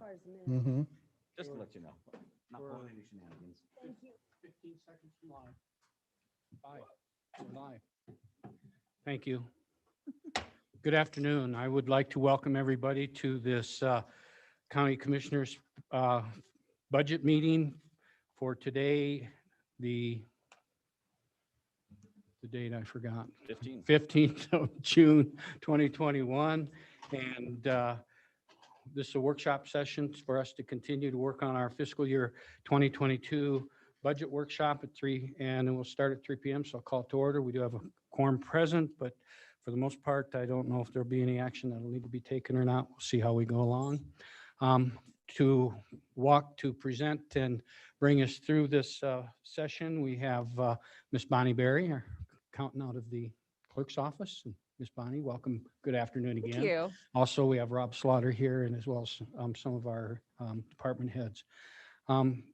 Mm-hmm. Just to let you know, not pulling any shenanigans. 15 seconds live. We're live. Thank you. Good afternoon. I would like to welcome everybody to this County Commissioners budget meeting for today, the date I forgot. 15th of June, 2021. And this is a workshop session for us to continue to work on our fiscal year 2022 budget workshop at 3, and it will start at 3 p.m. So I'll call it to order. We do have a quorum present, but for the most part, I don't know if there'll be any action that'll need to be taken or not. We'll see how we go along. To present and bring us through this session, we have Miss Bonnie Berry, our accountant out of the clerk's office. And Miss Bonnie, welcome. Good afternoon again. Thank you. Also, we have Rob Slaughter here, and as well as some of our department heads.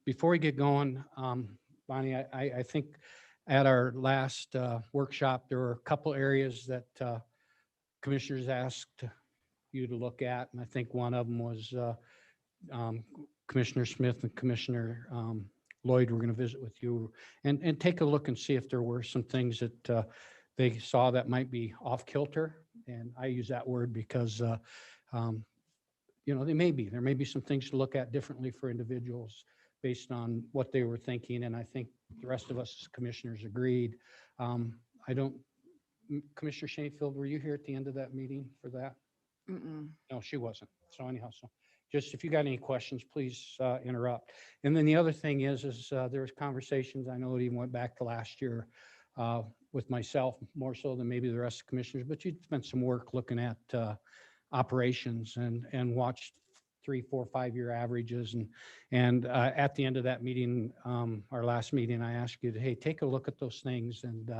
Before we get going, Bonnie, I think at our last workshop, there were a couple areas that commissioners asked you to look at, and I think one of them was Commissioner Smith and Commissioner Lloyd were going to visit with you and take a look and see if there were some things that they saw that might be off kilter. And I use that word because, there may be some things to look at differently for individuals based on what they were thinking. And I think the rest of us as commissioners agreed. Commissioner Shanefield, were you here at the end of that meeting for that? No, she wasn't. So anyhow, just if you got any questions, please interrupt. And then the other thing is there was conversations, I know it even went back to last year with myself, more so than maybe the rest of the commissioners, but you spent some work looking at operations and watched 3, 4, 5-year averages. And at the end of that meeting, our last meeting, I asked you to, hey, take a look at those things and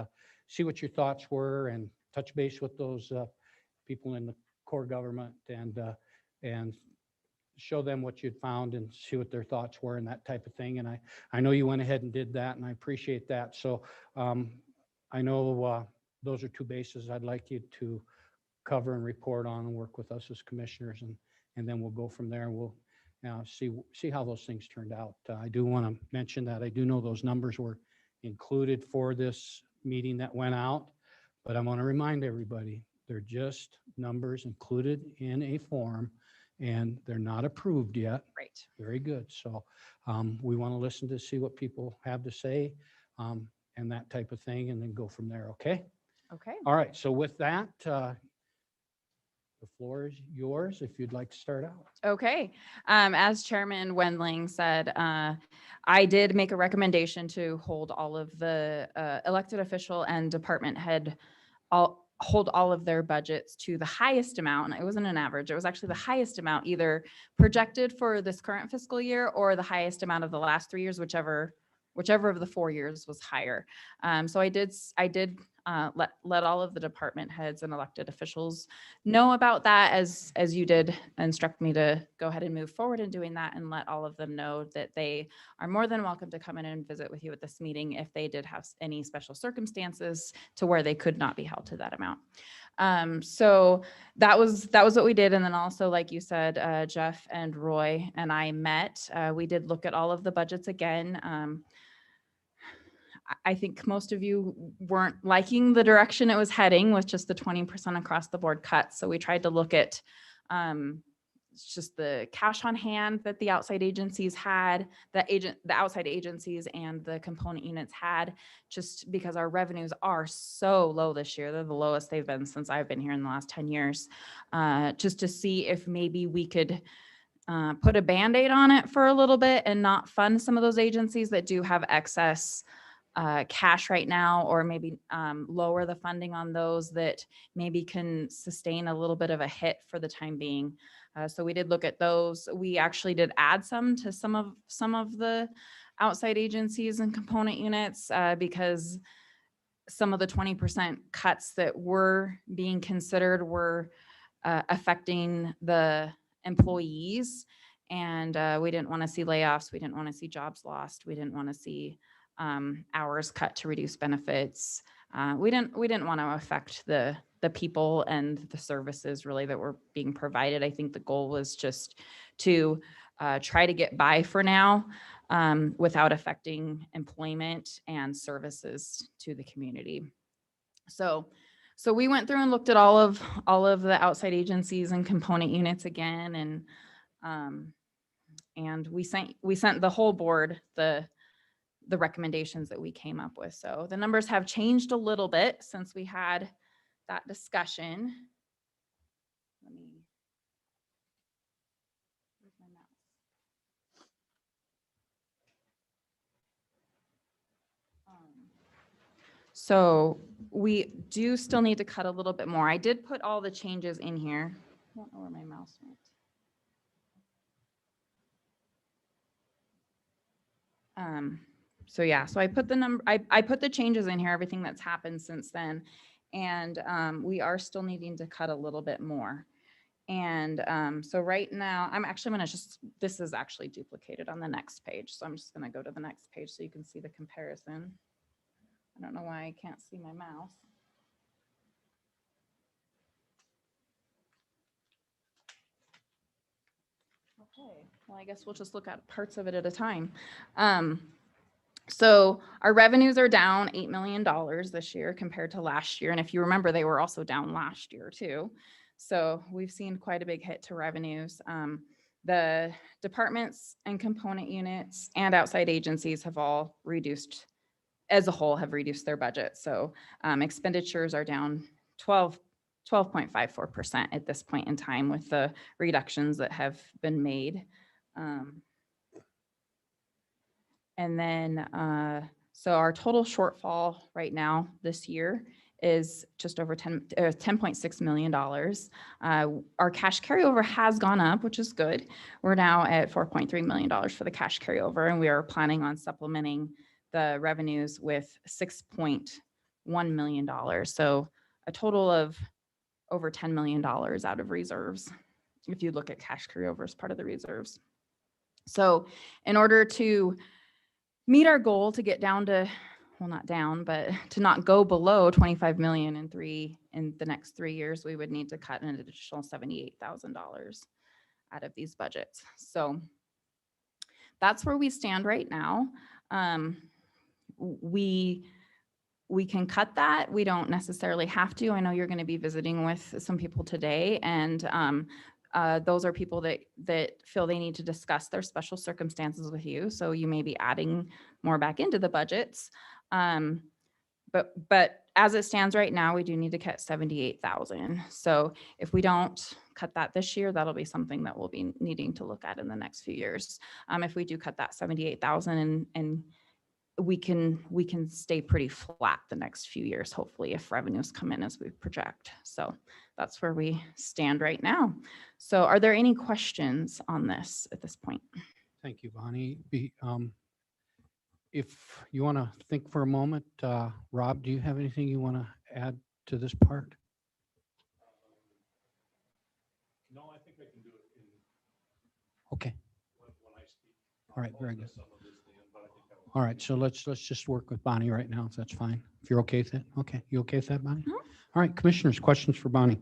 see what your thoughts were and touch base with those people in the core government and show them what you'd found and see what their thoughts were and that type of thing. And I know you went ahead and did that, and I appreciate that. So I know those are 2 bases I'd like you to cover and report on and work with us as commissioners, and then we'll go from there. We'll see how those things turned out. I do want to mention that I do know those numbers were included for this meeting that went out, but I want to remind everybody, they're just numbers included in a form, and they're not approved yet. Right. Very good. So we want to listen to see what people have to say and that type of thing, and then go from there. Okay. Okay. All right. So with that, the floor is yours if you'd like to start out. Okay. As Chairman Wendling said, I did make a recommendation to hold all of the elected official and department head hold all of their budgets to the highest amount. And it wasn't an average. It was actually the highest amount, either projected for this current fiscal year or the highest amount of the last 3 years, whichever of the 4 years was higher. So I did let all of the department heads and elected officials know about that, as you did instruct me to go ahead and move forward in doing that, and let all of them know that they are more than welcome to come in and visit with you at this meeting if they did have any special circumstances to where they could not be held to that amount. So that was what we did. And then also, like you said, Jeff and Roy and I met. We did look at all of the budgets again. I think most of you weren't liking the direction it was heading with just the 20% across the board cuts. So we tried to look at just the cash on hand that the outside agencies had, the outside agencies and the component units had, just because our revenues are so low this year. They're the lowest they've been since I've been here in the last 10 years. Just to see if maybe we could put a Band-Aid on it for a little bit and not fund some of those agencies that do have excess cash right now, or maybe lower the funding on those that maybe can sustain a little bit of a hit for the time being. So we did look at those. We actually did add some to some of the outside agencies and component units because some of the 20% cuts that were being considered were affecting the employees, and we didn't want to see layoffs. We didn't want to see jobs lost. We didn't want to see hours cut to reduce benefits, We didn't want to affect the people and the services really that were being provided. I think the goal was just to try to get by for now without affecting employment and services to the community. So we went through and looked at all of the outside agencies and component units again, and we sent the whole board the recommendations that we came up with. So the numbers have changed a little bit since we had that discussion. Let me, where's my mouse? So we do still need to cut a little bit more. I did put all the changes in here. I don't know where my mouse went. So yeah, so I put the number, I put the changes in here, everything that's happened since then. And we are still needing to cut a little bit more. And so right now, I'm actually going to this is actually duplicated on the next page. So I'm just going to go to the next page so you can see the comparison. I don't know why I can't see my mouse. Okay, well, I guess we'll just look at parts of it at a time. So our revenues are down $8 million this year compared to last year. And if you remember, they were also down last year too. So we've seen quite a big hit to revenues. The departments and component units and outside agencies have all reduced, as a whole, have reduced their budget. So expenditures are down 12.54% at this point in time with the reductions that have been made. And then, so our total shortfall right now this year is just over $10.6 million. Our cash carryover has gone up, which is good. We're now at $4.3 million for the cash carryover, and we are planning on supplementing the revenues with $6.1 million. So a total of over $10 million out of reserves, if you look at cash carryover as part of the reserves. So in order to meet our goal to get down to, well, not down, but to not go below 25 million in the next 3 years, we would need to cut an additional $78,000 out of these budgets. So that's where we stand right now. We can cut that. We don't necessarily have to. I know you're going to be visiting with some people today, and those are people that feel they need to discuss their special circumstances with you. So you may be adding more back into the budgets. But as it stands right now, we do need to cut 78,000. So if we don't cut that this year, that'll be something that we'll be needing to look at in the next few years. If we do cut that 78,000 and we can stay pretty flat the next few years, hopefully, if revenues come in as we project. So that's where we stand right now. So are there any questions on this at this point? Thank you, Bonnie. If you want to think for a moment, Rob, do you have anything you want to add to this part? No, I think I can do it Okay. when I speak. All right, very good. Some of this, but I think I will. All right, so let's just work with Bonnie right now, if that's fine. If you're okay with it. Okay, you okay with that, Bonnie? Mhm. All right, commissioners, questions for Bonnie?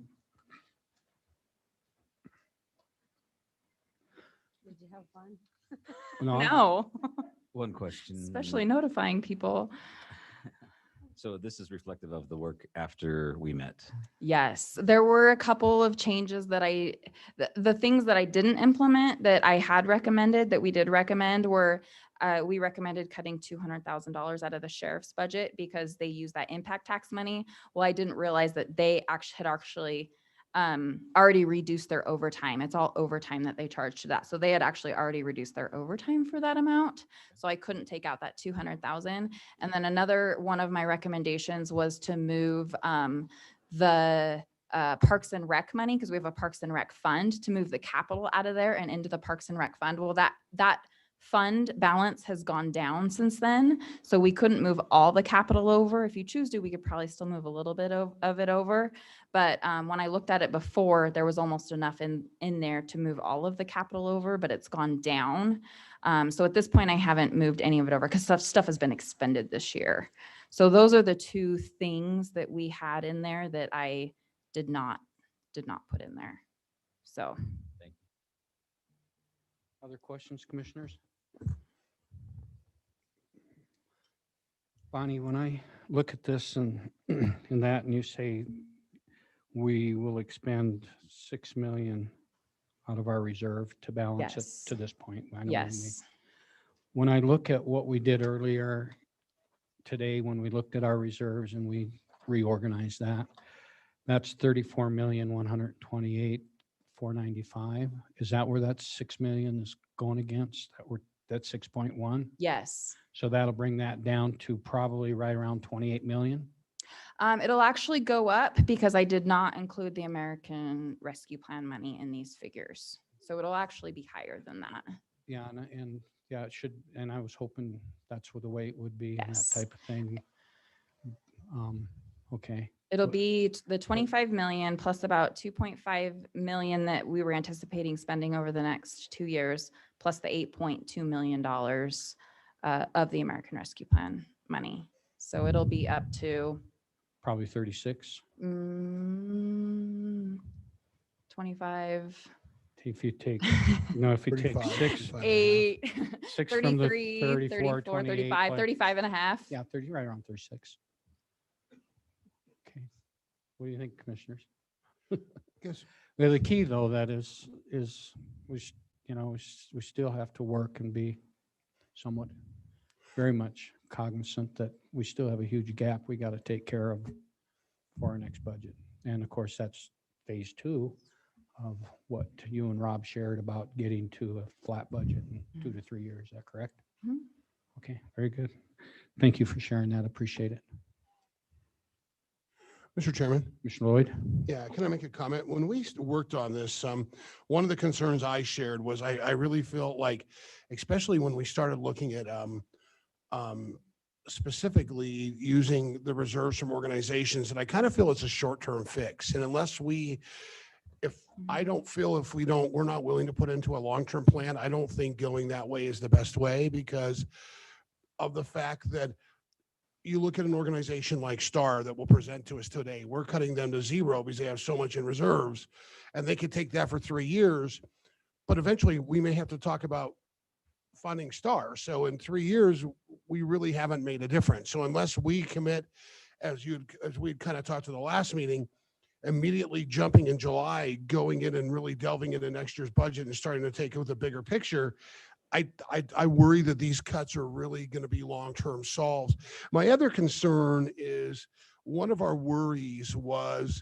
Did you have fun? No, One question. especially notifying people. So this is reflective of the work after we met. Yes, there were a couple of changes that the things that I didn't implement that I had recommended, that we did recommend, were we recommended cutting $200,000 out of the sheriff's budget because they use that impact tax money. Well, I didn't realize that they had actually already reduced their overtime. It's all overtime that they charge to that. So they had actually already reduced their overtime for that amount. So I couldn't take out that 200,000. And then another one of my recommendations was to move the Parks and Rec money, because we have a Parks and Rec fund, to move the capital out of there and into the Parks and Rec fund. Well, that fund balance has gone down since then. So we couldn't move all the capital over. If you choose to, we could probably still move a little bit of it over. But when I looked at it before, there was almost enough in there to move all of the capital over, but it's gone down. So at this point, I haven't moved any of it over because stuff has been expended this year. So those are the two things that we had in there that I did not put in there. So. Other questions, commissioners? Bonnie, when I look at this and that, and you say we will expend 6 million out of our reserve to balance it Yes. to this point. I know we may- Yes. When I look at what we did earlier today, when we looked at our reserves and we reorganized that, that's 34,128,495. Is that where that 6 million is going against? That's 6.1? Yes. So that'll bring that down to probably right around 28 million. It'll actually go up because I did not include the American Rescue Plan money in these figures. So it'll actually be higher than that. Yeah, and yeah, it should, and I was hoping that's what the way it would be and that Yes. type of thing. Okay. It'll But- be the 25 million plus about 2.5 million that we were anticipating spending over the next 2 years, plus the $8.2 million of the American Rescue Plan money. So it'll be up to Probably 36. 25, If you take, if you take 35, 6, 35 and a half. 8, 6 from the 33, 34, 34, 28, 35, plus- 35 and a half. Yeah, 30, right around 36. Okay. What do you think, commissioners? Guess, Well, the key though, that is we, we still have to work and be somewhat, very much cognizant that we still have a huge gap we got to take care of for our next budget. And of course, that's phase 2 of what you and Rob shared about getting to a flat budget in 2 to 3 years. Is that correct? Mhm. Okay, very good. Thank you for sharing that. Appreciate it. Mr. Chairman, Commissioner Lloyd? yeah, can I make a comment? When we worked on this, one of the concerns I shared was I really felt like, especially when we started looking at specifically using the reserves from organizations, and I kind of feel it's a short-term fix. And unless we're not willing to put into a long-term plan, I don't think going that way is the best way because of the fact that you look at an organization like STAR that will present to us today, we're cutting them to zero because they have so much in reserves and they could take that for 3 years. But eventually we may have to talk about funding STAR. So in 3 years, we really haven't made a difference. So unless we commit, as we'd kind of talked to the last meeting, immediately jumping in July, going in and really delving into next year's budget and starting to take with a bigger picture, I worry that these cuts are really going to be long-term solves. My other concern is one of our worries was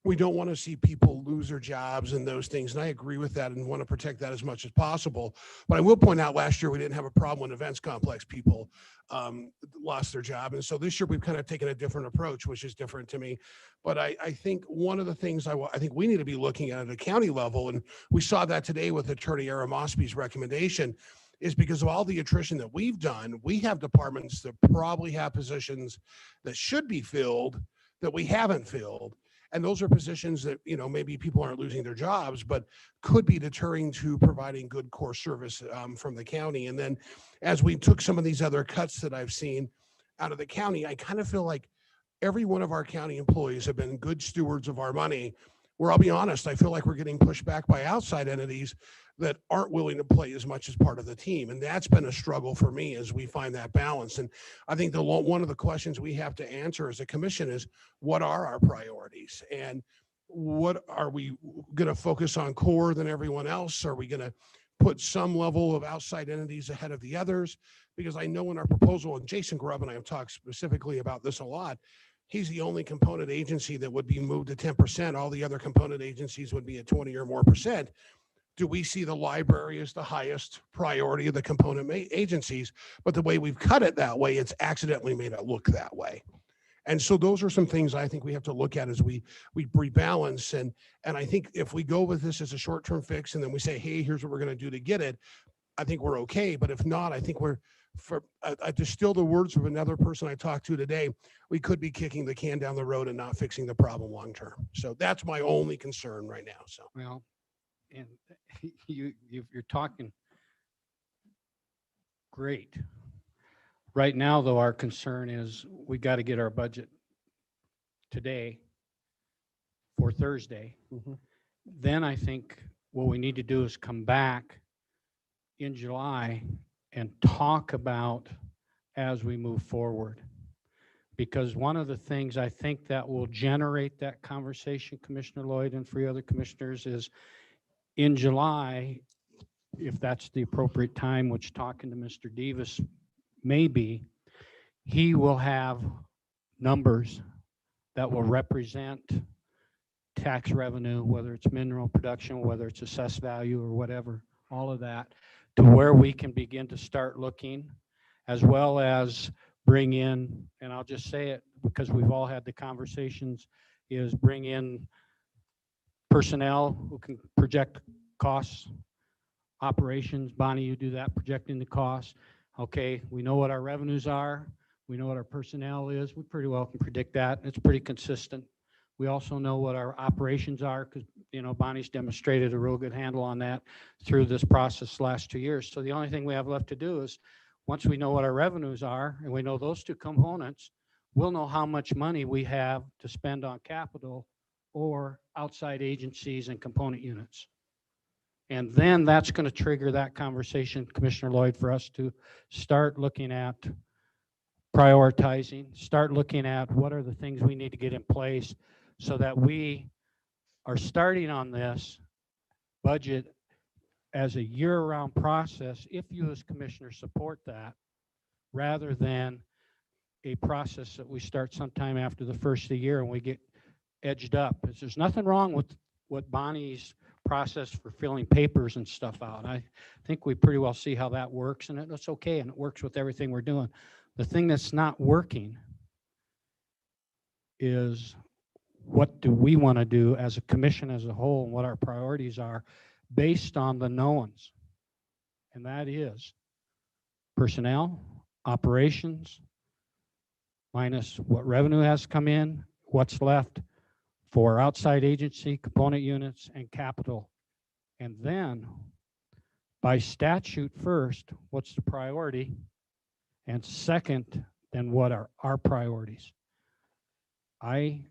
we don't want to see people lose their jobs and those things. And I agree with that and want to protect that as much as possible. But I will point out last year, we didn't have a problem when events complex people lost their job. And so this year we've kind of taken a different approach, which is different to me. But I think one of the things I think we need to be looking at a county level, and we saw that today with Attorney Aaron Mosby's recommendation, is because of all the attrition that we've done, we have departments that probably have positions that should be filled that we haven't filled. And those are positions that, maybe people aren't losing their jobs, but could be deterring to providing good core service from the county. And then as we took some of these other cuts that I've seen out of the county, I kind of feel like every one of our county employees have been good stewards of our money, where I'll be honest, I feel like we're getting pushed back by outside entities that aren't willing to play as much as part of the team. And that's been a struggle for me as we find that balance. And I think one of the questions we have to answer as a commission is, what are our priorities? And what are we going to focus on core than everyone else? Are we going to put some level of outside entities ahead of the others? Because I know in our proposal, and Jason Grubb and I have talked specifically about this a lot, he's the only component agency that would be moved to 10%. All the other component agencies would be at 20 or more percent. Do we see the library as the highest priority of the component agencies? But the way we've cut it that way, it's accidentally made it look that way. And so those are some things I think we have to look at as we rebalance. And I think if we go with this as a short-term fix and then we say, hey, here's what we're going to do to get it, I think we're okay. But if not, I think I distill the words of another person I talked to today, we could be kicking the can down the road and not fixing the problem long-term. So that's my only concern right now. So. Well, and you're talking great. Right now, though, our concern is we got to get our budget today for Thursday. Mhm. Then I think what we need to do is come back in July and talk about as we move forward. Because one of the things I think that will generate that conversation, Commissioner Lloyd and for other commissioners, is in July, if that's the appropriate time, which talking to Mr. Davis may be, he will have numbers that will represent tax revenue, whether it's mineral production, whether it's assessed value or whatever, all of that, to where we can begin to start looking, as well as bring in, and I'll just say it because we've all had the conversations, is bring in personnel who can project costs, operations. Bonnie, you do that, projecting the costs. Okay, we know what our revenues are. We know what our personnel is. We pretty well can predict that. It's pretty consistent. We also know what our operations are because, Bonnie's demonstrated a real good handle on that through this process last 2 years. So the only thing we have left to do is, once we know what our revenues are and we know those two components, we'll know how much money we have to spend on capital or outside agencies and component units. And then that's going to trigger that conversation, Commissioner Lloyd, for us to start looking at prioritizing, start looking at what are the things we need to get in place so that we are starting on this budget as a year-round process, if you as commissioners support that, rather than a process that we start sometime after the first of the year and we get edged up. There's nothing wrong with what Bonnie's process for filling papers and stuff out. I think we pretty well see how that works, and it's okay, and it works with everything we're doing. The thing that's not working is what do we want to do as a commission as a whole and what our priorities are based on the knowns. And that is personnel, operations, minus what revenue has come in, what's left for outside agency, component units, and capital. And then by statute first, what's the priority? And second, then what are our priorities? I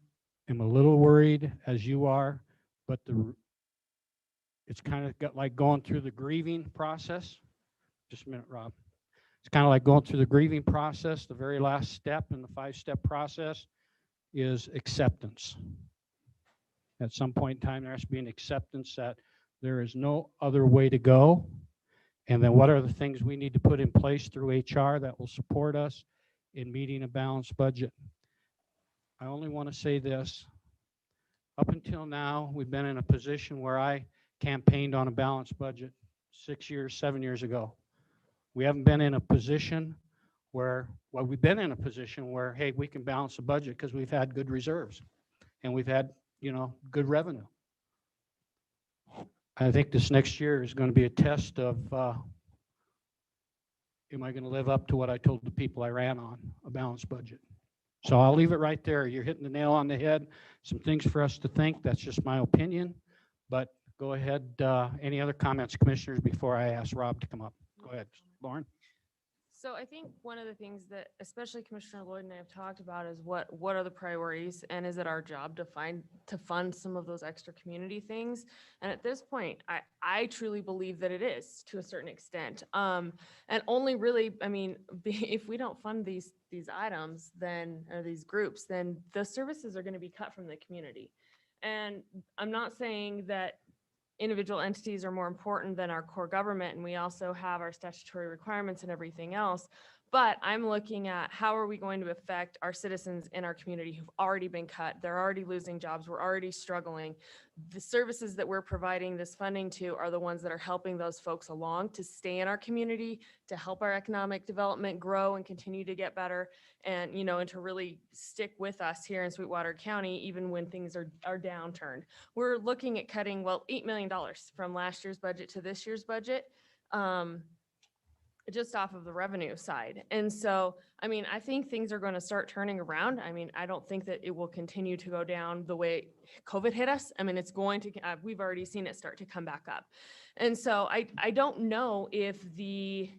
am a little worried, as you are, but it's kind of got like going through the grieving process. Just a minute, Rob. It's kind of like going through the grieving process. The very last step in the 5-step process is acceptance. At some point in time, there has to be an acceptance that there is no other way to go. And then what are the things we need to put in place through HR that will support us in meeting a balanced budget? I only want to say this. Up until now, we've been in a position where I campaigned on a balanced budget 6 years, 7 years ago. We haven't been in a position where, well, we've been in a position where, hey, we can balance the budget because we've had good reserves and we've had, good revenue. I think this next year is going to be a test of, am I going to live up to what I told the people I ran on, a balanced budget? So I'll leave it right there. You're hitting the nail on the head. Some things for us to think. That's just my opinion. But go ahead. Any other comments, commissioners, before I ask Rob to come up? Go ahead, Lauren. So I think one of the things that especially Commissioner Lloyd and I have talked about is what are the priorities, and is it our job to fund some of those extra community things? And at this point, I truly believe that it is to a certain extent. And only really, if we don't fund these items, then, or these groups, then the services are going to be cut from the community. And I'm not saying that individual entities are more important than our core government, and we also have our statutory requirements and everything else. But I'm looking at how are we going to affect our citizens in our community who've already been cut. They're already losing jobs. We're already struggling. The services that we're providing this funding to are the ones that are helping those folks along to stay in our community, to help our economic development grow and continue to get better, and, and to really stick with us here in Sweetwater County, even when things are downturned. We're looking at cutting, $8 million from last year's budget to this year's budget. Just off of the revenue side. And so, I think things are going to start turning around. I don't think that it will continue to go down the way COVID hit us. It's going to, we've already seen it start to come back up. And so I don't know if the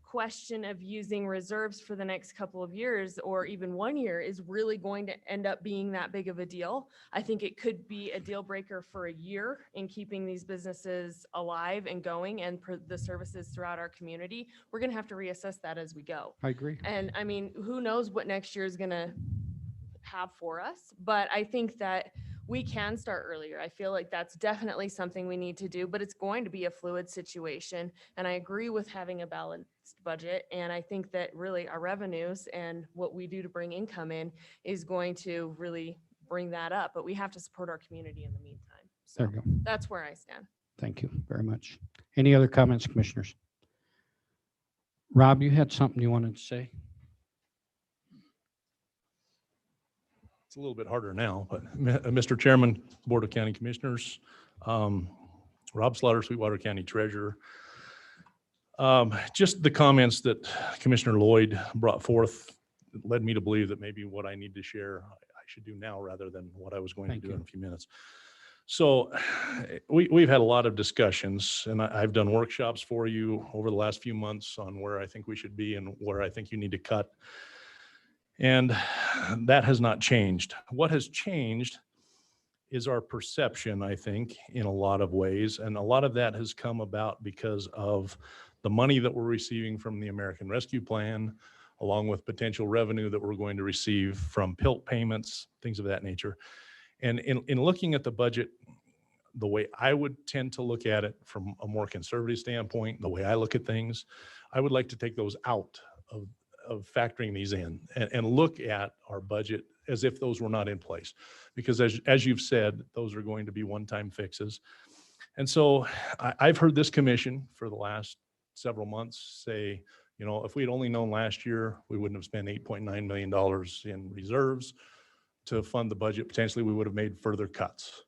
question of using reserves for the next couple of years or even 1 year is really going to end up being that big of a deal. I think it could be a deal breaker for a year in keeping these businesses alive and going and the services throughout our community. We're going to have to reassess that as we go. I agree. And I mean, who knows what next year is going to have for us, but I think that we can start earlier. I feel like that's definitely something we need to do, but it's going to be a fluid situation. And I agree with having a balanced budget. And I think that really our revenues and what we do to bring income in is going to really bring that up, but we have to support our community in the meantime. So There you go. that's where I stand. Thank you very much. Any other comments, commissioners? Rob, you had something you wanted to say? It's a little bit harder now, but Mr. Chairman, Board of County Commissioners, Rob Slaughter, Sweetwater County Treasurer. Just the comments that Commissioner Lloyd brought forth led me to believe that maybe what I need to share, I should do now rather than what I was going to Thank do you. in a few minutes. So we've had a lot of discussions, and I've done workshops for you over the last few months on where I think we should be and where I think you need to cut. And that has not changed. What has changed is our perception, I think, in a lot of ways. And a lot of that has come about because of the money that we're receiving from the American Rescue Plan, along with potential revenue that we're going to receive from PILT payments, things of that nature. And in looking at the budget, the way I would tend to look at it from a more conservative standpoint, the way I look at things, I would like to take those out of factoring these in and look at our budget as if those were not in place. Because as you've said, those are going to be one-time fixes. And so I've heard this commission for the last several months say, you know, if we'd only known last year, we wouldn't have spent $8.9 million in reserves to fund the budget. Potentially, we would have made further cuts.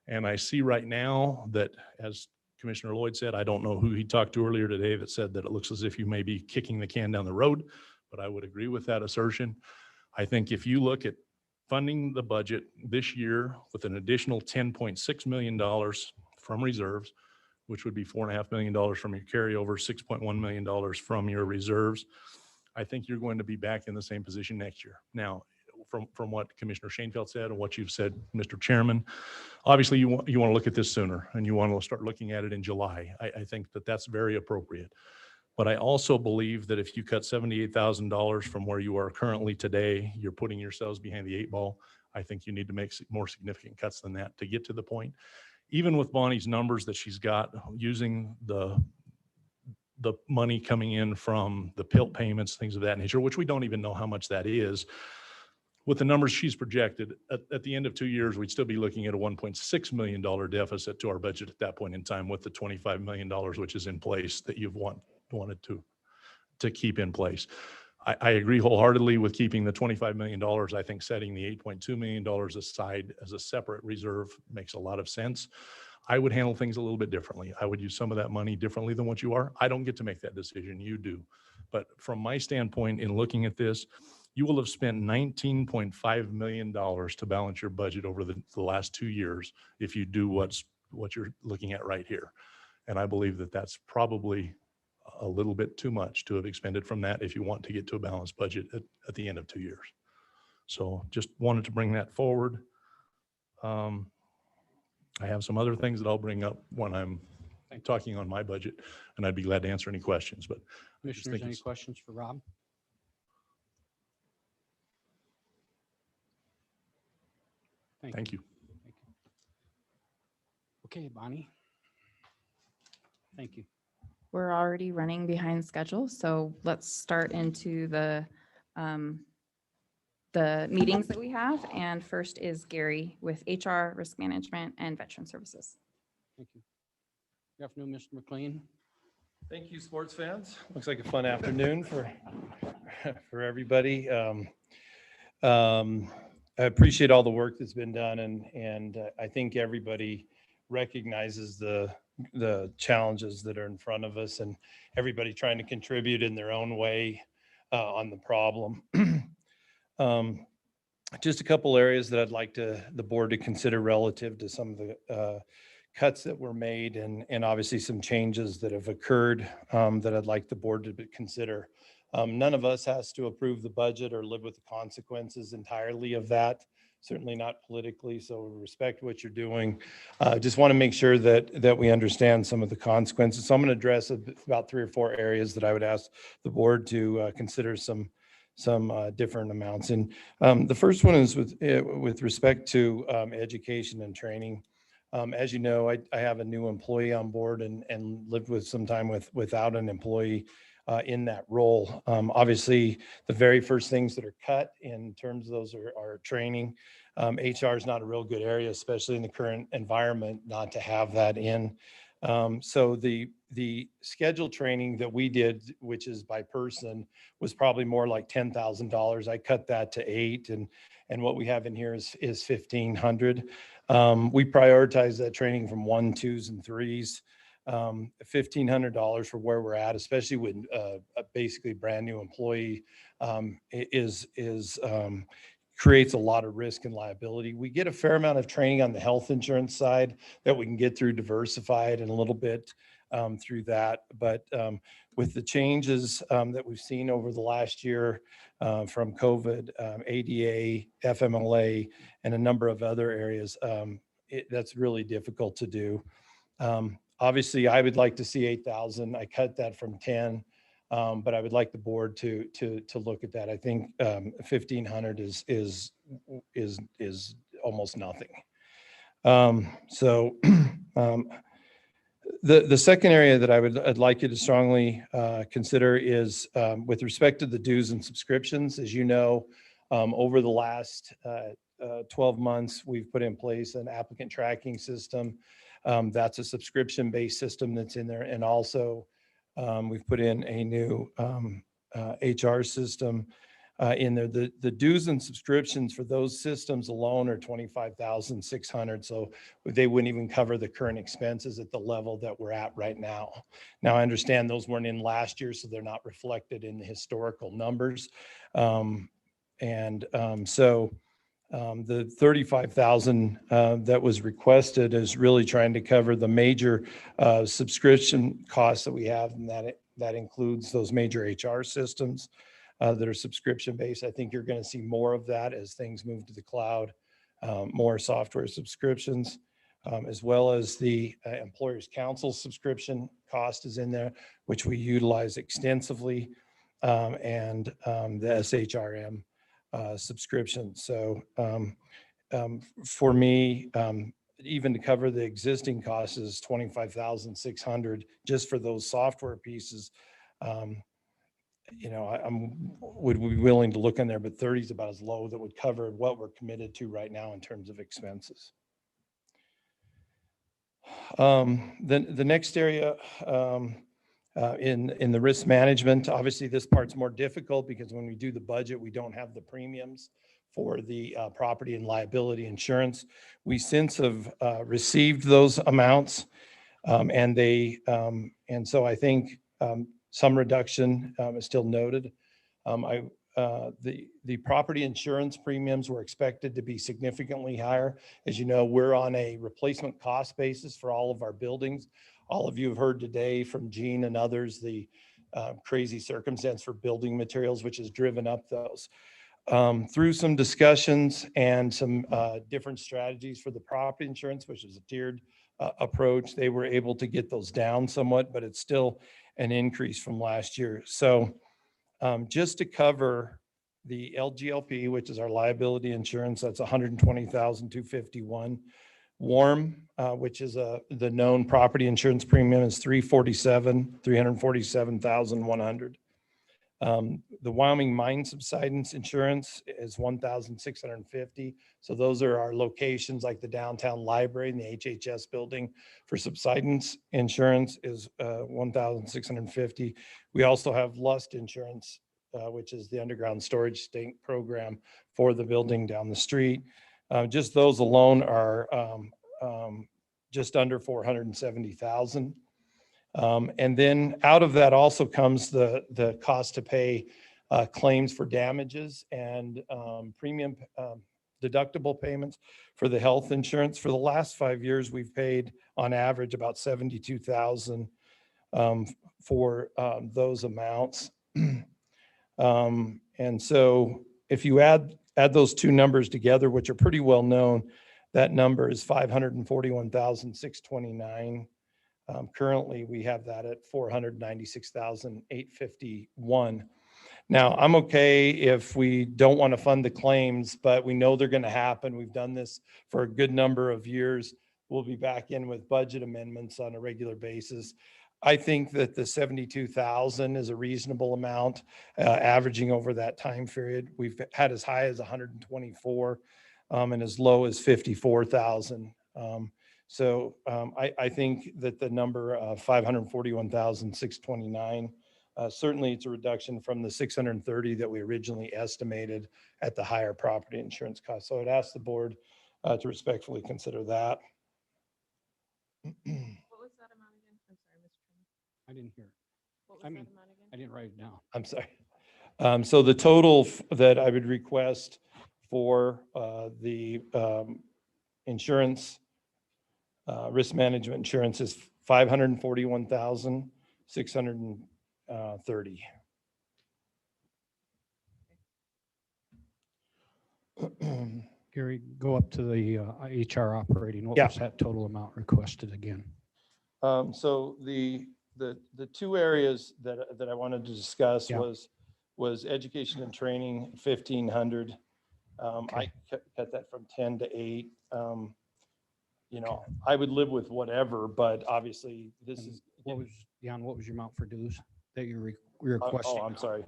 And I see right now that, as Commissioner Lloyd said, I don't know who he talked to earlier today that said that it looks as if you may be kicking the can down the road, but I would agree with that assertion. I think if you look at funding the budget this year with an additional $10.6 million from reserves, which would be $4.5 million from your carryover, $6.1 million from your reserves, I think you're going to be back in the same position next year. Now, from what Commissioner Shanefield said and what you've said, Mr. Chairman, obviously you want to look at this sooner and you want to start looking at it in July. I think that that's very appropriate. But I also believe that if you cut $78,000 from where you are currently today, you're putting yourselves behind the 8 ball. I think you need to make more significant cuts than that to get to the point. Even with Bonnie's numbers that she's got, using the money coming in from the PILT payments, things of that nature, which we don't even know how much that is. With the numbers she's projected, at the end of 2 years, we'd still be looking at a $1.6 million deficit to our budget at that point in time with the $25 million, which is in place that you've wanted to keep in place. I agree wholeheartedly with keeping the $25 million. I think setting the $8.2 million aside as a separate reserve makes a lot of sense. I would handle things a little bit differently. I would use some of that money differently than what you are. I don't get to make that decision. You do. But from my standpoint in looking at this, you will have spent $19.5 million to balance your budget over the last 2 years if you do what you're looking at right here. And I believe that that's probably a little bit too much to have expended from that if you want to get to a balanced budget at the end of 2 years. So just wanted to bring that forward. I have some other things that I'll bring up when I'm talking on my budget, and I'd be glad to answer any questions. But Commissioners, any questions for Rob? thank you. Okay, Bonnie. Thank you. We're already running behind schedule, so let's start into the meetings that we have. And first is Gary with HR, Risk Management, and Veteran Services. Thank you. Good afternoon, Mr. McLean. Thank you, sports fans. Looks like a fun afternoon for everybody. I appreciate all the work that's been done, and I think everybody recognizes the challenges that are in front of us, and everybody trying to contribute in their own way on the problem. Just a couple areas that I'd like the board to consider relative to some of the cuts that were made and obviously some changes that have occurred that I'd like the board to consider. None of us has to approve the budget or live with the consequences entirely of that, certainly not politically. So we respect what you're doing. Just want to make sure that we understand some of the consequences. So I'm going to address about 3 or 4 areas that I would ask the board to consider some different amounts. And the first one is with respect to education and training. As you know, I have a new employee on board and lived with some time without an employee in that role. Obviously, the very first things that are cut in terms of those are training. HR is not a real good area, especially in the current environment, not to have that in. So the scheduled training that we did, which is by person, was probably more like $10,000. I cut that to 8, and what we have in here is 1,500. We prioritize that training from 1, 2s, and 3s. $1,500 for where we're at, especially when a basically brand new employee creates a lot of risk and liability. We get a fair amount of training on the health insurance side that we can get through Diversified and a little bit through that. But with the changes that we've seen over the last year from COVID, ADA, FMLA, and a number of other areas, that's really difficult to do. Obviously, I would like to see 8,000. I cut that from 10, but I would like the board to look at that. I think 1,500 is almost nothing. The second area that I'd like you to strongly consider is with respect to the dues and subscriptions. As you know, over the last 12 months, we've put in place an applicant tracking system. That's a subscription-based system that's in there. And also we've put in a new HR system in there. The dues and subscriptions for those systems alone are $25,600. So they wouldn't even cover the current expenses at the level that we're at right now. Now, I understand those weren't in last year, so they're not reflected in the historical numbers. The 35,000 that was requested is really trying to cover the major subscription costs that we have, and that includes those major HR systems that are subscription based. I think you're going to see more of that as things move to the cloud, more software subscriptions, as well as the Employers Council subscription cost is in there, which we utilize extensively, and the SHRM subscription. So for me, even to cover the existing costs is $25,600 just for those software pieces. Would be willing to look in there, but 30 is about as low that would cover what we're committed to right now in terms of expenses. The next area in the risk management, obviously this part's more difficult because when we do the budget, we don't have the premiums for the property and liability insurance. We since have received those amounts, and so I think some reduction is still noted. The property insurance premiums were expected to be significantly higher. As you know, we're on a replacement cost basis for all of our buildings. All of you have heard today from Gene and others the crazy circumstance for building materials, which has driven up those. Through some discussions and some different strategies for the property insurance, which is a tiered approach, they were able to get those down somewhat, but it's still an increase from last year. So just to cover the LGLP, which is our liability insurance, that's $120,251. Warm, which is the known property insurance premium, is $347,100. The Wyoming mine subsidence insurance is $1,650. So those are our locations like the downtown library and the HHS building. For subsidence insurance is $1,650. We also have Lust insurance, which is the underground storage tank program for the building down the street. Just those alone are just under $470,000. And then out of that also comes the cost to pay claims for damages and premium deductible payments for the health insurance. For the last 5 years, we've paid on average about 72,000 for those amounts. And so if you add those two numbers together, which are pretty well known, that number is 541,629. Currently, we have that at 496,851. Now, I'm okay if we don't want to fund the claims, but we know they're going to happen. We've done this for a good number of years. We'll be back in with budget amendments on a regular basis. I think that the 72,000 is a reasonable amount, averaging over that time period. We've had as high as 124 and as low as 54,000. I think that the number of 541,629, certainly it's a reduction from the 630 that we originally estimated at the higher property insurance cost. So I'd ask the board to respectfully consider that. What was that amount again? I'm sorry, Mr. Chairman. I didn't hear it. What was I that mean, amount again? I didn't write it down. I'm sorry. So the total that I would request for the insurance, risk management insurance is 541,630. Gary, go up to the HR operating. What Yeah. was that total amount requested again? So the two areas that I wanted to discuss Yeah. was education and training, 1,500. Okay. I cut that from 10 to 8. I would live with whatever, but obviously this And is. What was, Jan, what was your amount for dues that you're Oh, requesting? I'm sorry.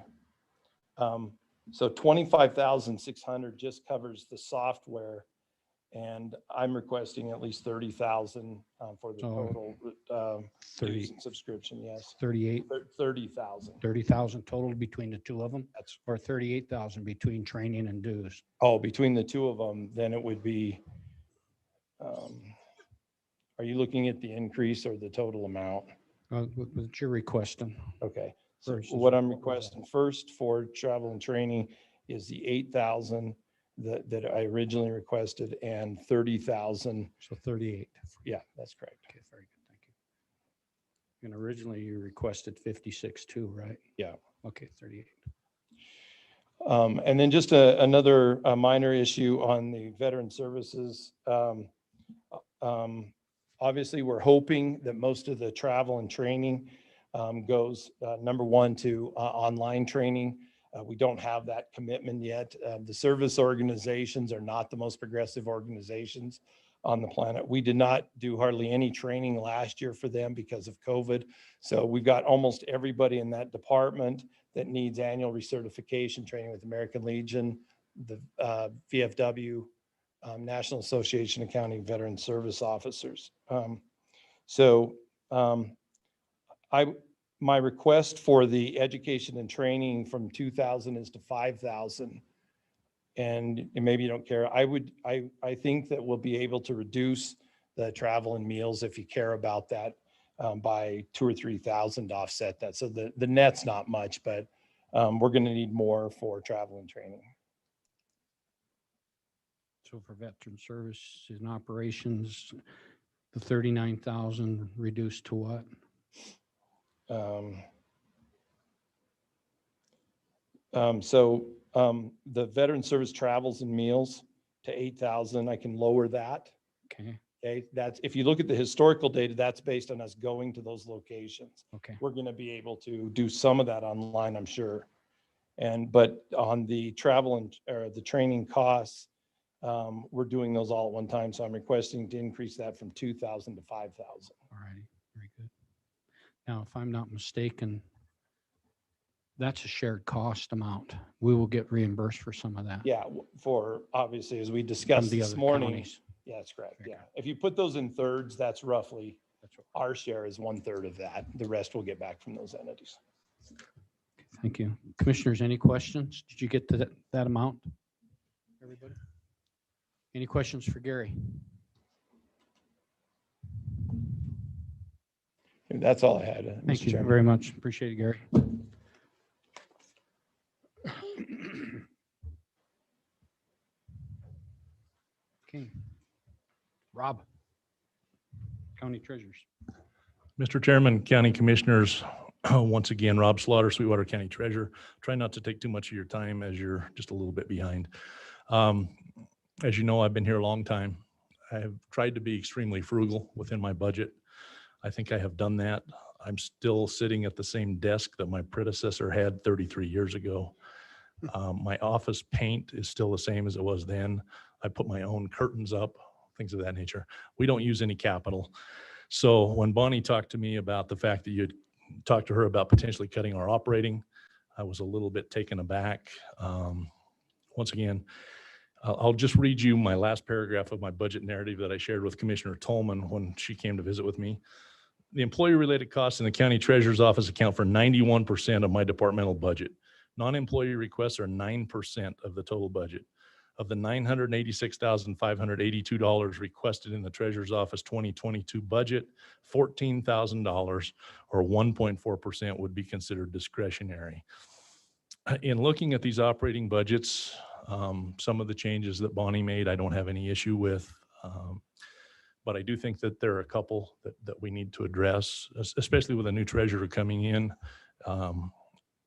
So 25,600 just covers the software, and I'm requesting at least 30,000 for the So, total 30, dues and subscription. Yes, 38, 30,000. 30,000 total between the two of them, That's or 38,000 between training and dues? between the two of them, then it would be. Are you looking at the increase or the total amount? What you're requesting? Okay, so Versus what I'm what was that? requesting first for travel and training is the 8,000 that I originally requested, and 30,000. So 38. Yeah, that's correct. Okay, very good, thank you. And originally you requested 56 too, right? Yeah. Okay, 38. And then just another minor issue on the veteran services. Obviously, we're hoping that most of the travel and training goes, number one, to online training. We don't have that commitment yet. The service organizations are not the most progressive organizations on the planet. We did not do hardly any training last year for them because of COVID. So we've got almost everybody in that department that needs annual recertification training with American Legion, the VFW, National Association of County Veteran Service Officers. My request for the education and training from 2,000 is to 5,000. And maybe you don't care. I think that we'll be able to reduce the travel and meals if you care about that by 2,000 or 3,000 to offset that. So the net's not much, but we're going to need more for travel and training. So for veteran service and operations, the 39,000 reduced to what? The veteran service travels and meals to 8,000. I can lower that. Okay, Okay, that's, if you look at the historical data, that's based on us going to those locations. okay. We're going to be able to do some of that online, I'm sure. But on the travel and, or the training costs, we're doing those all at one time. So I'm requesting to increase that from 2,000 to 5,000. All righty, very good. Now, if I'm not mistaken, that's a shared cost amount. We will get reimbursed for some of that. Yeah, for obviously, as we From discussed the this other morning. counties. Yeah, that's correct. Okay. Yeah. If you put those in thirds, that's roughly, That's what- our share is 1/3 of that. The rest we'll get back from those entities. Thank you. Commissioners, any questions? Did you get to that amount? Everybody? Any questions for Gary? That's all I had. Thank Mr. you Chairman. very much. Appreciate it, Gary. Okay. Rob, County Treasurers. Mr. Chairman, County Commissioners, once again, Rob Slaughter, Sweetwater County Treasurer. Try not to take too much of your time as you're just a little bit behind. As you know, I've been here a long time. I have tried to be extremely frugal within my budget. I think I have done that. I'm still sitting at the same desk that my predecessor had 33 years ago. My office paint is still the same as it was then. I put my own curtains up, things of that nature. We don't use any capital. So when Bonnie talked to me about the fact that you'd talked to her about potentially cutting our operating, I was a little bit taken aback. Once again, I'll just read you my last paragraph of my budget narrative that I shared with Commissioner Tolman when she came to visit with me. The employee-related costs in the county treasurer's office account for 91% of my departmental budget. Non-employee requests are 9% of the total budget. Of the $986,582 requested in the treasurer's office 2022 budget, $14,000 or 1.4% would be considered discretionary. In looking at these operating budgets, some of the changes that Bonnie made, I don't have any issue with. But I do think that there are a couple that we need to address, especially with a new treasurer coming in.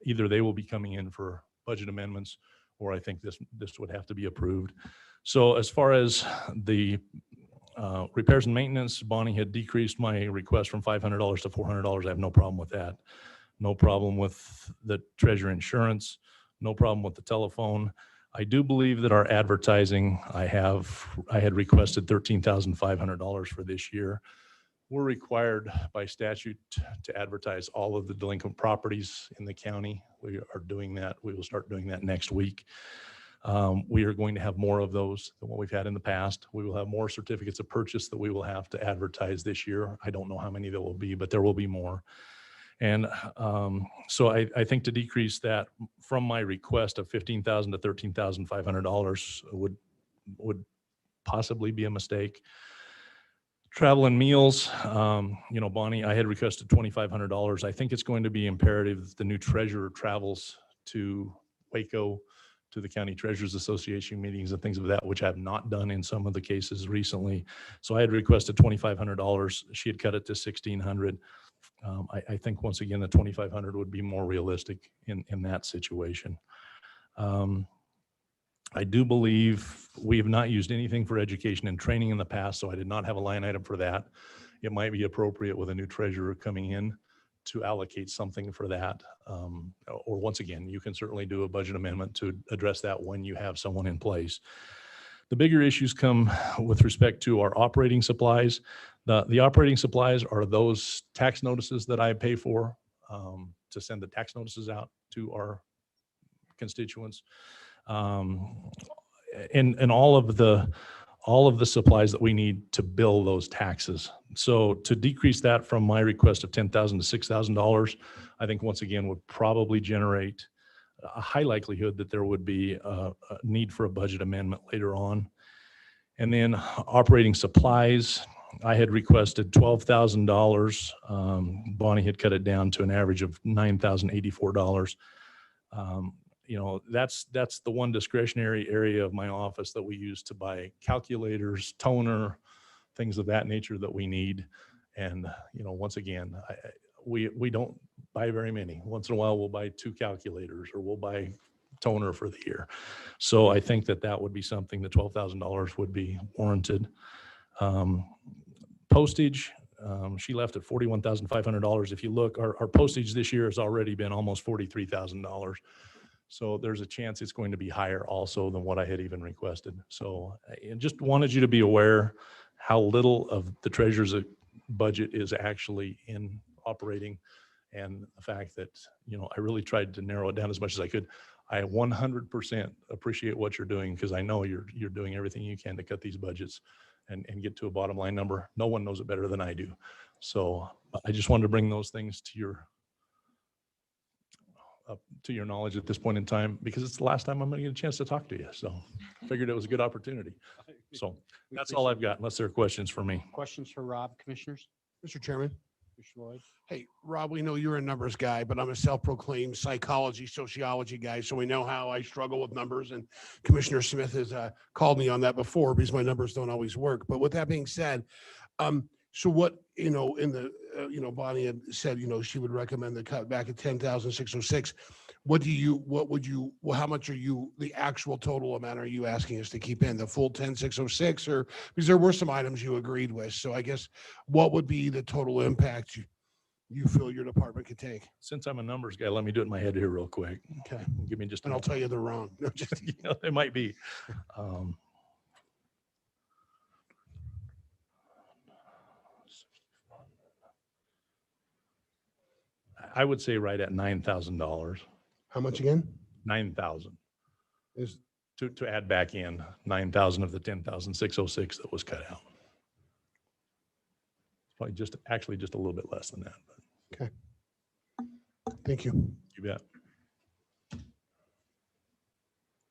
Either they will be coming in for budget amendments, or I think this would have to be approved. So as far as the repairs and maintenance, Bonnie had decreased my request from $500 to $400. I have no problem with that. No problem with the treasurer insurance, no problem with the telephone. I do believe that our advertising, I had requested $13,500 for this year. We're required by statute to advertise all of the delinquent properties in the county. We are doing that. We will start doing that next week. We are going to have more of those than what we've had in the past. We will have more certificates of purchase that we will have to advertise this year. I don't know how many there will be, but there will be more. And so I think to decrease that from my request of $15,000 to $13,500 would possibly be a mistake. Travel and meals, Bonnie, I had requested $2,500. I think it's going to be imperative that the new treasurer travels to Waco, to the County Treasurers Association meetings and things of that, which I have not done in some of the cases recently. So I had requested $2,500. She had cut it to $1,600. I think once again, the $2,500 would be more realistic in that situation. I do believe we have not used anything for education and training in the past, so I did not have a line item for that. It might be appropriate with a new treasurer coming in to allocate something for that. Or once again, you can certainly do a budget amendment to address that when you have someone in place. The bigger issues come with respect to our operating supplies. The operating supplies are those tax notices that I pay for to send the tax notices out to our constituents. And all of the supplies that we need to bill those taxes. So to decrease that from my request of $10,000 to $6,000, I think once again would probably generate a high likelihood that there would be a need for a budget amendment later on. And then operating supplies, I had requested $12,000. Bonnie had cut it down to an average of $9,084. That's the one discretionary area of my office that we use to buy calculators, toner, things of that nature that we need. And, once again, we don't buy very many. Once in a while, we'll buy 2 calculators or we'll buy toner for the year. So I think that would be something, the $12,000 would be warranted. Postage, she left at $41,500. If you look, our postage this year has already been almost $43,000. So there's a chance it's going to be higher also than what I had even requested. So I just wanted you to be aware how little of the treasurer's budget is actually in operating, and the fact that, I really tried to narrow it down as much as I could. I 100% appreciate what you're doing, because I know you're doing everything you can to cut these budgets and get to a bottom line number. No one knows it better than I do. So I just wanted to bring those things to your knowledge at this point in time, because it's the last time I'm going to get a chance to talk to you. So I figured it was a good opportunity. So that's all I've got, unless there are questions for me. Questions for Rob, commissioners? Mr. Chairman, Mr. Lloyd? Hey, Rob, we know you're a numbers guy, but I'm a self-proclaimed psychology, sociology guy. So we know how I struggle with numbers, and Commissioner Smith has called me on that before because my numbers don't always work. But with that being said, so what, in the, Bonnie had said, she would recommend the cut back at 10,606. How much are you, the actual total amount are you asking us to keep in, the full 10,606, or, because there were some items you agreed with. So I guess what would be the total impact you feel your department could take? Since I'm a numbers guy, let me do it in my head here real quick. Okay. Give me just a And I'll moment. tell you they're wrong. No, just- It might be. Um, I would say right at $9,000, How much again? 9,000 Is, to add back in 9,000 of the 10,606 that was cut out. Probably actually just a little bit less than that, but thank you. you bet.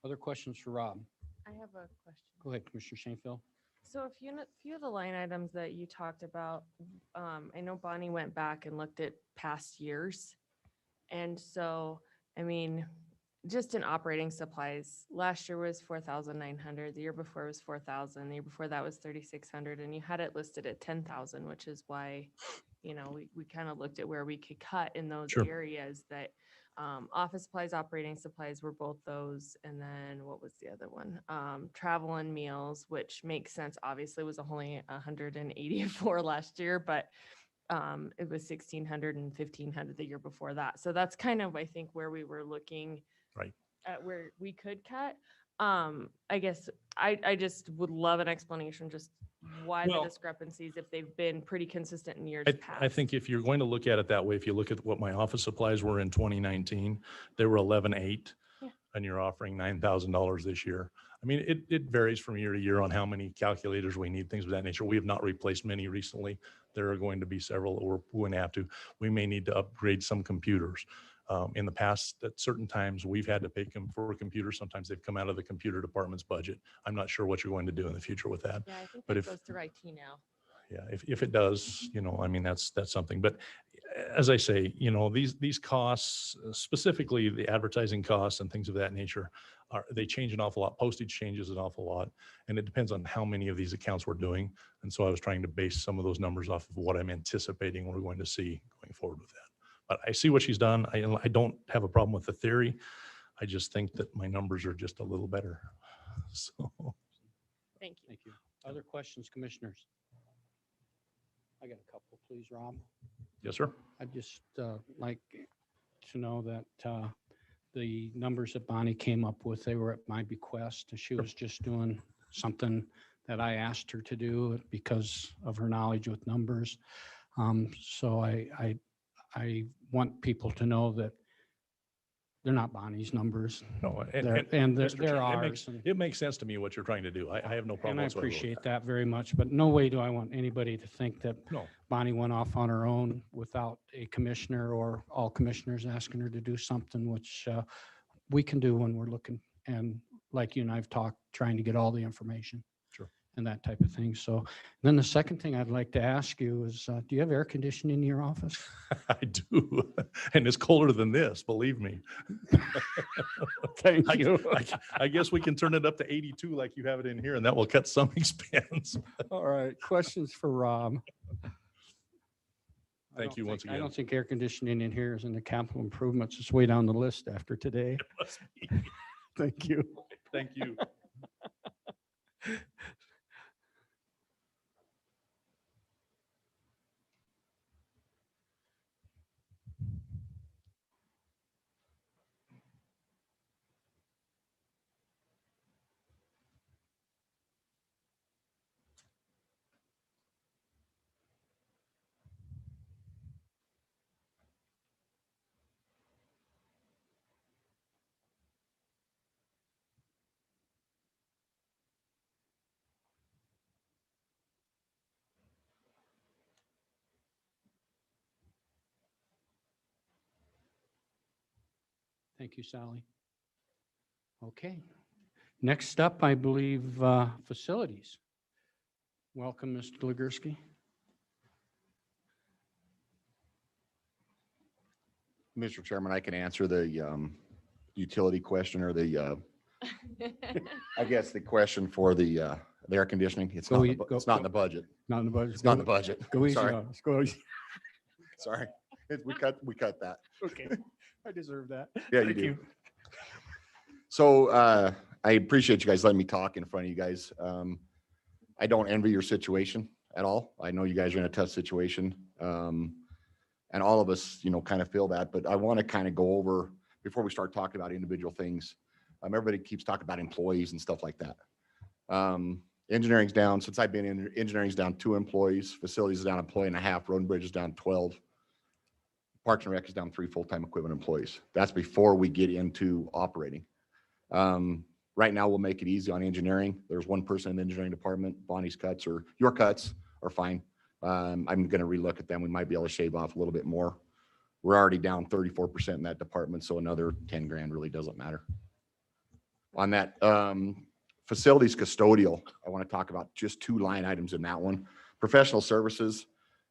Other questions for Rob? I have a question. Go ahead, Commissioner Shanefield. So a few of the line items that you talked about, I know Bonnie went back and looked at past years. And so, I mean, just in operating supplies, last year was 4,900, the year before was 4,000, the year before that was 3,600, and you had it listed at 10,000, which is why, we kind of looked at where we could cut in those Sure. areas that office supplies, operating supplies were both those. And then what was the other one? Travel and meals, which makes sense. Obviously it was only 184 last year, but it was 1,600 and 1,500 the year before that. So that's kind of, I think, where we were looking Right. at where we could cut. I guess I just would love an explanation, just why the Well, discrepancies, if they've been pretty consistent in years past. I think if you're going to look at it that way, if you look at what my office supplies were in 2019, they were 11,800, Yeah. and you're offering $9,000 this year. I mean, it varies from year to year on how many calculators we need, things of that nature. We have not replaced many recently. There are going to be several that we're going to have to. We may need to upgrade some computers. In the past, at certain times, we've had to pay for computers. Sometimes they've come out of the computer department's budget. I'm not sure what you're going to do in the future with that. Yeah, I think But that if- goes through IT now. Yeah, if it does, I mean, that's something. But as I say, these costs, specifically the advertising costs and things of that nature, they change an awful lot. Postage changes an awful lot, and it depends on how many of these accounts we're doing. And so I was trying to base some of those numbers off of what I'm anticipating we're going to see going forward with that. But I see what she's done. I don't have a problem with the theory. I just think that my numbers are just a little better. So, Thank you. Thank you. Other questions, commissioners? I got a couple, please, Rob. yes, sir. I'd just like to know that the numbers that Bonnie came up with, they were at my bequest. She was just doing something that I asked her to do because of her knowledge with numbers. So I want people to know that they're not Bonnie's numbers. No, They're Mr. they're Chairman, ours. it makes sense to me what you're trying to do. I have no problem And I whatsoever with appreciate that. that very much, but no way do I want anybody to think that No, Bonnie went off on her own without a commissioner or all commissioners asking her to do something, which we can do when we're looking. And like you and I've talked, trying to get all the information. Sure. And that type of thing. So then the second thing I'd like to ask you is, do you have air conditioning in your office? I do. And it's colder than this, believe me. Thank I guess we can turn it up to 82 like you have it in here, and that will cut some expense. All right, questions for Rob? Thank you once I again. don't think air conditioning in here is in the capital improvements. It's way down the list after today. Must be. Thank you. Thank you. Thank you, Sally. Okay. Next up, I believe, facilities. Welcome, Mr. Legursky. Mr. Chairman, I can answer the utility question or the, I guess the question for the air conditioning. It's Go not, in e- the bu- go- it's not in go- the budget. Not in the budget. It's not in the budget. Go easy Sorry, on us. Go easy. sorry. We cut that. Okay. I deserve that. Yeah, you Thank do. So I appreciate you guys letting me talk in front of you guys. I don't envy your situation at all. I know you guys are in a tough situation. And all of us, kind of feel that, but I want to kind of go over before we start talking about individual things. Everybody keeps talking about employees and stuff like that. Engineering's down. Since I've been in, engineering's down 2 employees, facilities is down 1.5 employees, road and bridge is down 12. Parks and Rec is down 3 full-time equivalent employees. That's before we get into operating. Right now, we'll make it easy on engineering. There's 1 person in the engineering department. Bonnie's cuts or your cuts are fine. I'm going to relook at them. We might be able to shave off a little bit more. We're already down 34% in that department, so another 10 grand really doesn't matter. On that facilities custodial, I want to talk about just 2 line items in that one. Professional services,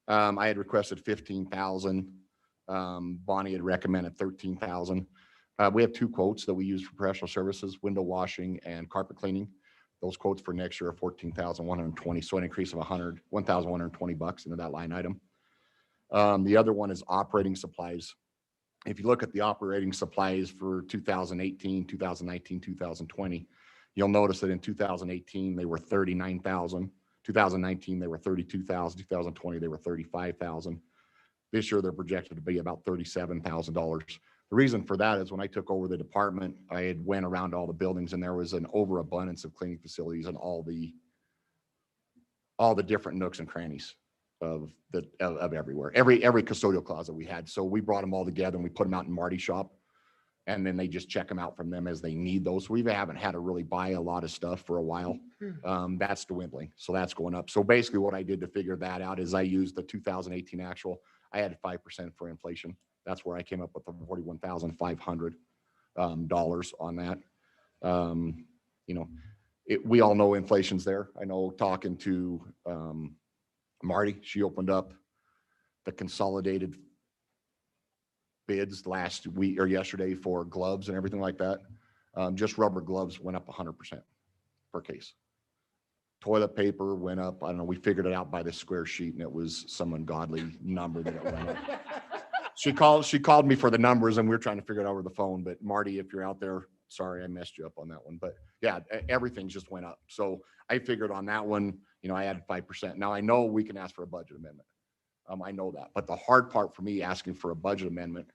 I had requested 15,000. Bonnie had recommended 13,000. We have 2 quotes that we use for professional services, window washing and carpet cleaning. Those quotes for next year are 14,120, so an increase of $1,120 into that line item. The other one is operating supplies. If you look at the operating supplies for 2018, 2019, 2020, you'll notice that in 2018, they were 39,000. 2019, they were 32,000. 2020, they were 35,000. This year, they're projected to be about $37,000. The reason for that is when I took over the department, I had went around all the buildings and there was an overabundance of cleaning facilities and all the different nooks and crannies of everywhere, every custodial closet we had. So we brought them all together and we put them out in Marty's shop, and then they just check them out from them as they need those. We haven't had to really buy a lot of stuff for a while. That's dwindling, so that's going up. So basically what I did to figure that out is I used the 2018 actual. I had 5% for inflation. That's where I came up with the $41,500 on that. We all know inflation's there. I know talking to Marty, she opened up the consolidated bids last week or yesterday for gloves and everything like that. Just rubber gloves went up 100% per case. Toilet paper went up. I don't know. We figured it out by the square sheet, and it was some ungodly number that it went up. She called me for the numbers, and we were trying to figure it out over the phone. But Marty, if you're out there, sorry, I messed you up on that one. But yeah, everything just went up. So I figured on that one, I added 5%. Now I know we can ask for a budget amendment. I know that. But the hard part for me asking for a budget amendment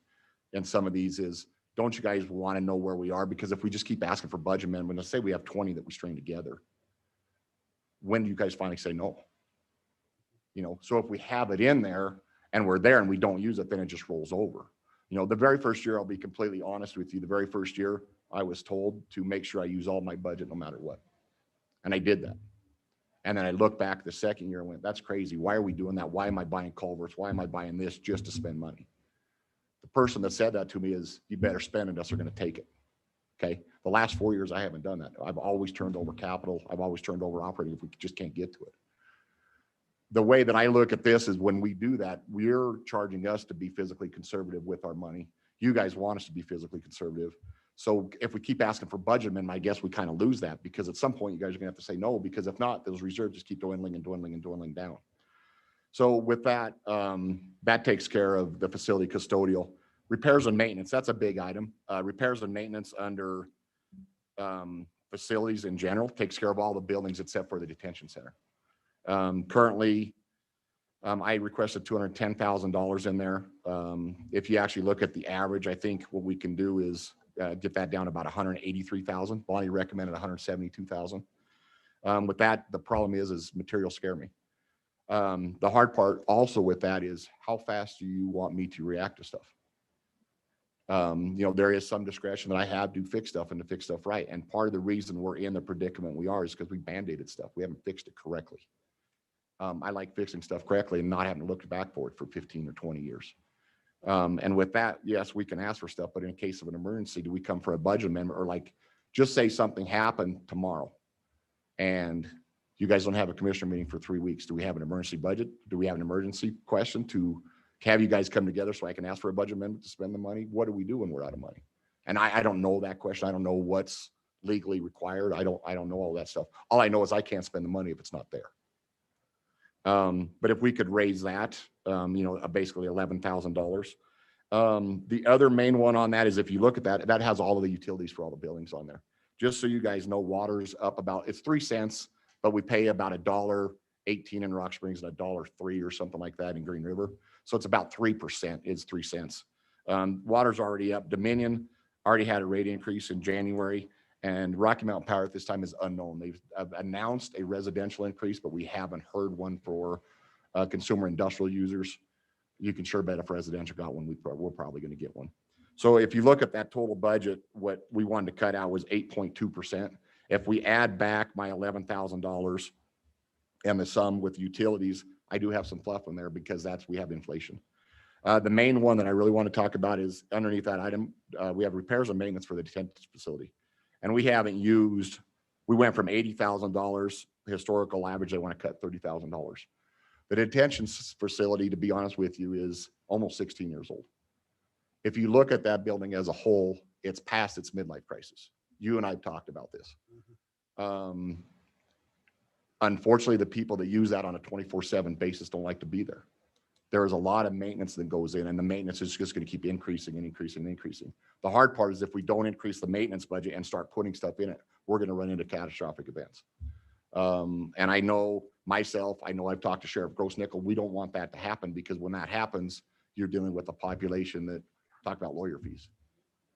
in some of these is, don't you guys want to know where we are? Because if we just keep asking for budget amendment, let's say we have 20 that we string together, when do you guys finally say no? So if we have it in there and we're there and we don't use it, then it just rolls over. The very first year, I'll be completely honest with you, the very first year I was told to make sure I use all my budget no matter what. And I did that. And then I looked back the second year and went, that's crazy. Why are we doing that? Why am I buying culverts? Why am I buying this just to spend money? The person that said that to me is, you better spend it, else they're going to take it. Okay. The last 4 years, I haven't done that. I've always turned over capital. I've always turned over operating if we just can't get to it. The way that I look at this is when we do that, we're charging us to be physically conservative with our money. You guys want us to be physically conservative. So if we keep asking for budget amendment, I guess we kind of lose that, because at some point you guys are going to have to say no, because if not, those reserves just keep dwindling and dwindling and dwindling down. So with that, that takes care of the facility custodial. Repairs and maintenance, that's a big item. Repairs and maintenance under facilities in general takes care of all the buildings except for the detention center. Currently, I requested $210,000 in there. If you actually look at the average, I think what we can do is get that down to about 183,000. Bonnie recommended 172,000. With that, the problem is materials scare me. The hard part also with that is, how fast do you want me to react to stuff? There is some discretion that I have to fix stuff and to fix stuff right. And part of the reason we're in the predicament we are is because we band-aided stuff. We haven't fixed it correctly. I like fixing stuff correctly and not having to look back for it for 15 or 20 years. And with that, yes, we can ask for stuff, but in case of an emergency, do we come for a budget amendment, or just say something happened tomorrow and you guys don't have a commissioner meeting for 3 weeks? Do we have an emergency budget? Do we have an emergency question to have you guys come together so I can ask for a budget amendment to spend the money? What do we do when we're out of money? And I don't know that question. I don't know what's legally required. I don't know all that stuff. All I know is I can't spend the money if it's not there. But if we could raise that, basically $11,000. The other main one on that is if you look at that, that has all of the utilities for all the buildings on there. Just so you guys know, water's up it's 3 cents, but we pay about $1.18 in Rock Springs and $1.03 or something like that in Green River. So it's about 3% is 3 cents. Water's already up. Dominion already had a rate increase in January, and Rocky Mountain Power at this time is unknown. They've announced a residential increase, but we haven't heard one for consumer industrial users. You can sure bet if residential got one, we're probably going to get one. So if you look at that total budget, what we wanted to cut out was 8.2%. If we add back my $11,000 and the sum with utilities, I do have some fluff in there because we have inflation. The main one that I really want to talk about is underneath that item, we have repairs and maintenance for the detention facility. And we went from $80,000 historical average, they want to cut $30,000. The detention facility, to be honest with you, is almost 16 years old. If you look at that building as a whole, it's past its midlife crisis. You and I have talked about this. Unfortunately, the people that use that on a 24/7 basis don't like to be there. There is a lot of maintenance that goes in, and the maintenance is just going to keep increasing and increasing and increasing. The hard part is if we don't increase the maintenance budget and start putting stuff in it, we're going to run into catastrophic events. And I know I've talked to Sheriff Grossnickel. We don't want that to happen because when that happens, you're dealing with a population that talk about lawyer fees.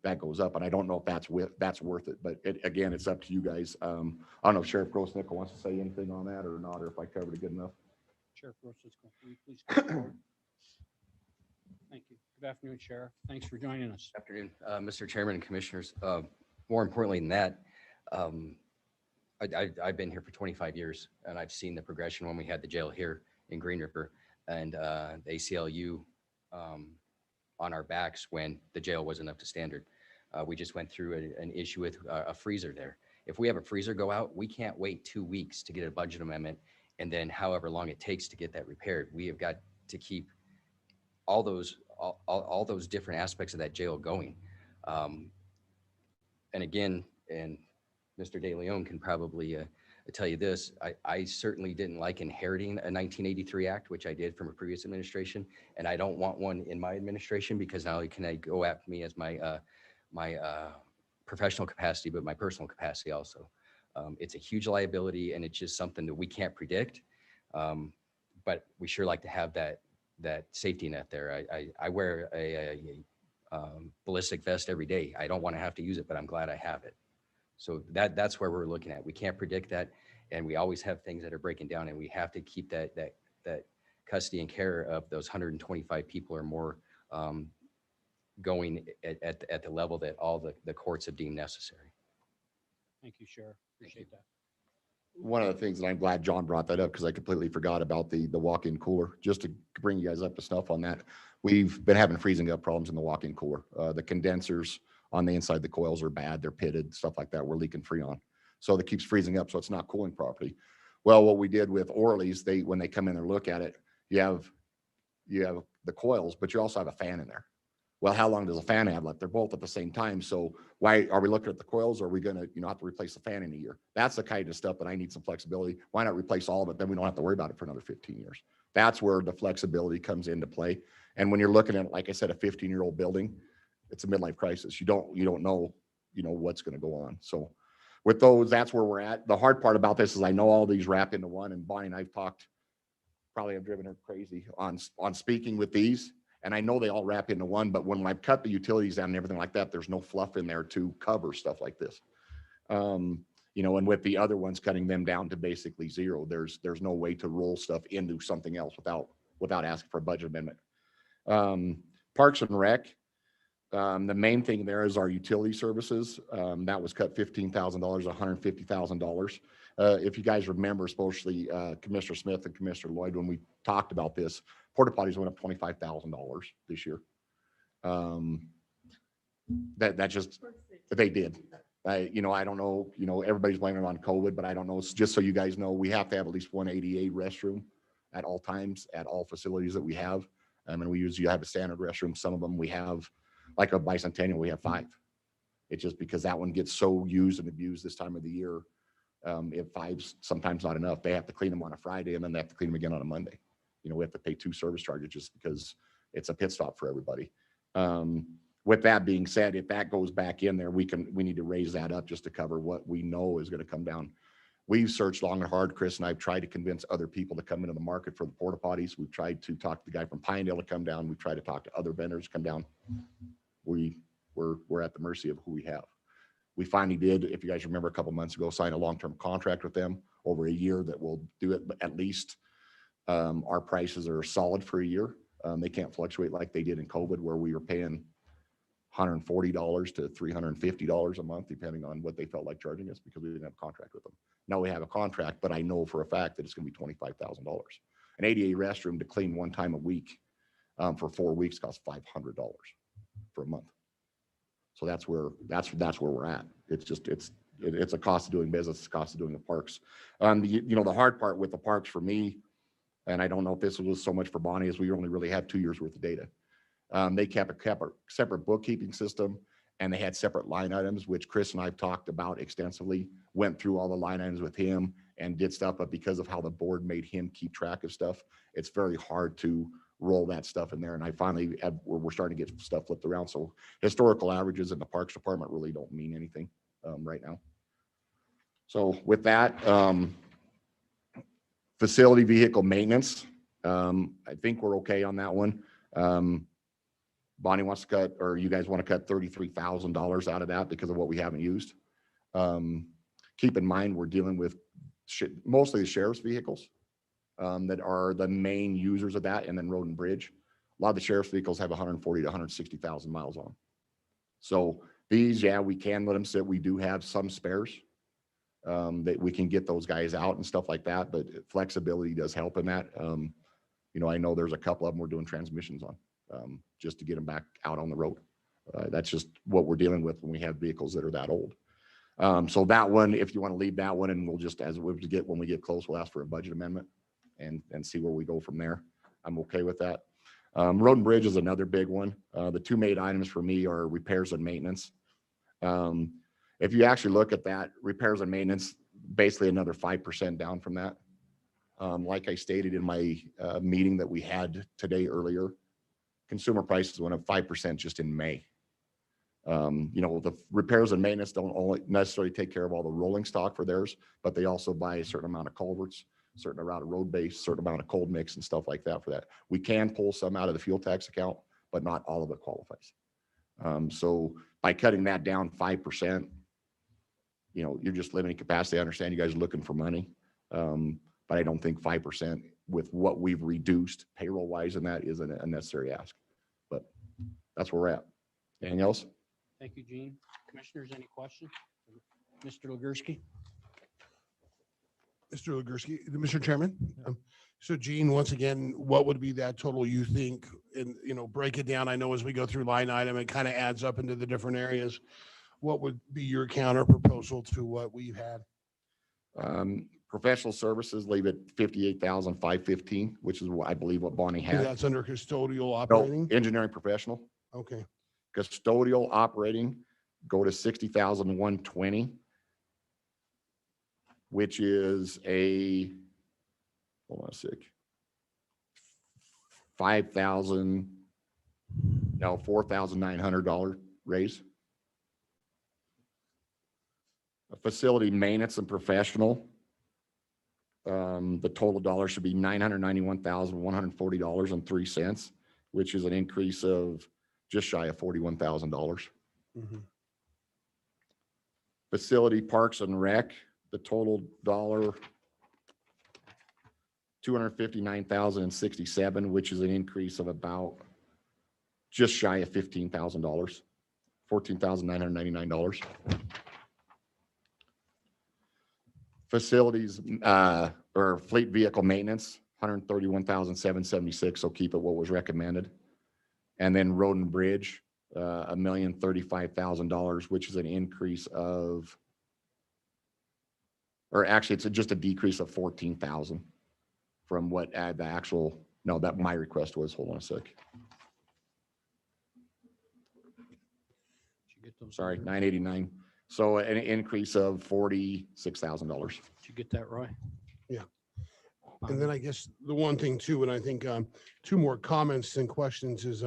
That goes up, and I don't know if that's worth it. But again, it's up to you guys. I don't know if Sheriff Grossnickel wants to say anything on that or not, or if I covered it good enough. Sheriff Grossnickel, will you please come forward? Thank you. Good afternoon, Sheriff. Thanks for joining us. Afternoon, Mr. Chairman and Commissioners. More importantly than that, I've been here for 25 years, and I've seen the progression when we had the jail here in Green River and the ACLU on our backs when the jail wasn't up to standard. We just went through an issue with a freezer there. If we have a freezer go out, we can't wait 2 weeks to get a budget amendment and then however long it takes to get that repaired. We have got to keep all those different aspects of that jail going. And again, and Mr. De Leon can probably tell you this, I certainly didn't like inheriting a 1983 Act, which I did from a previous administration, and I don't want one in my administration because not only can I go after me as my professional capacity, but my personal capacity also. It's a huge liability, and it's just something that we can't predict, but we sure like to have that safety net there. I wear a ballistic vest every day. I don't want to have to use it, but I'm glad I have it. So that's where we're looking at. We can't predict that, and we always have things that are breaking down, and we have to keep that custody and care of those 125 people or more going at the level that all the courts have deemed necessary. Thank you, Sheriff. Appreciate that. One of the things that I'm glad John brought that up because I completely forgot about the walk-in cooler. Just to bring you guys up to snuff on that, we've been having freezing up problems in the walk-in cooler. The condensers on the inside, the coils are bad. They're pitted, stuff like that. We're leaking Freon. So that keeps freezing up. So it's not cooling properly. Well, what we did with Orly's, when they come in and look at it, you have the coils, but you also have a fan in there. Well, how long does a fan have left? They're both at the same time. So why are we looking at the coils? Or are we going to, have to replace the fan in a year? That's the kind of stuff that I need some flexibility. Why not replace all of it? Then we don't have to worry about it for another 15 years. That's where the flexibility comes into play. And when you're looking at, like I said, a 15-year-old building, it's a midlife crisis. You don't know, what's going to go on. So with those, that's where we're at. The hard part about this is I know all these wrap into one, and Bonnie and I've talked, probably I've driven her crazy on speaking with these. And I know they all wrap into one, but when I've cut the utilities down and everything like that, there's no fluff in there to cover stuff like this. And with the other ones, cutting them down to basically zero, there's no way to roll stuff into something else without asking for a budget amendment. Parks and Rec, the main thing there is our utility services. That was cut $15,000, $150,000. If you guys remember, especially Commissioner Smith and Commissioner Lloyd, when we talked about this, porta potties went up $25,000 this year. That just, they did. I don't know, everybody's blaming it on COVID, but I don't know. It's just so you guys know, we have to have at least one ADA restroom at all times at all facilities that we have. I mean, we usually have a standard restroom. Some of them we have, like a bicentennial, we have 5. It's just because that one gets so used and abused this time of the year. If 5's sometimes not enough, they have to clean them on a Friday and then they have to clean them again on a Monday. You know, we have to pay 2 service charges just because it's a pit stop for everybody. With that being said, if that goes back in there, we need to raise that up just to cover what we know is going to come down. We've searched long and hard. Chris and I've tried to convince other people to come into the market for the porta potties. We've tried to talk to the guy from Pinedale to come down. We've tried to talk to other vendors to come down. We're at the mercy of who we have. We finally did, if you guys remember, a couple months ago, sign a long-term contract with them over a year that will do it. But at least our prices are solid for a year. They can't fluctuate like they did in COVID, where we were paying $140 to $350 a month, depending on what they felt like charging us, because we didn't have a contract with them. Now we have a contract, but I know for a fact that it's going to be $25,000. An ADA restroom to clean 1 time a week for 4 weeks costs $500 for a month. So that's where we're at. It's just, it's a cost of doing business, it's a cost of doing the parks. The hard part with the parks for me, and I don't know if this was so much for Bonnie, is we only really had 2 years worth of data. They kept a separate bookkeeping system, and they had separate line items, which Chris and I've talked about extensively, went through all the line items with him and did stuff, but because of how the board made him keep track of stuff, it's very hard to roll that stuff in there. And I finally we're starting to get stuff flipped around. So historical averages in the Parks Department really don't mean anything right now. So with that, facility vehicle maintenance, I think we're okay on that one. Bonnie wants to cut, or you guys want to cut $33,000 out of that because of what we haven't used. Keep in mind, we're dealing with mostly the sheriff's vehicles that are the main users of that, and then road and bridge. A lot of the sheriff's vehicles have 140 to 160,000 miles on them. So these, yeah, we can let them sit. We do have some spares that we can get those guys out and stuff like that, but flexibility does help in that. I know there's a couple of them we're doing transmissions on. Just to get them back out on the road. That's just what we're dealing with when we have vehicles that are that old. So that one, if you want to leave that one, and we'll just, when we get close, we'll ask for a budget amendment and see where we go from there. I'm okay with that. Road and bridge is another big one. The 2 main items for me are repairs and maintenance. If you actually look at that, repairs and maintenance, basically another 5% down from that. Like I stated in my meeting that we had today earlier, consumer prices went up 5% just in May. The repairs and maintenance don't only necessarily take care of all the rolling stock for theirs, but they also buy a certain amount of culverts, a certain amount of road base, certain amount of cold mix and stuff like that for that. We can pull some out of the fuel tax account, but not all of it qualifies. So by cutting that down 5%, you're just limiting capacity. I understand you guys are looking for money, but I don't think 5% with what we've reduced payroll wise in that is a necessary ask. But that's where we're at. Anything else? Thank you, Gene. Commissioners, any questions? Mr. Legursky? Mr. Legursky, Mr. Chairman. So Gene, once again, what would be that total you think, and break it down? I know as we go through line item, it kind of adds up into the different areas. What would be your counter proposal to what we've had? Professional services, leave it $58,515, which is what I believe what Bonnie had. That's under custodial No, operating? engineering professional. Okay. Custodial operating, go to $60,120, which is a, hold on a sec, $4,900 raise. A facility maintenance and professional, the total dollar should be $991,140.03, which is an increase of just shy of $41,000. Mm-hmm. Facility parks and rec, the total dollar $259,067, which is an increase of about just shy of $15,000, $14,999. Facilities or fleet vehicle maintenance, $131,776. So keep it what was recommended. And then road and bridge, $1,035,000, which is an increase of, or actually it's just a decrease of 14,000 from what the actual No, that my request was, hold on a sec. Did you get those Sorry, numbers? 989. So an increase of $46,000. Did you get that, Roy? Yeah. And then I guess the one thing too, and I think two more comments and questions is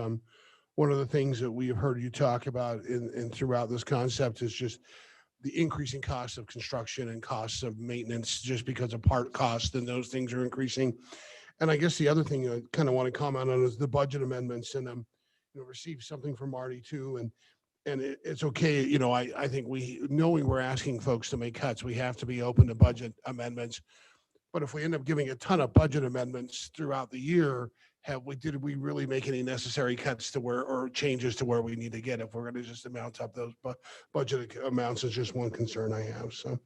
one of the things that we have heard you talk about in throughout this concept is just the increasing cost of construction and costs of maintenance just because of part cost and those things are increasing. And I guess the other thing I kind of want to comment on is the budget amendments and received something from Marty too. And it's okay, I think knowing we're asking folks to make cuts, we have to be open to budget amendments. But if we end up giving a ton of budget amendments throughout the year, did we really make any necessary cuts to where, or changes to where we need to get if we're going to just amount up those budget amounts is just one concern I have. So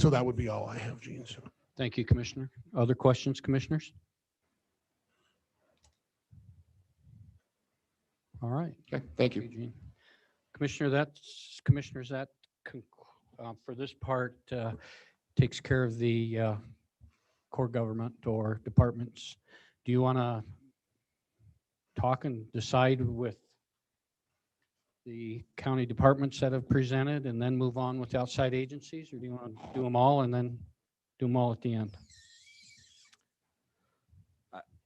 that would be all I have, Gene. So. Thank you, Commissioner. Other questions, commissioners? All right. Okay, thank you. Gene. Commissioners, that for this part takes care of the core government or departments. Do you want to talk and decide with the county departments that have presented and then move on with outside agencies, or do you want to do them all and then do them all at the end?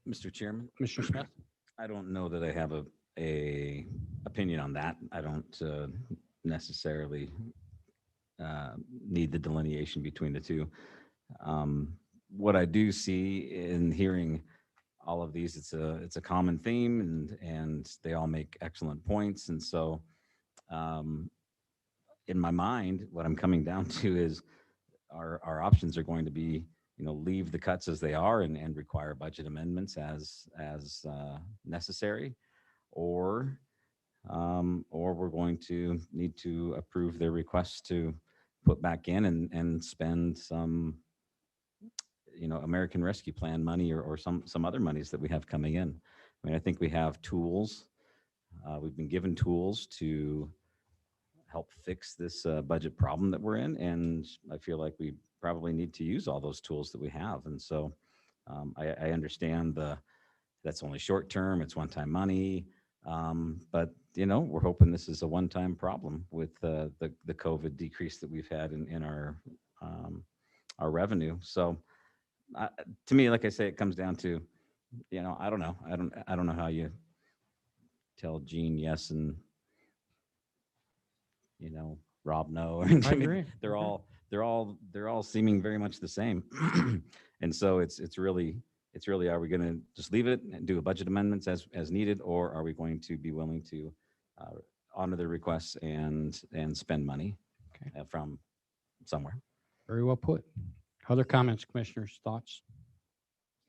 Mr. Chairman, Commissioner Smith? I don't know that I have a opinion on that. I don't necessarily need the delineation between the two. What I do see in hearing all of these, it's a common theme, and they all make excellent points. And so, in my mind, what I'm coming down to is our options are going to be, leave the cuts as they are and require budget amendments as necessary, or we're going to need to approve their requests to put back in and spend some, American Rescue Plan money or some other monies that we have coming in. I mean, I think we have tools. We've been given tools to help fix this budget problem that we're in, and I feel like we probably need to use all those tools that we have. And so I understand that's only short term, it's one-time money, but we're hoping this is a one-time problem with the COVID decrease that we've had in our revenue. So to me, like I say, it comes down to, I don't know. I don't know how you tell Gene yes and Rob no. I agree. They're all seeming very much the same. And so it's really, are we going to just leave it and do a budget amendments as needed, or are we going to be willing to honor the requests and spend money from somewhere? Very well put. Other comments, commissioners, thoughts?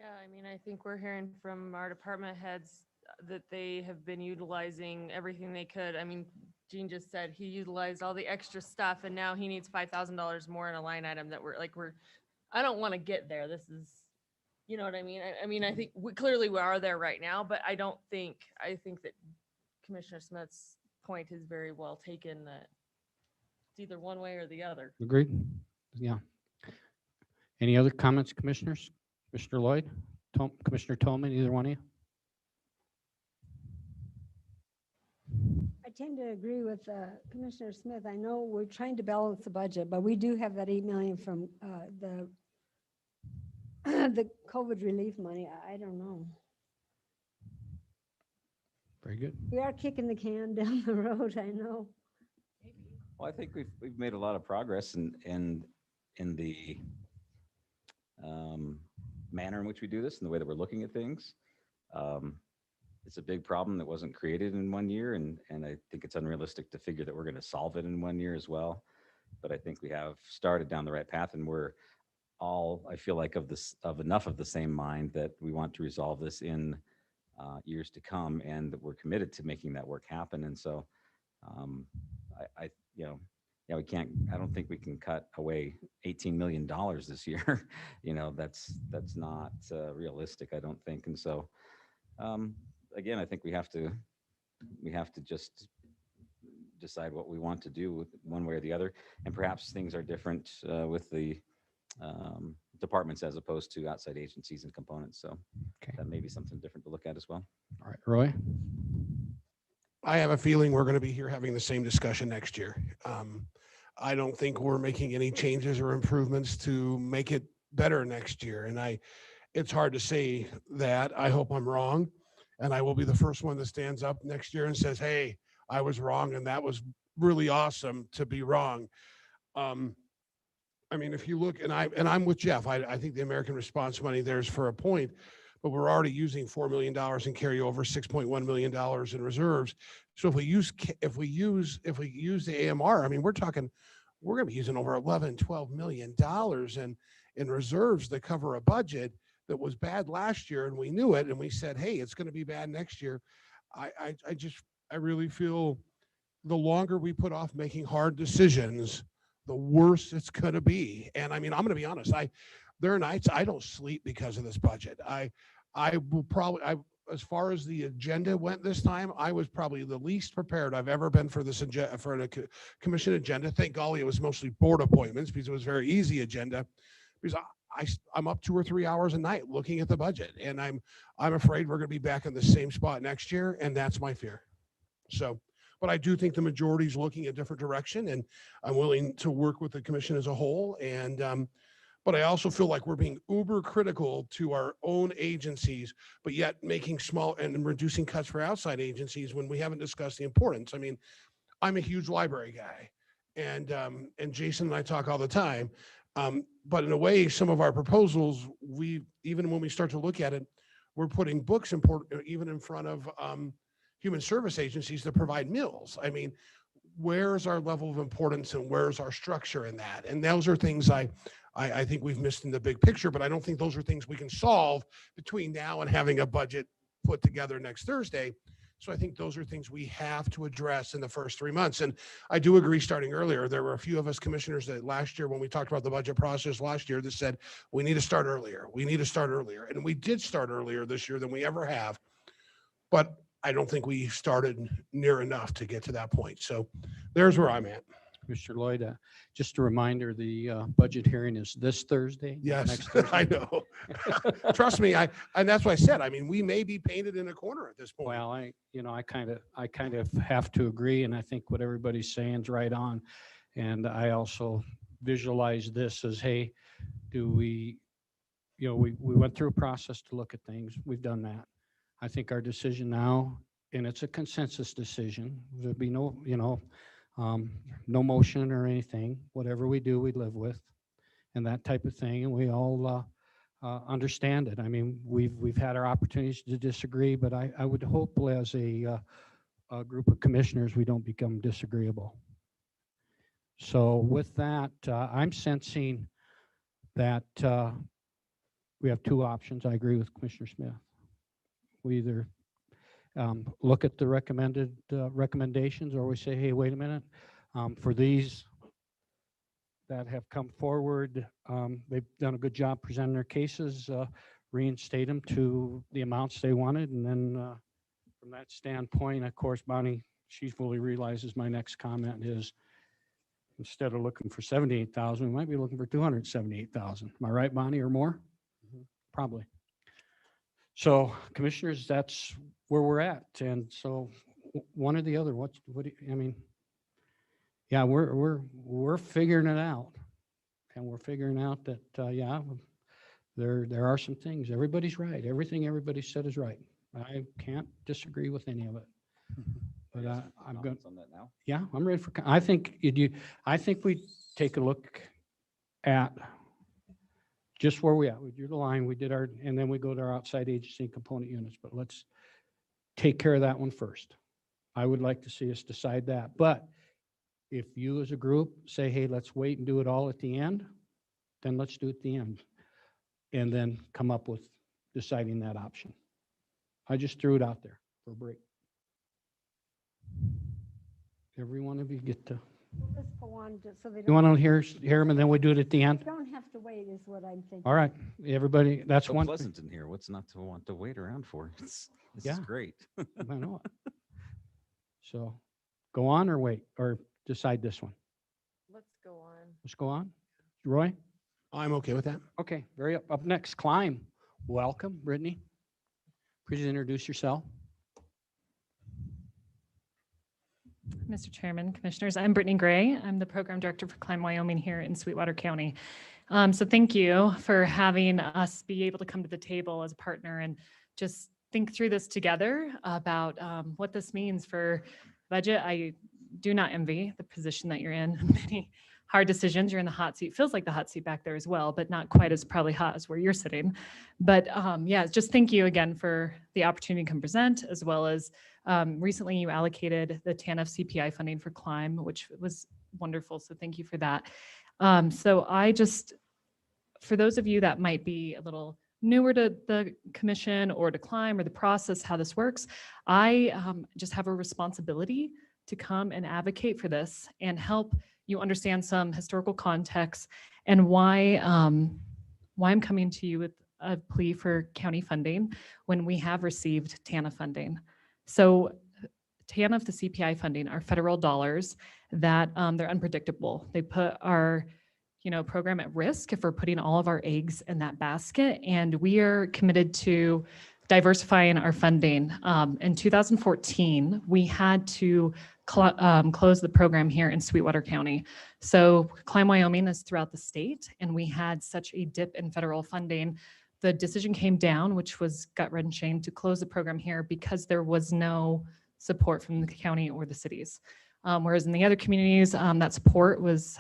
Yeah, I mean, I think we're hearing from our department heads that they have been utilizing everything they could. I mean, Gene just said he utilized all the extra stuff and now he needs $5,000 more in a line item that I don't want to get there. This is, you know what I mean? I mean, I think clearly we are there right now, but I think that Commissioner Smith's point is very well taken, that it's either one way or the other. Agreed? Yeah. Any other comments, commissioners? Commissioner Lloyd, Commissioner Tolman, either one of you? I tend to agree with Commissioner Smith. I know we're trying to balance the budget, but we do have that 8 million from the COVID relief money. I don't know. Very good. We are kicking the can down the road, I know. Well, I think we've made a lot of progress in the manner in which we do this and the way that we're looking at things. It's a big problem that wasn't created in 1 year, and I think it's unrealistic to figure that we're going to solve it in 1 year as well. But I think we have started down the right path, and we're all, I feel like, of enough of the same mind that we want to resolve this in years to come, and that we're committed to making that work happen. And so I don't think we can cut away $18 million this year. That's not realistic, I don't think. And so, again, I think we have to just decide what we want to do with one way or the other. And perhaps things are different with the departments as opposed to outside agencies and components. So Okay. that may be something different to look at as well. All right, Roy? I have a feeling we're going to be here having the same discussion next year. I don't think we're making any changes or improvements to make it better next year. And it's hard to say that. I hope I'm wrong. And I will be the first one that stands up next year and says, hey, I was wrong. And that was really awesome to be wrong. I mean, if you look, and I'm with Jeff, I think the American Response money there's for a point, but we're already using $4 million in carryover, $6.1 million in reserves. So if we use the AMR, I mean, we're going to be using over 11, $12 million in reserves that cover a budget that was bad last year, and we knew it, and we said, hey, it's going to be bad next year. I really feel the longer we put off making hard decisions, the worse it's going to be. And I mean, I'm going to be honest. There are nights I don't sleep because of this budget. I will probably, as far as the agenda went this time, I was probably the least prepared I've ever been for this for a commission agenda. Thank golly, it was mostly board appointments because it was a very easy agenda. Because I'm up 2 or 3 hours a night looking at the budget, and I'm afraid we're going to be back in the same spot next year, and that's my fear. So, but I do think the majority is looking a different direction, and I'm willing to work with the commission as a whole. And but I also feel like we're being uber critical to our own agencies, but yet making small and reducing cuts for outside agencies when we haven't discussed the importance. I mean, I'm a huge library guy, and Jason and I talk all the time. But in a way, some of our proposals, even when we start to look at it, we're putting books even in front of human service agencies that provide meals. I mean, where's our level of importance and where's our structure in that? And those are things I think we've missed in the big picture, but I don't think those are things we can solve between now and having a budget put together next Thursday. So I think those are things we have to address in the first 3 months. And I do agree, starting earlier, there were a few of us commissioners that last year, when we talked about the budget process last year, that said, we need to start earlier. We need to start earlier. And we did start earlier this year than we ever have. But I don't think we started near enough to get to that point. So there's where I'm at. Mr. Lloyd, just a reminder, the budget hearing is this Thursday. not Yes, next Thursday. I know. Trust me, and that's what I said. I mean, we may be painted in a corner at this point. Well, I kind of have to agree, and I think what everybody's saying is right on. And I also visualize this as, hey, we went through a process to look at things. We've done that. I think our decision now, and it's a consensus decision, there'll be no motion or anything. Whatever we do, we live with, and that type of thing. And we all understand it. I mean, we've had our opportunities to disagree, but I would hope as a group of commissioners, we don't become disagreeable. So with that, I'm sensing that we have two options. I agree with Commissioner Smith. We either look at the recommended recommendations, or we say, hey, wait a minute, for these that have come forward, they've done a good job presenting their cases, reinstate them to the amounts they wanted. And then from that standpoint, of course, Bonnie, she fully realizes my next comment is, instead of looking for 78,000, we might be looking for 278,000. Am I right, Bonnie, or more? Probably. So commissioners, that's where we're at. And so one or the other, what do you, I mean, yeah, we're figuring it out, and we're figuring out that, yeah, there are some things. Everybody's right. Everything everybody said is right. I can't disagree with any of it. But I'm good on that now. Yeah, I'm ready for, I think we take a look at just where we at. We drew the line, we did our, and then we go to our outside agency and component units, but let's take care of that one first. I would like to see us decide that. But if you as a group say, hey, let's wait and do it all at the end, then let's do it at the end. And then come up with deciding that option. I just threw it out there for a break. Every one of you get to, We'll just go on just so they you don't. want to hear them, and then we do it at the end? Don't have to wait is what I'm thinking. All right, everybody, that's So one. pleasant in here. What's not to want to wait around for? This is Yeah. great. I know it. So go on or wait, or decide this one. Let's go on. Let's go on. Roy? I'm okay with that. Okay, very up next, climb. Welcome, Brittany. Please introduce yourself. Mr. Chairman, Commissioners, I'm Brittany Gray. I'm the Program Director for Climb Wyoming here in Sweetwater County. So thank you for having us be able to come to the table as a partner and just think through this together about what this means for budget. I do not envy the position that you're in. Many hard decisions. You're in the hot seat. Feels like the hot seat back there as well, but not quite as probably hot as where you're sitting. But yeah, just thank you again for the opportunity to come present, as well as recently you allocated the TANF CPI funding for Climb, which was wonderful. So thank you for that. So I just, for those of you that might be a little newer to the commission or to Climb or the process, how this works, I just have a responsibility to come and advocate for this and help you understand some historical context and why I'm coming to you with a plea for county funding when we have received TANF funding. So TANF, the CPI funding, are federal dollars that they're unpredictable. They put our program at risk if we're putting all of our eggs in that basket. And we are committed to diversifying our funding. In 2014, we had to close the program here in Sweetwater County. So Climb Wyoming is throughout the state, and we had such a dip in federal funding. The decision came down, which was gut-wrenching, to close the program here because there was no support from the county or the cities. Whereas in the other communities, that support was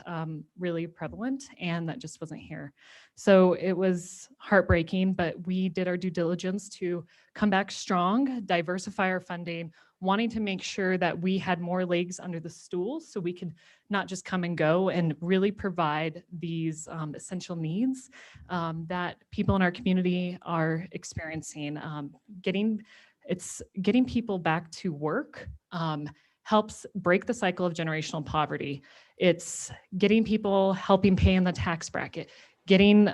really prevalent, and that just wasn't here. So it was heartbreaking, but we did our due diligence to come back strong, diversify our funding, wanting to make sure that we had more legs under the stool so we could not just come and go and really provide these essential needs that people in our community are experiencing. Getting people back to work helps break the cycle of generational poverty. It's getting people helping pay in the tax bracket, getting,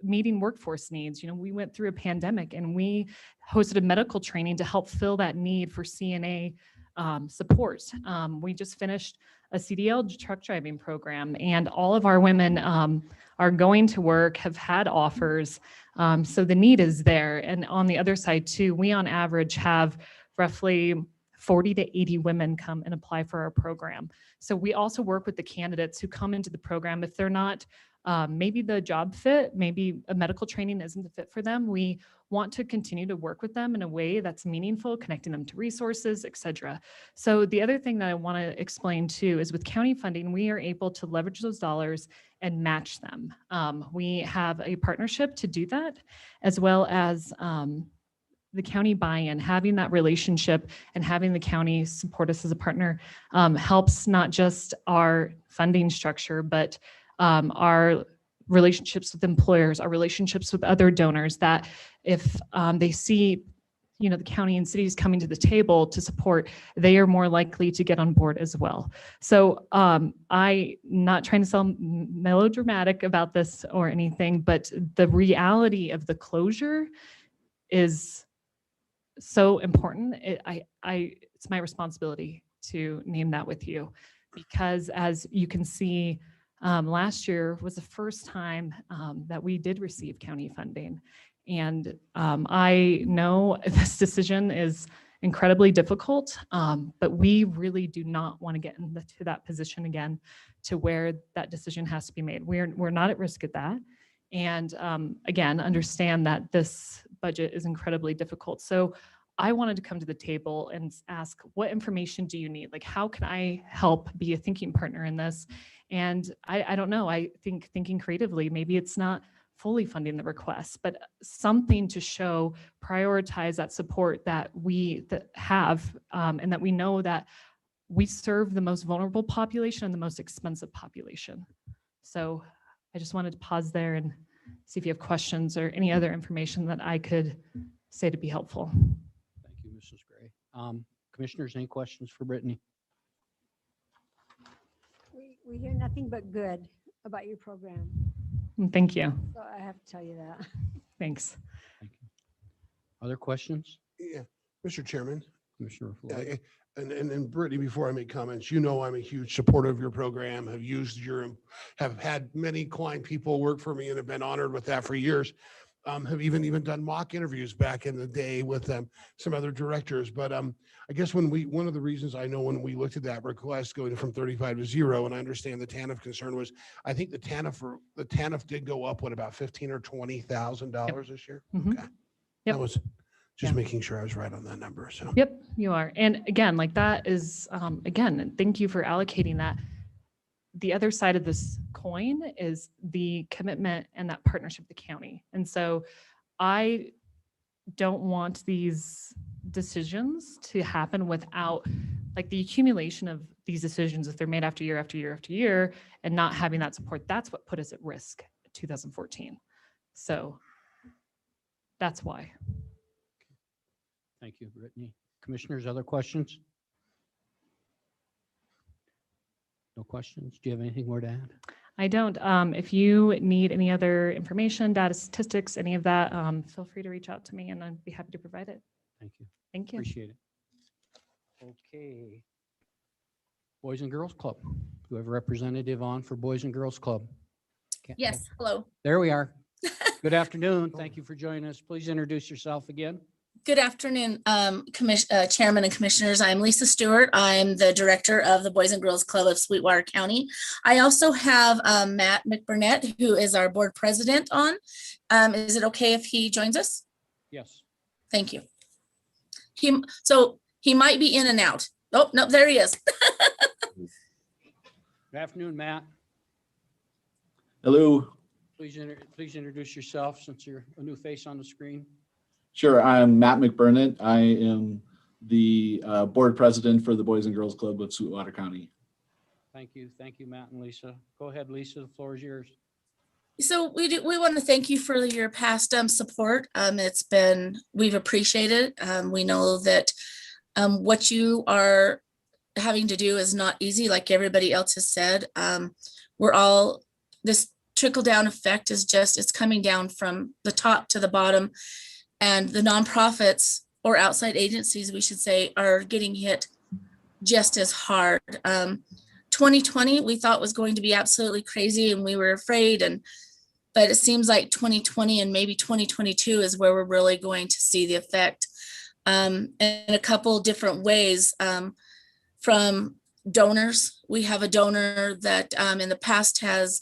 meeting workforce needs. We went through a pandemic and we hosted a medical training to help fill that need for CNA support. We just finished a CDL truck driving program, and all of our women are going to work, have had offers. So the need is there. And on the other side too, we on average have roughly 40 to 80 women come and apply for our program. So we also work with the candidates who come into the program. If they're not maybe the job fit, maybe a medical training isn't the fit for them, we want to continue to work with them in a way that's meaningful, connecting them to resources, et cetera. So the other thing that I want to explain too is with county funding, we are able to leverage those dollars and match them. We have a partnership to do that, as well as the county buy-in, having that relationship and having the county support us as a partner helps not just our funding structure, but our relationships with employers, our relationships with other donors, that if they see the county and cities coming to the table to support, they are more likely to get on board as well. So I'm not trying to sound melodramatic about this or anything, but the reality of the closure is so important. It's my responsibility to name that with you, because as you can see, last year was the first time that we did receive county funding. And I know this decision is incredibly difficult, but we really do not want to get into that position again to where that decision has to be made. We're not at risk at that. And again, understand that this budget is incredibly difficult. So I wanted to come to the table and ask, what information do you need? Like, how can I help be a thinking partner in this? And I don't know, I think thinking creatively, maybe it's not fully funding the request, but something to show, prioritize that support that we have, and that we know that we serve the most vulnerable population and the most expensive population. So I just wanted to pause there and see if you have questions or any other information that I could say to be helpful. Thank you, Mrs. Gray. Commissioners, any questions for Brittany? We hear nothing but good about your program. Thank you. So I have to tell you that. Thanks. Thank you. Other questions? Yeah, Mr. Chairman, Commissioner Floyd? and Brittany, before I make comments, you know, I'm a huge supporter of your program, have had many client people work for me and have been honored with that for years. Have even done mock interviews back in the day with some other directors. But I guess one of the reasons I know when we looked at that request going from 35 to 0, and I understand the TANF concern was, I think the TANF did go up, what, about $15,000 or $20,000 this year? Mhm. Okay. Yep. That was just Yeah. making sure I was right on that number. So. Yep, you are. And again, like that is, again, thank you for allocating that. The other side of this coin is the commitment and that partnership with the county. And so I don't want these decisions to happen without like the accumulation of these decisions, if they're made after year after year after year and not having that support. That's what put us at risk in 2014. So that's why. Thank you, Brittany. Commissioners, other questions? No questions? Do you have anything more to add? I don't. If you need any other information, data, statistics, any of that, feel free to reach out to me and I'd be happy to provide it. Thank you. Thank you. Appreciate it. Okay. Boys and Girls Club. Do we have a representative on for Boys and Girls Club? Yes, hello. There we are. Good afternoon. Thank you for joining us. Please introduce yourself again. Good afternoon, Chairman and Commissioners. I'm Lisa Stewart. I'm the Director of the Boys and Girls Club of Sweetwater County. I also have Matt McBurnett, who is our Board President on. Is it okay if he joins us? Yes. Thank you. He might be in and out. Oh, no, there he is. Good afternoon, Matt. Hello. Please introduce yourself since you're a new face on the screen. Sure. I'm Matt McBurnett. I am the board president for the Boys and Girls Club of Sweetwater County. Thank you. Thank you, Matt and Lisa. Go ahead, Lisa. The floor is yours. So we want to thank you for your past support. We've appreciated it. We know that what you are having to do is not easy, like everybody else has said. This trickle down effect is it's coming down from the top to the bottom, and the nonprofits or outside agencies, we should say, are getting hit just as hard. 2020 we thought was going to be absolutely crazy and we were afraid, but it seems like 2020 and maybe 2022 is where we're really going to see the effect in a couple different ways. From donors, we have a donor that in the past has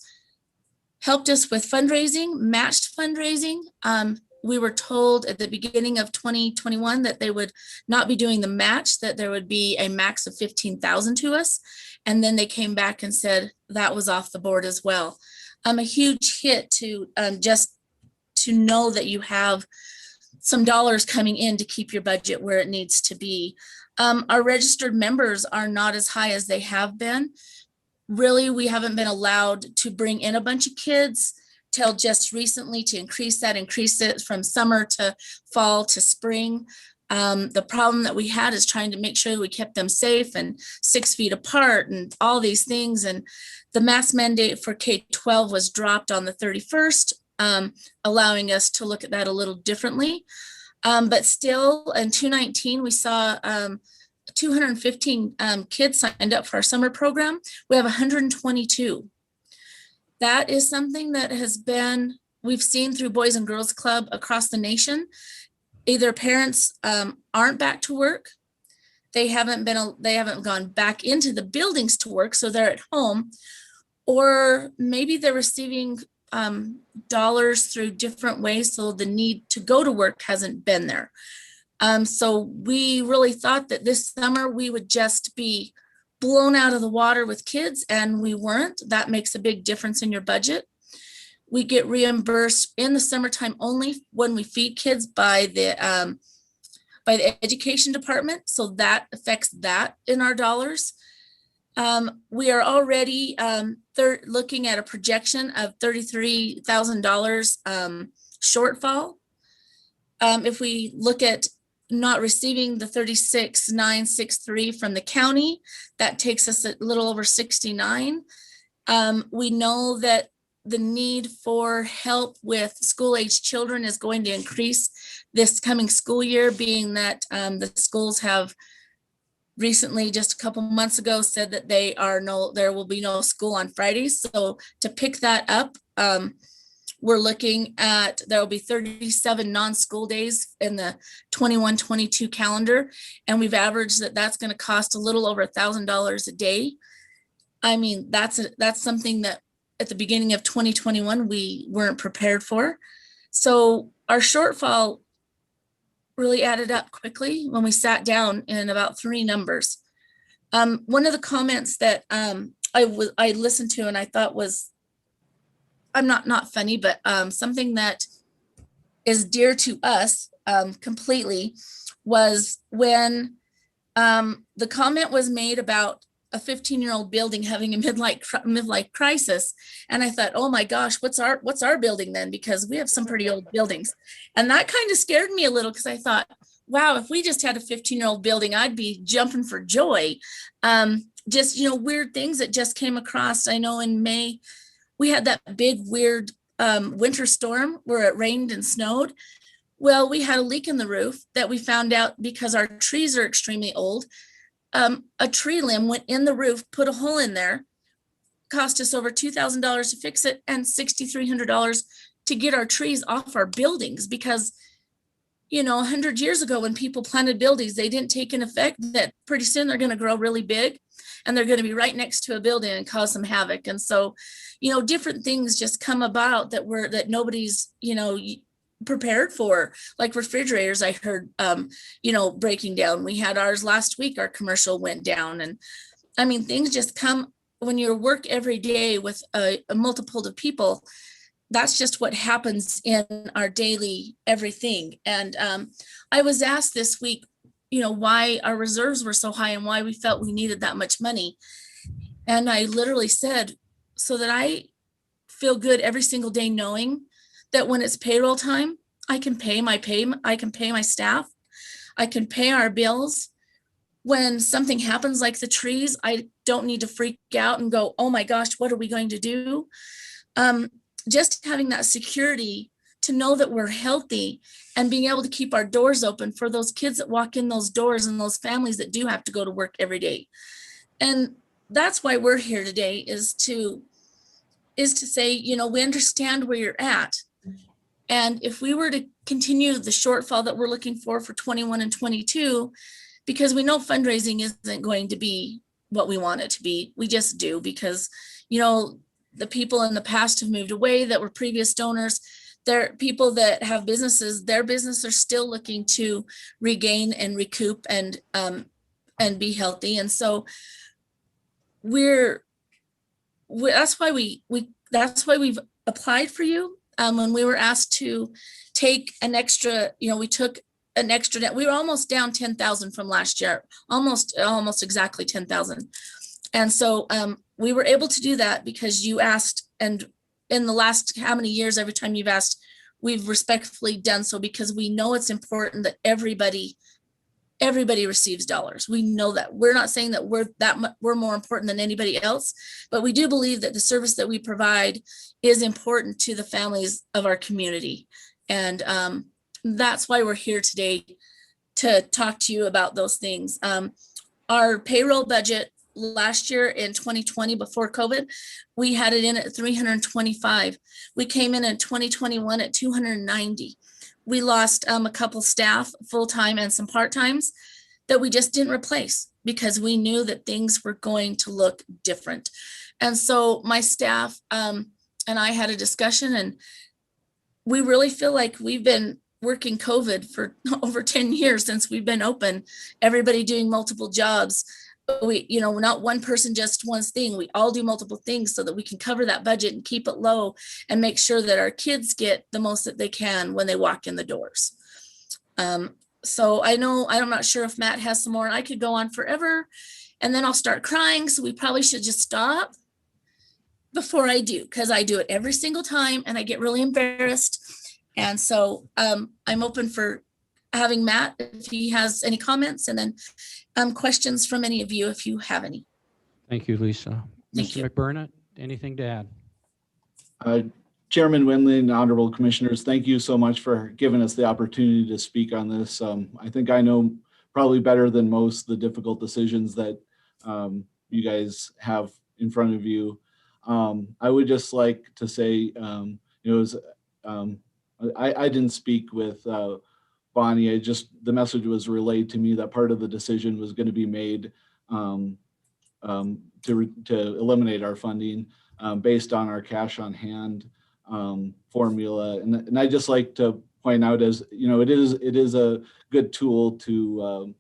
helped us with fundraising, matched fundraising. We were told at the beginning of 2021 that they would not be doing the match, that there would be a max of 15,000 to us. And then they came back and said that was off the board as well. A huge hit to just to know that you have some dollars coming in to keep your budget where it needs to be. Our registered members are not as high as they have been. Really, we haven't been allowed to bring in a bunch of kids till just recently to increase it from summer to fall to spring. The problem that we had is trying to make sure we kept them safe and 6 feet apart and all these things. And the mask mandate for K-12 was dropped on the 31st, allowing us to look at that a little differently. But still in 2019, we saw 215 kids signed up for our summer program. We have 122. That is something that we've seen through Boys and Girls Club across the nation. Either parents aren't back to work, they haven't gone back into the buildings to work, so they're at home, or maybe they're receiving dollars through different ways, so the need to go to work hasn't been there. So we really thought that this summer we would just be blown out of the water with kids, and we weren't. That makes a big difference in your budget. We get reimbursed in the summertime only when we feed kids by the education department. So that affects that in our dollars. We are already looking at a projection of $33,000 shortfall. If we look at not receiving the 36,963 from the county, that takes us a little over 69. We know that the need for help with school-age children is going to increase this coming school year, being that the schools have recently, just a couple months ago, said that there will be no school on Fridays. So to pick that up, we're looking at, there will be 37 non-school days in the 21-22 calendar. And we've averaged that that's going to cost a little over $1,000 a day. I mean, that's something that at the beginning of 2021, we weren't prepared for. So our shortfall really added up quickly when we sat down in about 3 numbers. One of the comments that I listened to and I thought was, I'm not funny, but something that is dear to us completely, was when the comment was made about a 15-year-old building having a midlife crisis. And I thought, oh my gosh, what's our building then? Because we have some pretty old buildings. And that kind of scared me a little, because I thought, wow, if we just had a 15-year-old building, I'd be jumping for joy. Just, weird things that just came across. I know in May, we had that big, weird winter storm where it rained and snowed. Well, we had a leak in the roof that we found out because our trees are extremely old. A tree limb went in the roof, put a hole in there, cost us over $2,000 to fix it and $6,300 to get our trees off our buildings, because 100 years ago when people planted buildings, they didn't take in effect that pretty soon they're going to grow really big and they're going to be right next to a building and cause some havoc. And so, different things just come about that nobody's, prepared for, like refrigerators. I heard, breaking down. We had ours last week, our commercial went down. And I mean, things just come when you work every day with a multiple of people. That's just what happens in our daily everything. And I was asked this week, why our reserves were so high and why we felt we needed that much money. And I literally said, so that I feel good every single day knowing that when it's payroll time, I can pay my staff, I can pay our bills. When something happens like the trees, I don't need to freak out and go, oh my gosh, what are we going to do? Just having that security to know that we're healthy and being able to keep our doors open for those kids that walk in those doors and those families that do have to go to work every day. And that's why we're here today, is to say, we understand where you're at. And if we were to continue the shortfall that we're looking for 21 and 22, because we know fundraising isn't going to be what we want it to be. We just do, because, the people in the past have moved away that were previous donors. There are people that have businesses, their business are still looking to regain and recoup and be healthy. And so that's why we've applied for you. When we were asked to take an extra, we took an extra, we were almost down 10,000 from last year, almost exactly 10,000. And so we were able to do that because you asked, and in the last how many years, every time you've asked, we've respectfully done so, because we know it's important that everybody receives dollars. We know that. We're not saying that we're more important than anybody else, but we do believe that the service that we provide is important to the families of our community. And that's why we're here today, to talk to you about those things. Our payroll budget last year in 2020, before COVID, we had it in at 325. We came in 2021 at 290. We lost a couple staff, full-time and some part-times, that we just didn't replace because we knew that things were going to look different. And so my staff and I had a discussion, and we really feel like we've been working COVID for over 10 years since we've been open, everybody doing multiple jobs. We, not one person just one thing. We all do multiple things so that we can cover that budget and keep it low and make sure that our kids get the most that they can when they walk in the doors. So I'm not sure if Matt has some more. I could go on forever and then I'll start crying. So we probably should just stop before I do, because I do it every single time and I get really embarrassed. And so I'm open for having Matt, if he has any comments, and then questions from any of you, if you have any. Thank you, Lisa. Thank Mr. you. McBurnett, anything to add? Chairman Wendling, honorable commissioners, thank you so much for giving us the opportunity to speak on this. I think I know probably better than most, the difficult decisions that you guys have in front of you. I would just like to say, it was, I didn't speak with Bonnie. The message was relayed to me that part of the decision was going to be made to eliminate our funding based on our cash on hand formula. And I just like to point out, as you know, it is a good tool to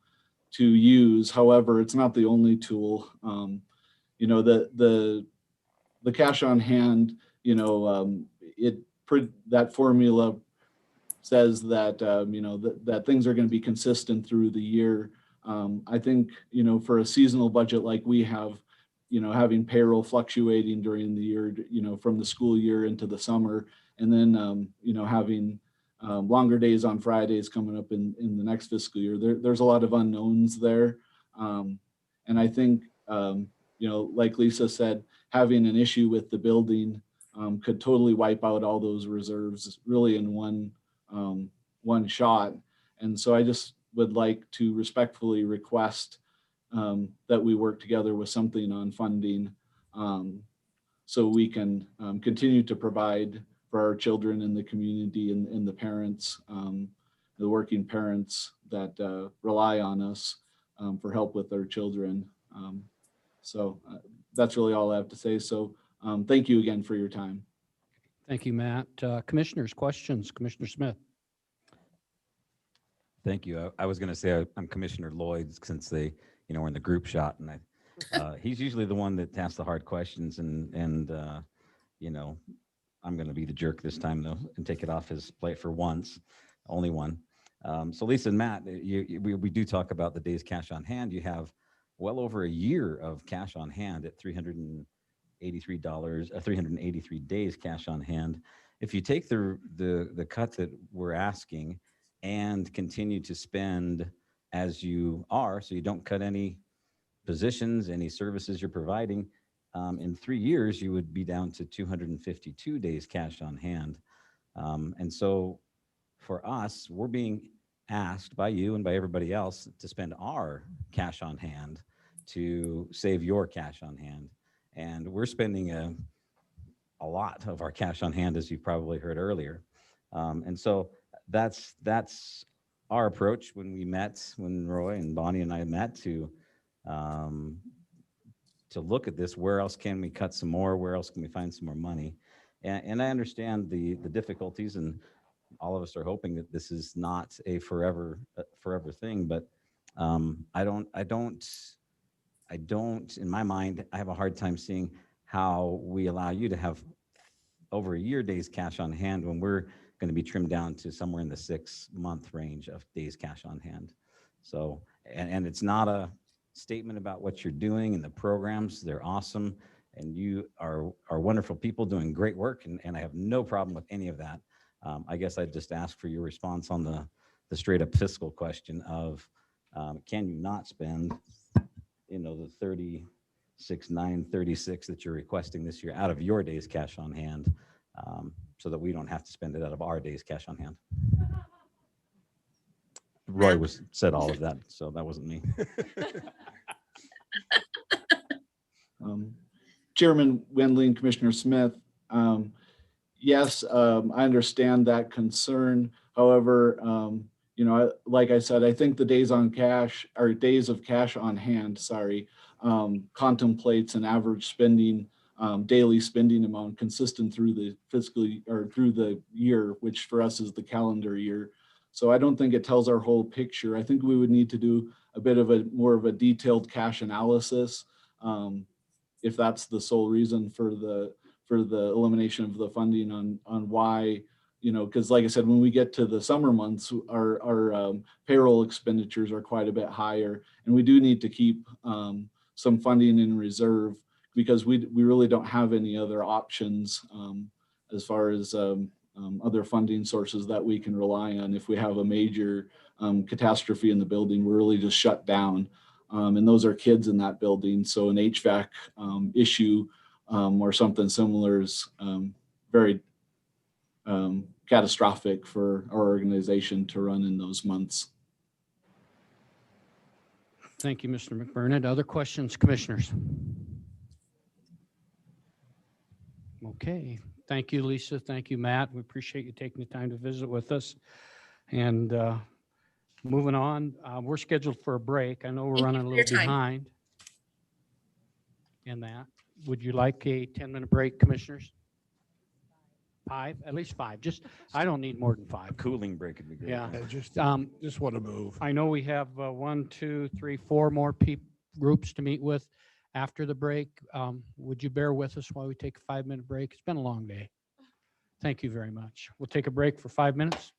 use. However, it's not the only tool. You know, the cash on hand, you know, that formula says that you know, that things are going to be consistent through the year. I think, you know, for a seasonal budget like we have, you know, having payroll fluctuating during the year, you know, from the school year into the summer, and then you know, having longer days on Fridays coming up in the next fiscal year, there's a lot of unknowns there. And I think, you know, like Lisa said, having an issue with the building could totally wipe out all those reserves really in one shot. And so I just would like to respectfully request that we work together with something on funding so we can continue to provide for our children in the community and the parents, the working parents that rely on us for help with their children. So that's really all I have to say. So thank you again for your time. Thank you, Matt. Commissioners, questions? Commissioner Smith. Thank you. I was going to say I'm Commissioner Lloyd, since they, you know, we're in the group shot, and he's usually the one that asks the hard questions, and you know, I'm going to be the jerk this time though and take it off his plate for once, only one. So Lisa and Matt, we do talk about the days cash on hand. You have well over a year of cash on hand at $383, 383 days cash on hand. If you take the cut that we're asking and continue to spend as you are, so you don't cut any positions, any services you're providing, in 3 years, you would be down to 252 days cash on hand. And so for us, we're being asked by you and by everybody else to spend our cash on hand to save your cash on hand. And we're spending a lot of our cash on hand, as you probably heard earlier. And so that's our approach when Roy and Bonnie and I met to look at this. Where else can we cut some more? Where else can we find some more money? And I understand the difficulties, and all of us are hoping that this is not a forever thing. But I don't, in my mind, I have a hard time seeing how we allow you to have over a year days cash on hand when we're going to be trimmed down to somewhere in the 6-month range of days cash on hand. So, and it's not a statement about what you're doing and the programs. They're awesome, and you are wonderful people doing great work, and I have no problem with any of that. I guess I'd just ask for your response on the straight up fiscal question of can you not spend, you know, the 36,936 that you're requesting this year out of your days cash on hand, so that we don't have to spend it out of our days cash on hand. Roy said all of that, so that wasn't me. Chairman Wendling, Commissioner Smith, yes, I understand that concern. However, you know, like I said, I think the days on cash, or days of cash on hand, sorry, contemplates an average spending, daily spending amount consistent through the fiscal or through the year, which for us is the calendar year. So I don't think it tells our whole picture. I think we would need to do a bit of more of a detailed cash analysis, if that's the sole reason for the elimination of the funding on why, you know, because like I said, when we get to the summer months, our payroll expenditures are quite a bit higher, and we do need to keep some funding in reserve because we really don't have any other options as far as other funding sources that we can rely on. If we have a major catastrophe in the building, we're really just shut down. And those are kids in that building. So an HVAC issue or something similar is very catastrophic for our organization to run in those months. Thank you, Mr. McBurnett. Other questions, commissioners? Okay, thank you, Lisa. Thank you, Matt. We appreciate you taking the time to visit with us. And moving on, we're scheduled for a break. I know we're Thank you running a for your little time. behind in that. Would you like a 10-minute break, commissioners? 5, at least 5. Just, I don't need more than 5. Cooling break would be great. Yeah. And just Um, want to move. I know we have 1, 2, 3, 4 more groups to meet with after the break. Would you bear with us while we take a 5-minute break? It's been a long day. Thank you very much. We'll take a break for 5 minutes.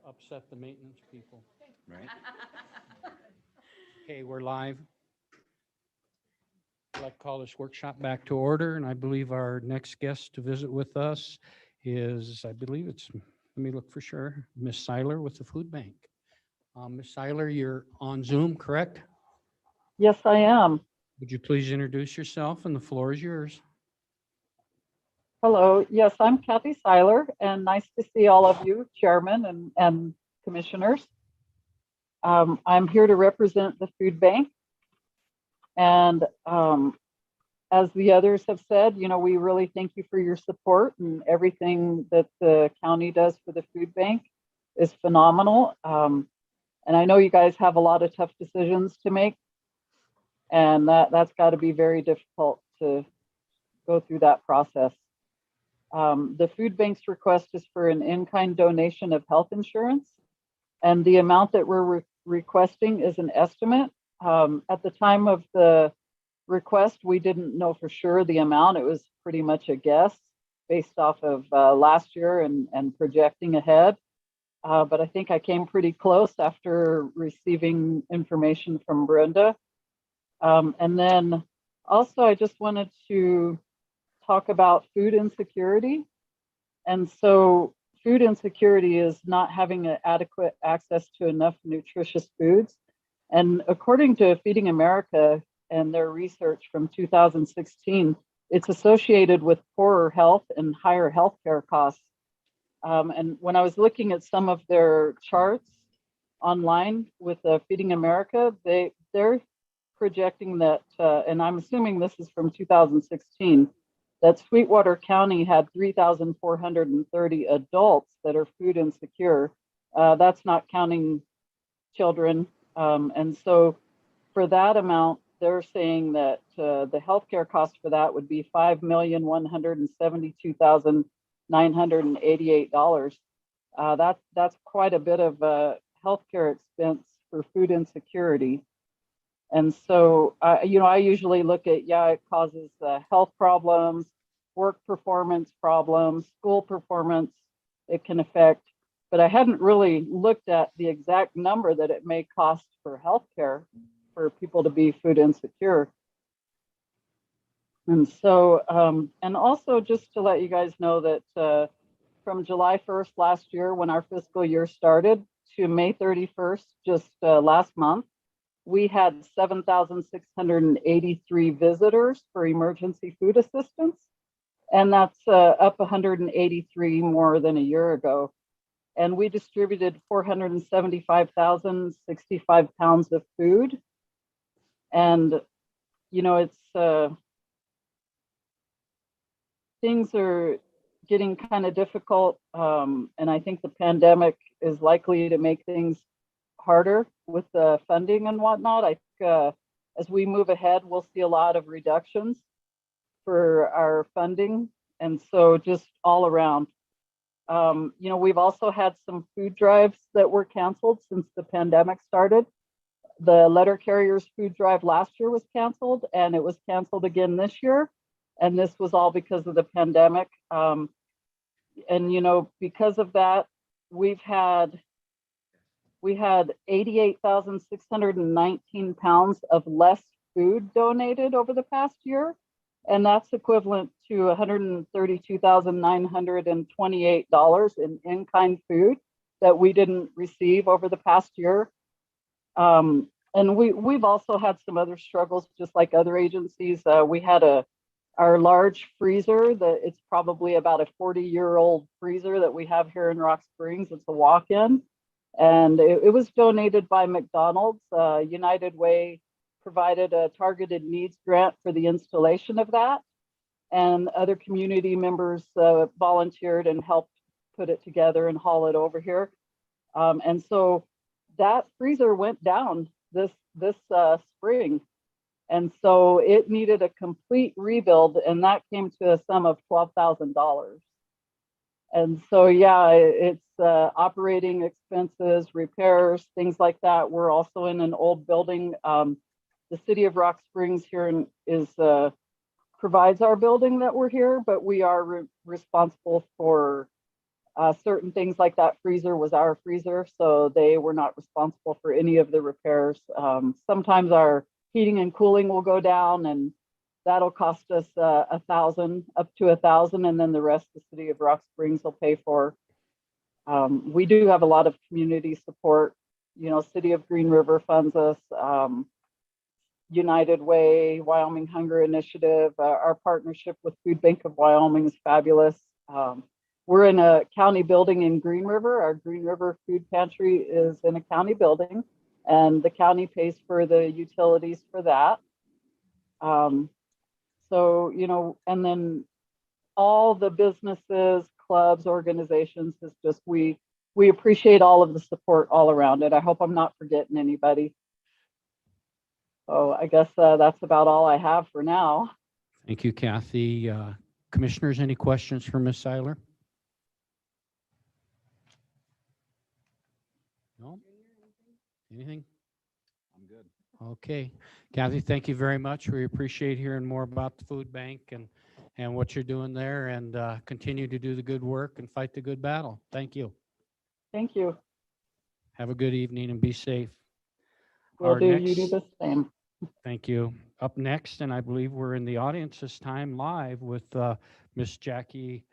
upset the maintenance people. Right. Okay, we're live. I'd like to call this workshop back to order, and I believe our next guest to visit with us is, I believe it's, let me look for sure, Miss Seiler with the food bank. Miss Seiler, you're on Zoom, correct? Yes, I am. Would you please introduce yourself, and the floor is yours. Hello. Yes, I'm Kathy Seiler, and nice to see all of you, chairman and commissioners. I'm here to represent the food bank. And as the others have said, you know, we really thank you for your support, and everything that the county does for the food bank is phenomenal. And I know you guys have a lot of tough decisions to make, and that's got to be very difficult to go through that process. The food bank's request is for an in-kind donation of health insurance, and the amount that we're requesting is an estimate. At the time of the request, we didn't know for sure the amount. It was pretty much a guess based off of last year and projecting ahead. But I think I came pretty close after receiving information from Brenda. And then also, I just wanted to talk about food insecurity. And so food insecurity is not having adequate access to enough nutritious foods. And according to Feeding America and their research from 2016, it's associated with poorer health and higher healthcare costs. And when I was looking at some of their charts online with Feeding America, they're projecting that, and I'm assuming this is from 2016, that Sweetwater County had 3,430 adults that are food insecure. That's not counting children. And so for that amount, they're saying that the healthcare cost for that would be $5,172,988. That's quite a bit of healthcare expense for food insecurity. And so, you know, I usually look at, it causes health problems, work performance problems, school performance, it can affect, but I hadn't really looked at the exact number that it may cost for healthcare for people to be food insecure. And so, and also just to let you guys know that from July 1st last year, when our fiscal year started, to May 31st, just last month, we had 7,683 visitors for emergency food assistance, and that's up 183 more than a year ago. And we distributed 475,065 pounds of food. And, you know, it's, things are getting kind of difficult. And I think the pandemic is likely to make things harder with the funding and whatnot. I think as we move ahead, we'll see a lot of reductions for our funding. And so just all around, you know, we've also had some food drives that were canceled since the pandemic started. The letter carriers food drive last year was canceled, and it was canceled again this year. And this was all because of the pandemic. And, you know, because of that, we had 88,619 pounds of less food donated over the past year. And that's equivalent to $132,928 in-kind food that we didn't receive over the past year. And we've also had some other struggles, just like other agencies. We had our large freezer that it's probably about a 40-year-old freezer that we have here in Rock Springs. It's a walk-in. And it was donated by McDonald's. United Way provided a targeted needs grant for the installation of that. And other community members volunteered and helped put it together and haul it over here. And so that freezer went down this spring. And so it needed a complete rebuild, and that came to a sum of $12,000. And so, it's operating expenses, repairs, things like that. We're also in an old building. The city of Rock Springs here provides our building that we're here, but we are responsible for Certain things like that freezer was our freezer, so they were not responsible for any of the repairs. Sometimes our heating and cooling will go down, and that'll cost us $1,000, up to $1,000, and then the rest the city of Rock Springs will pay for. We do have a lot of community support. You know, City of Green River funds us. United Way, Wyoming Hunger Initiative, our partnership with Food Bank of Wyoming is fabulous. We're in a county building in Green River. Our Green River Food Pantry is in a county building, and the county pays for the utilities for that. So, you know, and then all the businesses, clubs, organizations is just, we appreciate all of the support all around it. I hope I'm not forgetting anybody. So I guess that's about all I have for now. Thank you, Kathy. Commissioners, any questions for Ms. Seiler? No? Anything? I'm good. Okay. Kathy, thank you very much. We appreciate hearing more about the food bank and what you're doing there, and continue to do the good work and fight the good battle. Thank you. Thank you. Have a good evening and be safe. Will do. You do the same. Thank you. Up next, and I believe we're in the audience this time live with Miss Jackie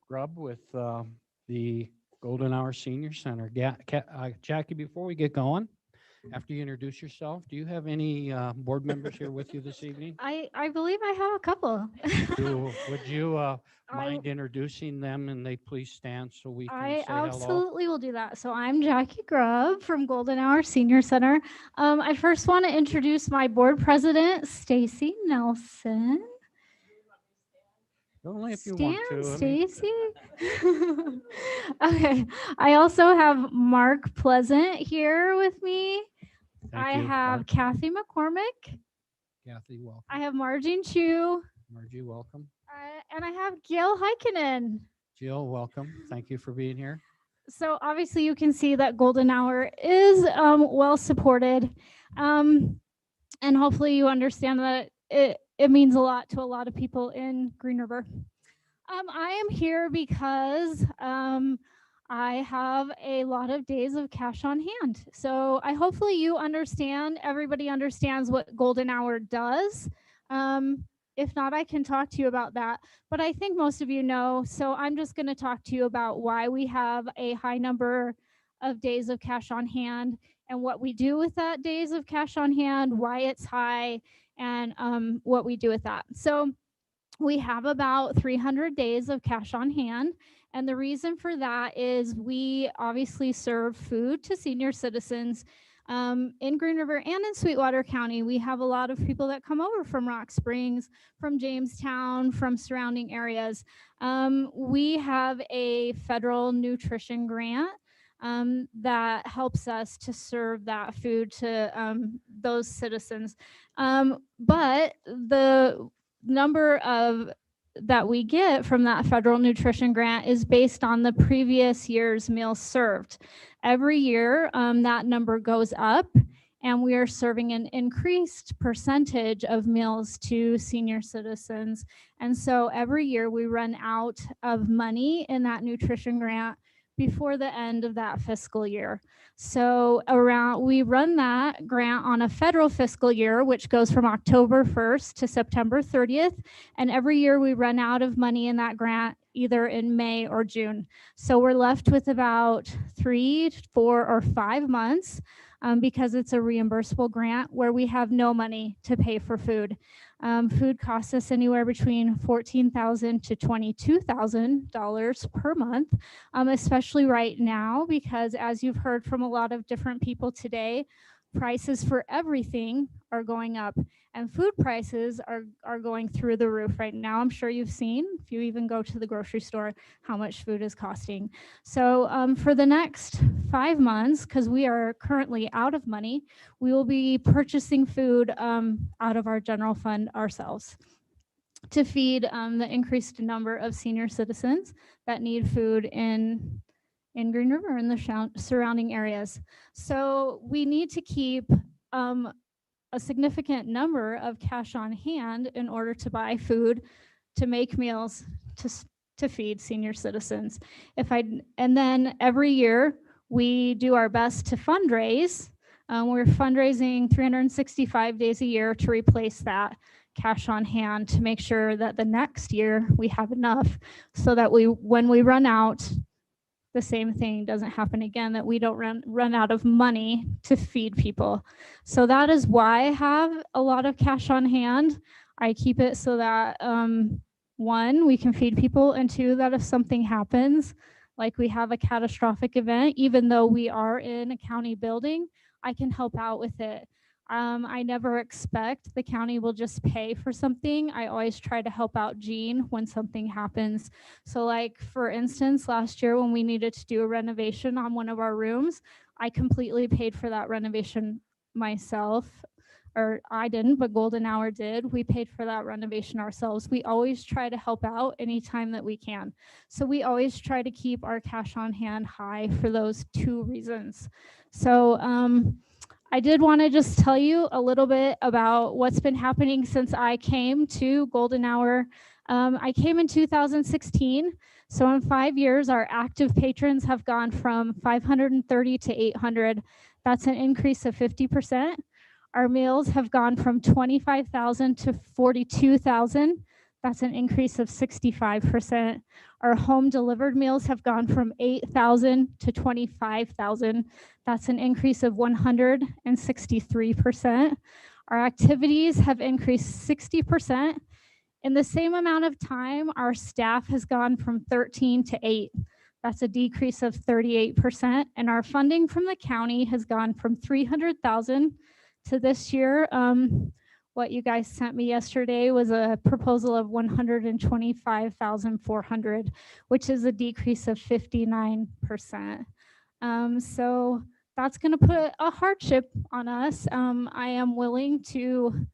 Grubb with the Golden Hour Senior Center. Jackie, before we get going, after you introduce yourself, do you have any board members here with you this evening? I believe I have a couple. Would you mind introducing them, and they please stand so we can I say hello? absolutely will do that. So I'm Jackie Grubb from Golden Hour Senior Center. I first want to introduce my board president, Stacy Nelson. Only if you want to. Stacy. Okay. I also have Mark Pleasant here with me. I have Kathy McCormick. Kathy, welcome. I have Margene Chu. Margie, welcome. And I have Gail Heikkinen. Jill, welcome. Thank you for being here. So obviously you can see that Golden Hour is well supported. And hopefully you understand that it means a lot to a lot of people in Green River. I am here because I have a lot of days of cash on hand. So hopefully you understand, everybody understands what Golden Hour does. If not, I can talk to you about that. But I think most of you know, so I'm just going to talk to you about why we have a high number of days of cash on hand and what we do with that days of cash on hand, why it's high, and what we do with that. So we have about 300 days of cash on hand. And the reason for that is we obviously serve food to senior citizens in Green River and in Sweetwater County. We have a lot of people that come over from Rock Springs, from Jamestown, from surrounding areas. We have a federal nutrition grant that helps us to serve that food to those citizens. But the number of that we get from that federal nutrition grant is based on the previous year's meals served. Every year, that number goes up, and we are serving an increased percentage of meals to senior citizens. And so every year we run out of money in that nutrition grant before the end of that fiscal year. So we run that grant on a federal fiscal year, which goes from October 1st to September 30th. And every year we run out of money in that grant, either in May or June. So we're left with about 3, 4, or 5 months because it's a reimbursable grant where we have no money to pay for food. Food costs us anywhere between $14,000 to $22,000 per month, especially right now, because as you've heard from a lot of different people today, prices for everything are going up, and food prices are going through the roof right now. I'm sure you've seen, if you even go to the grocery store, how much food is costing. So for the next 5 months, because we are currently out of money, we will be purchasing food out of our general fund ourselves to feed the increased number of senior citizens that need food in Green River and the surrounding areas. So we need to keep a significant number of cash on hand in order to buy food, to make meals, to feed senior citizens. And then every year we do our best to fundraise. We're fundraising 365 days a year to replace that cash on hand to make sure that the next year we have enough so that when we run out, the same thing doesn't happen again, that we don't run out of money to feed people. So that is why I have a lot of cash on hand. I keep it so that one, we can feed people, and two, that if something happens, like we have a catastrophic event, even though we are in a county building, I can help out with it. I never expect the county will just pay for something. I always try to help out Jean when something happens. So like, for instance, last year when we needed to do a renovation on one of our rooms, I completely paid for that renovation myself. Or I didn't, but Golden Hour did. We paid for that renovation ourselves. We always try to help out anytime that we can. So we always try to keep our cash on hand high for those two reasons. So I did want to just tell you a little bit about what's been happening since I came to Golden Hour. I came in 2016. So in 5 years, our active patrons have gone from 530 to 800. That's an increase of 50%. Our meals have gone from 25,000 to 42,000. That's an increase of 65%. Our home delivered meals have gone from 8,000 to 25,000. That's an increase of 163%. Our activities have increased 60%. In the same amount of time, our staff has gone from 13 to 8. That's a decrease of 38%. And our funding from the county has gone from 300,000 to this year. What you guys sent me yesterday was a proposal of 125,400, which is a decrease of 59%. So that's going to put a hardship on us. I am willing to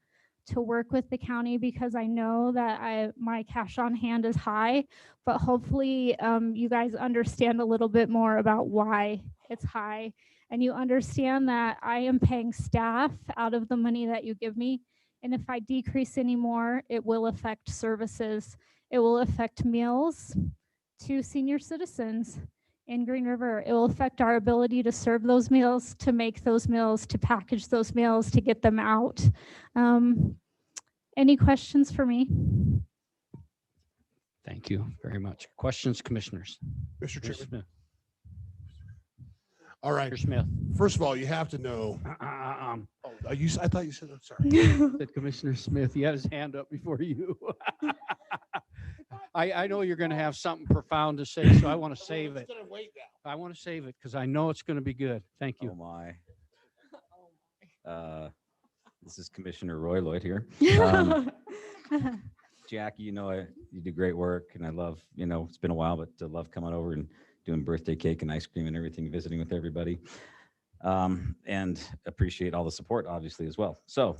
work with the county because I know that my cash on hand is high, but hopefully you guys understand a little bit more about why it's high. And you understand that I am paying staff out of the money that you give me. And if I decrease any more, it will affect services. It will affect meals to senior citizens in Green River. It will affect our ability to serve those meals, to make those meals, to package those meals, to get them out. Any questions for me? Thank you very much. Questions, commissioners? Mr. Mr. Chairman. Smith. All right. Mr. Smith. First of all, you have to know. I thought you said, I'm sorry. Said Commissioner Smith, he had his hand up before you. I know you're going to have something profound to say, so I want to save it. I want to save it because I know it's going to be good. Thank you. Oh my. This is Commissioner Roy Lloyd here. Jackie, you do great work, and I love, it's been a while, but I love coming over and doing birthday cake and ice cream and everything, visiting with everybody, and appreciate all the support, obviously, as well. So,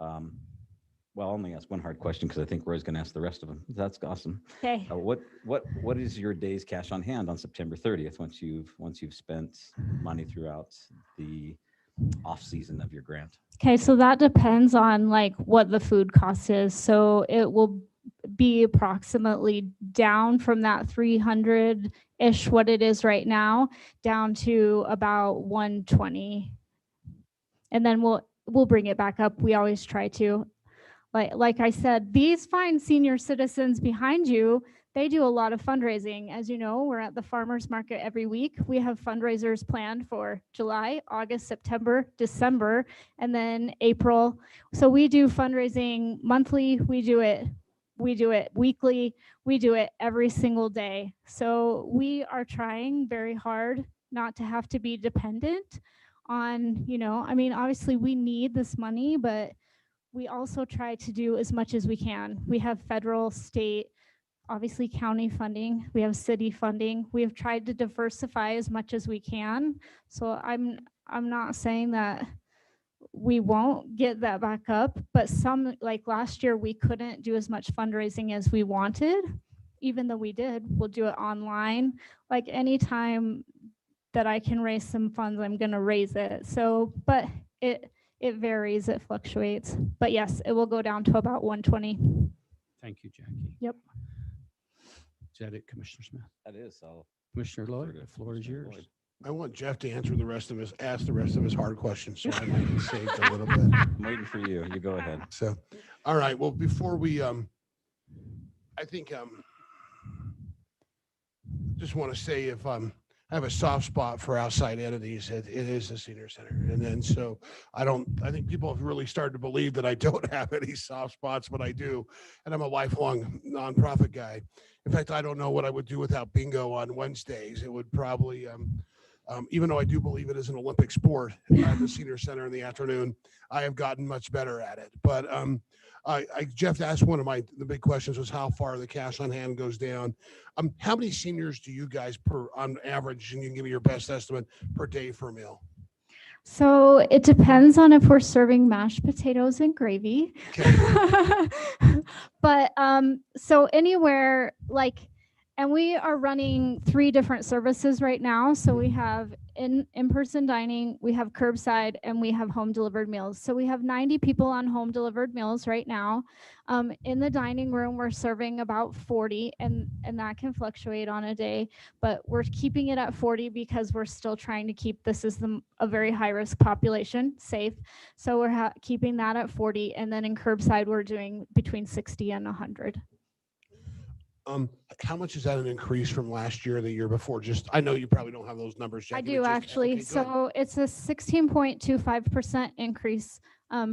well, I'll only ask one hard question because I think Roy's going to ask the rest of them. That's awesome. Okay. What is your day's cash on hand on September 30th once you've spent money throughout the off season of your grant? Okay, so that depends on like what the food cost is. So it will be approximately down from that 300-ish, what it is right now, down to about 120. And then we'll bring it back up. We always try to. Like I said, these fine senior citizens behind you, they do a lot of fundraising. As you know, we're at the farmers market every week. We have fundraisers planned for July, August, September, December, and then April. So we do fundraising monthly. We do it weekly. We do it every single day. So we are trying very hard not to have to be dependent on, obviously we need this money, but we also try to do as much as we can. We have federal, state, obviously county funding. We have city funding. We have tried to diversify as much as we can. So I'm not saying that we won't get that back up, but like last year, we couldn't do as much fundraising as we wanted, even though we did. We'll do it online. Like anytime that I can raise some funds, I'm gonna raise it. So, but it varies, it fluctuates. But yes, it will go down to about 120. Thank you, Jackie. Yep. Is that it, Commissioner Smith? That is, I'll. Commissioner Lloyd, defer to the floor is Commissioner yours. Lloyd. I want Jeff to ask the rest of his hard questions, so I might be saved a little bit. I'm waiting for you. You go ahead. So, all right, well, before we, I think, just want to say if, I have a soft spot for outside entities, it is the senior center. And then, so I think people have really started to believe that I don't have any soft spots, but I do. And I'm a lifelong nonprofit guy. In fact, I don't know what I would do without bingo on Wednesdays. It would probably, even though I do believe it is an Olympic sport at the senior center in the afternoon, I have gotten much better at it. But Jeff asked one of the big questions was how far the cash on hand goes down. How many seniors do you guys on average, and you can give me your best estimate per day for a meal? So it depends on if we're serving mashed potatoes and gravy. Okay. But so anywhere like, and we are running 3 different services right now. So we have in-person dining, we have curbside, and we have home delivered meals. So we have 90 people on home delivered meals right now. In the dining room, we're serving about 40, and that can fluctuate on a day, but we're keeping it at 40 because we're still trying to keep this as a very high risk population safe. So we're keeping that at 40, and then in curbside, we're doing between 60 and 100. How much is that an increase from last year or the year before? Just, I know you probably don't have those numbers, Jackie. I do actually. Okay, so it's a 16.25% increase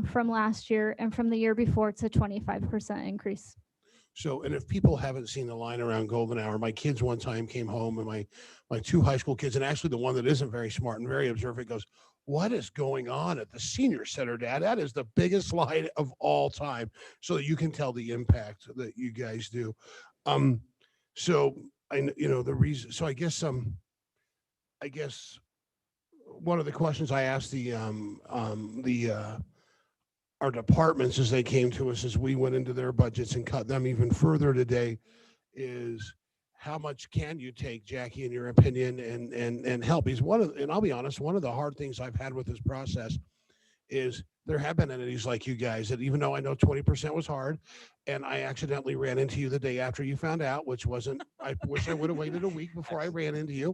from last year, and from the year before, it's a 25% increase. So, and if people haven't seen the line around golden hour, my kids one time came home, and my 2 high school kids, and actually the one that isn't very smart and very observant goes, "What is going on at the senior center, Dad? That is the biggest line of all time." So that you can tell the impact that you guys do. So the reason, so I guess one of the questions I asked our departments as they came to us as we went into their budgets and cut them even further today is how much can you take, Jackie, in your opinion, and help? And I'll be honest, one of the hard things I've had with this process is there have been entities like you guys that, even though I know 20% was hard, and I accidentally ran into you the day after you found out, which wasn't, I wish I would have waited a week before I ran into you.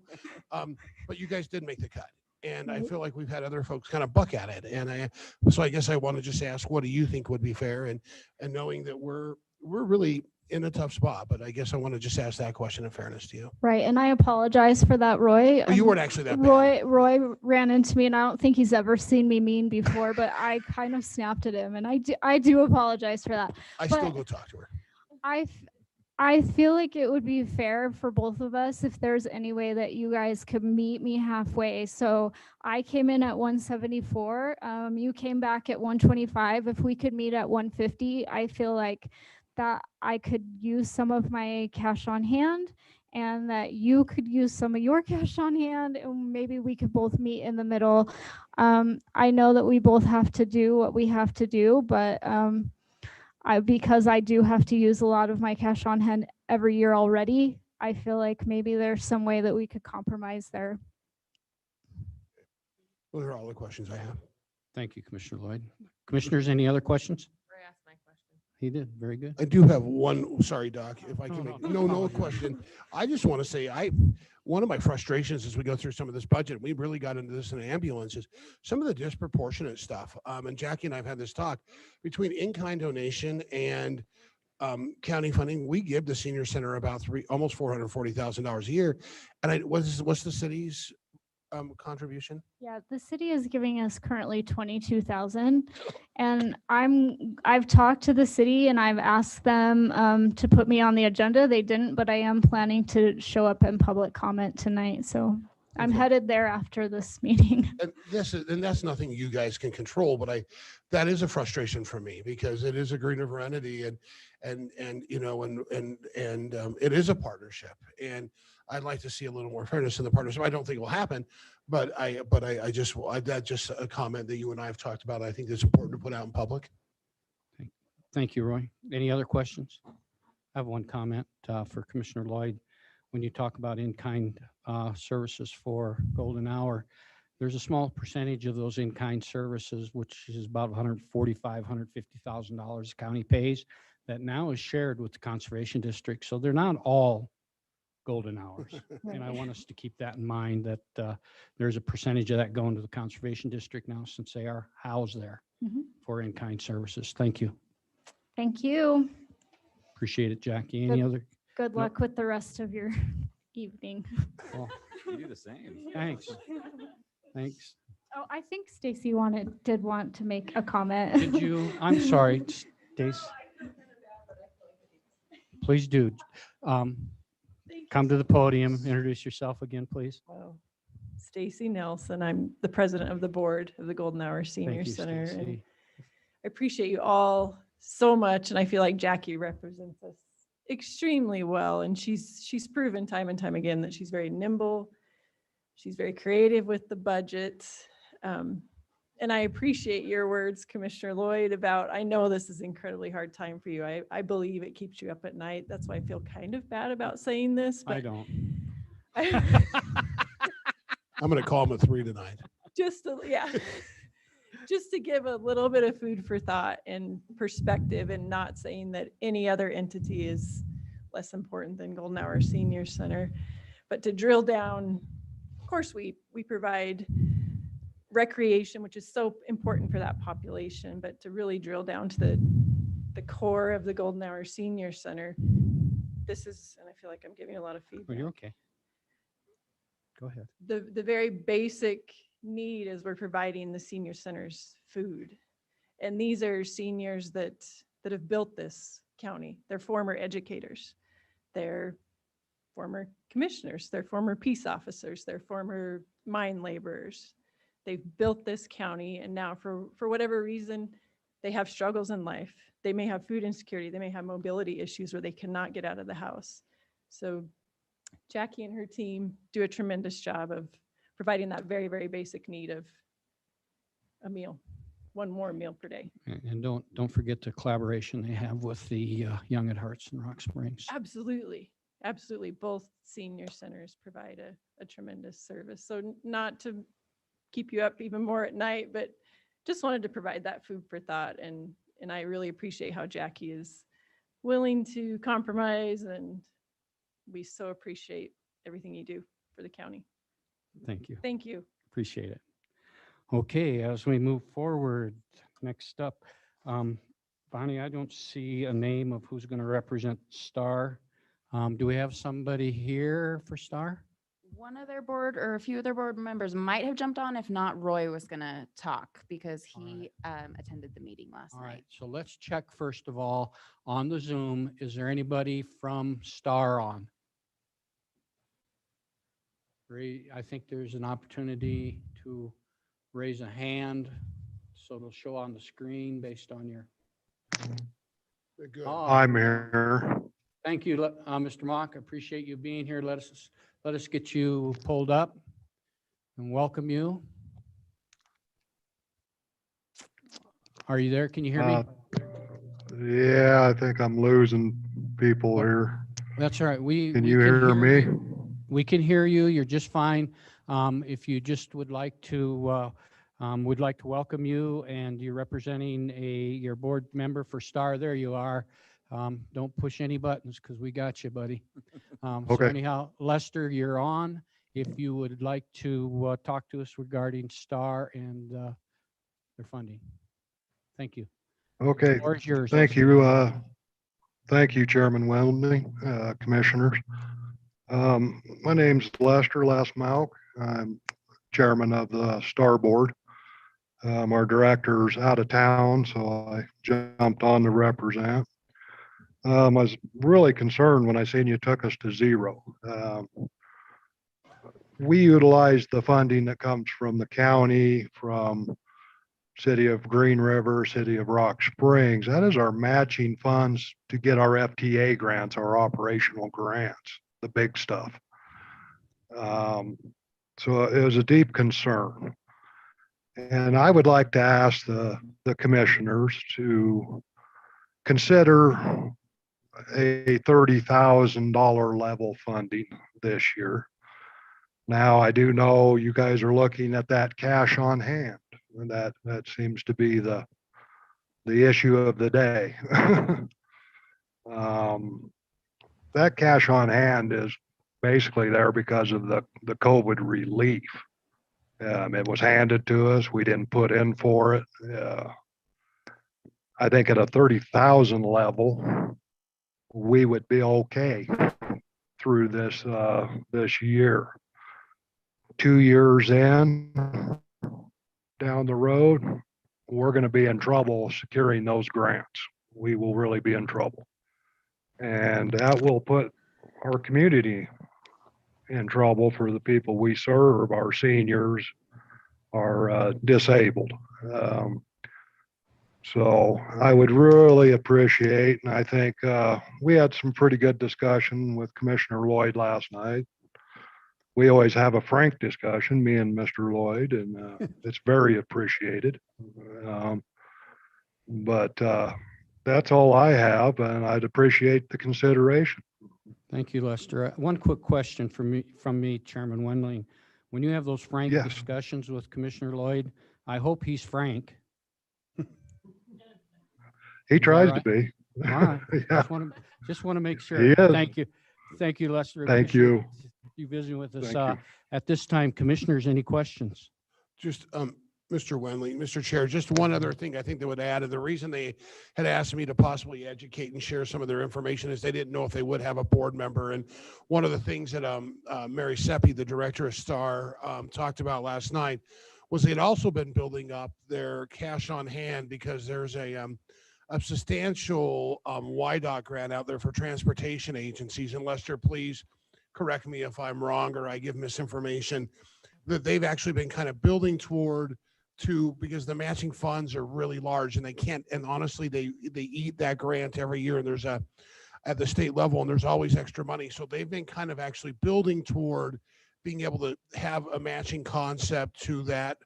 But you guys did make the cut. And I feel like we've had other folks kind of buck at it. And so I guess I want to just ask, what do you think would be fair? And knowing that we're really in a tough spot, but I guess I want to just ask that question in fairness to you. Right, and I apologize for that, Roy. Oh, you weren't actually that bad. Roy ran into me, and I don't think he's ever seen me mean before, but I kind of snapped at him, and I do apologize for that. Still go talk to her. I feel like it would be fair for both of us if there's any way that you guys could meet me halfway. So I came in at 174. You came back at 125. If we could meet at 150, I feel like that I could use some of my cash on hand, and that you could use some of your cash on hand, and maybe we could both meet in the middle. I know that we both have to do what we have to do, but because I do have to use a lot of my cash on hand every year already, I feel like maybe there's some way that we could compromise there. Those are all the questions I have. Thank you, Commissioner Lloyd. Commissioners, any other questions? Ray asked my question. He did. Very good. I do have one, sorry, Doc, if I can No, make, no. no question. I just want to say, one of my frustrations as we go through some of this budget, we really got into this in ambulances, some of the disproportionate stuff. And Jackie and I have had this talk between in-kind donation and county funding. We give the senior center about almost $440,000 a year. And what's the city's contribution? Yeah, the city is giving us currently 22,000, and I've talked to the city and I've asked them to put me on the agenda. They didn't, but I am planning to show up in public comment tonight. So I'm headed there after this meeting. And that's nothing you guys can control, but that is a frustration for me because it is a Green River entity and it is a partnership, and I'd like to see a little more fairness in the partnership. I don't think it will happen, but that's just a comment that you and I have talked about. I think it's important to put out in public. Thank you, Roy. Any other questions? I have one comment for Commissioner Lloyd. When you talk about in-kind services for Golden Hour, there's a small percentage of those in-kind services, which is about $145,000, $150,000 the county pays, that now is shared with the conservation district. So they're not all golden hours. And I want us to keep that in mind, that there's a percentage of that going to the Conservation District now, since they are housed there Mhm. for in-kind services. Thank you. Thank you. Appreciate it, Jackie. Any other? Good No. luck with the rest of your evening. Well, You do the same. thanks. Thanks. Oh, I think Stacy did want to make a comment. Did you? I'm sorry, Stace. Please do. Come to the podium, introduce yourself again, please. Wow. Stacy Nelson. I'm the president of the board of the Golden Hour Senior Thank you, Center. And Stacy. I appreciate you all so much. And I feel like Jackie represents us extremely well. And she's proven time and time again that she's very nimble. She's very creative with the budget. And I appreciate your words, Commissioner Lloyd, about, I know this is an incredibly hard time for you. I believe it keeps you up at night. That's why I feel kind of bad about saying this, but I don't. I'm going to call him a 3 tonight. yeah, just to give a little bit of food for thought and perspective, and not saying that any other entity is less important than Golden Hour Senior Center, but to drill down. Of course, we provide recreation, which is so important for that population, but to really drill down to the core of the Golden Hour Senior Center, this is, and I feel like I'm giving a lot of feedback. Well, you're okay. Go ahead. The very basic need is we're providing the senior centers food. And these are seniors that have built this county. They're former educators. They're former commissioners. They're former peace officers. They're former mine laborers. They've built this county, and now for whatever reason, they have struggles in life. They may have food insecurity. They may have mobility issues where they cannot get out of the house. So Jackie and her team do a tremendous job of providing that very, very basic need of a meal, one more meal per day. And don't forget the collaboration they have with the Young at Hearts in Rock Springs. Absolutely. Absolutely. Both senior centers provide a tremendous service. So not to keep you up even more at night, but just wanted to provide that food for thought. And I really appreciate how Jackie is willing to compromise, and we so appreciate everything you do for the county. Thank you. Thank you. Appreciate it. Okay, as we move forward, next up, Bonnie, I don't see a name of who's going to represent STAR. Do we have somebody here for STAR? One of their board or a few of their board members might have jumped on. If not, Roy was going to talk because he attended the meeting last All night. right, so let's check first of all on the Zoom. Is there anybody from STAR on? I think there's an opportunity to raise a hand, so it'll show on the screen based on your. Good. I'm here. Thank you, Mr. Mock. I appreciate you being here. Let us get you pulled up and welcome you. Are you there? Can you hear me? Yeah, I think I'm losing people here. That's all right. Can you hear me? We can hear you. You're just fine. If you just would like to welcome you, and you're representing your board member for STAR. There you are. Don't push any buttons because we got you, buddy. So Okay. anyhow, Lester, you're on. If you would like to talk to us regarding STAR and their funding. Thank you. Okay. The floor is yours, Thank Lester. you. Thank you, Chairman Welding, commissioners. My name's Lester Lasmauk. I'm chairman of the STAR board. Our director's out of town, so I jumped on to represent. I was really concerned when I seen you took us to zero. We utilize the funding that comes from the county, from City of Green River, City of Rock Springs. That is our matching funds to get our FTA grants, our operational grants, the big stuff. So it was a deep concern. And I would like to ask the commissioners to consider a $30,000 level funding this year. Now, I do know you guys are looking at that cash on hand. And that seems to be the issue of the day. That cash on hand is basically there because of the COVID relief. It was handed to us. We didn't put in for it. I think at a 30,000 level, we would be okay through this year. 2 years in, down the road, we're going to be in trouble securing those grants. We will really be in trouble. And that will put our community in trouble for the people we serve, our seniors, our disabled. So I would really appreciate, and I think we had some pretty good discussion with Commissioner Lloyd last night. We always have a frank discussion, me and Mr. Lloyd, and it's very appreciated. But that's all I have, and I'd appreciate the consideration. Thank you, Lester. One quick question from me, Chairman Wendling. When you have those frank Yes. discussions with Commissioner Lloyd, I hope he's frank. He tries to right? be. All right. Yeah. Just want to make sure. He is. Thank you. Thank you, Lester. Thank Appreciate you. You visiting with us. Thank you. At this time, commissioners, any questions? Just, Mr. Wendling, Mr. Chair, just one other thing I think they would add, and the reason they had asked me to possibly educate and share some of their information is they didn't know if they would have a board member. And one of the things that Mary Seppi, the director of STAR, talked about last night was they'd also been building up their cash on hand because there's a substantial YDOT grant out there for transportation agencies. And Lester, please correct me if I'm wrong or I give misinformation, that they've actually been kind of building toward because the matching funds are really large and they can't, and honestly, they eat that grant every year, and there's at the state level, and there's always extra money. So they've been kind of actually building toward being able to have a matching concept to that,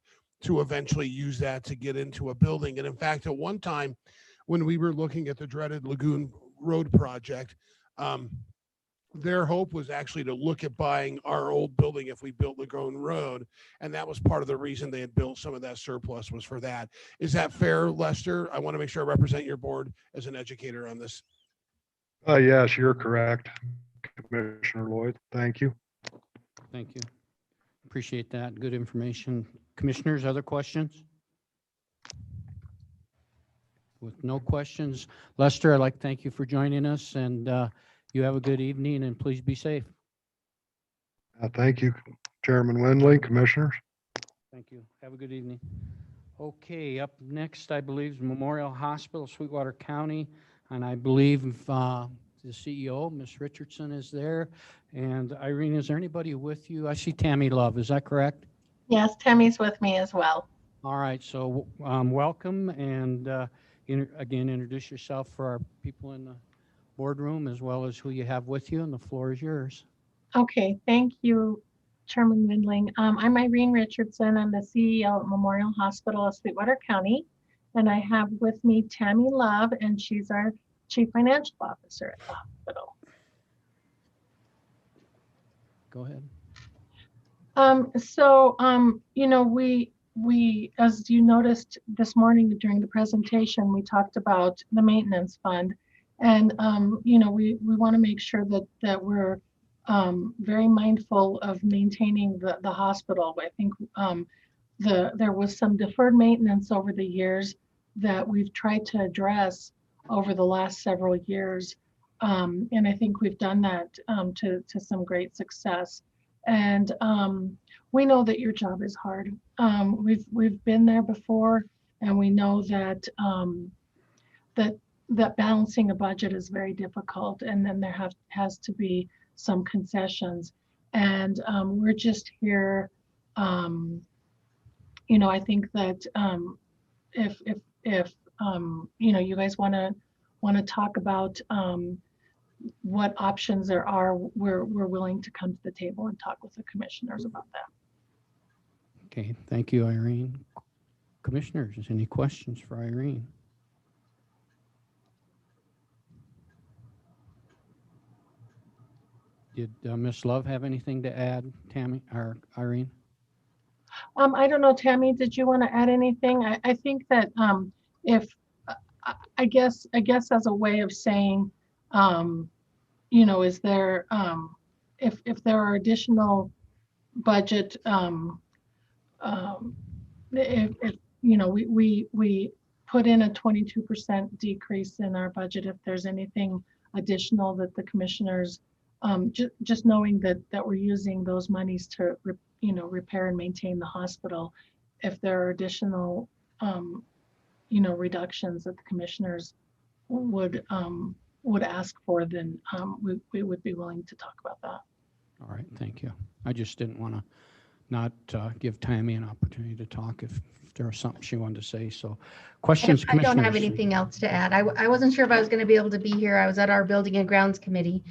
to eventually use that to get into a building. And in fact, at one time, when we were looking at the dreaded Lagoon Road project, their hope was actually to look at buying our old building if we built Lagoon Road. And that was part of the reason they had built some of that surplus was for that. Is that fair, Lester? I want to make sure I represent your board as an educator on this. Yes, you're correct, Commissioner Lloyd. Thank you. Thank you. Appreciate that. Good information. Commissioners, other questions? With no questions, Lester, I'd like to thank you for joining us, and you have a good evening, and please be safe. Thank you, Chairman Wendling, Commissioners. Thank you. Have a good evening. Okay, up next, I believe, is Memorial Hospital, Sweetwater County, and I believe the CEO, Ms. Richardson, is there. And Irene, is there anybody with you? I see Tammy Love. Is that correct? Yes, Tammy's with me as well. All right, so welcome, and again, introduce yourself for our people in the boardroom as well as who you have with you, and the floor is yours. Okay, thank you, Chairman Wendling. I'm Irene Richardson. I'm the CEO at Memorial Hospital of Sweetwater County, and I have with me Tammy Love, and she's our Chief Financial Officer at the hospital. Go ahead. You know, we, as you noticed this morning during the presentation, we talked about the maintenance fund. And, you know, we want to make sure that we're very mindful of maintaining the hospital. I think there was some deferred maintenance over the years that we've tried to address over the last several years. And I think we've done that to some great success. And we know that your job is hard. We've been there before, and we know that that balancing a budget is very difficult, and then there has to be some concessions. And we're just here. You know, I think that if you know, you guys want to talk about what options there are, we're willing to come to the table and talk with the commissioners about that. Okay, thank you, Irene. Commissioners, any questions for Irene? Did Ms. Love have anything to add, Tammy or Irene? I don't know, Tammy, did you want to add anything? I think that if I guess as a way of saying, you know, is there if there are additional budget, if, you know, we put in a 22% decrease in our budget, if there's anything additional that the commissioners, just knowing that we're using those monies to, you know, repair and maintain the hospital. If there are additional, you know, reductions that the commissioners would ask for, then we would be willing to talk about that. All right, thank you. I just didn't want to not give Tammy an opportunity to talk if there was something she wanted to say. So questions, I don't have commissioners? anything else to add. I wasn't sure if I was going to be able to be here. I was at our Building and Grounds Committee.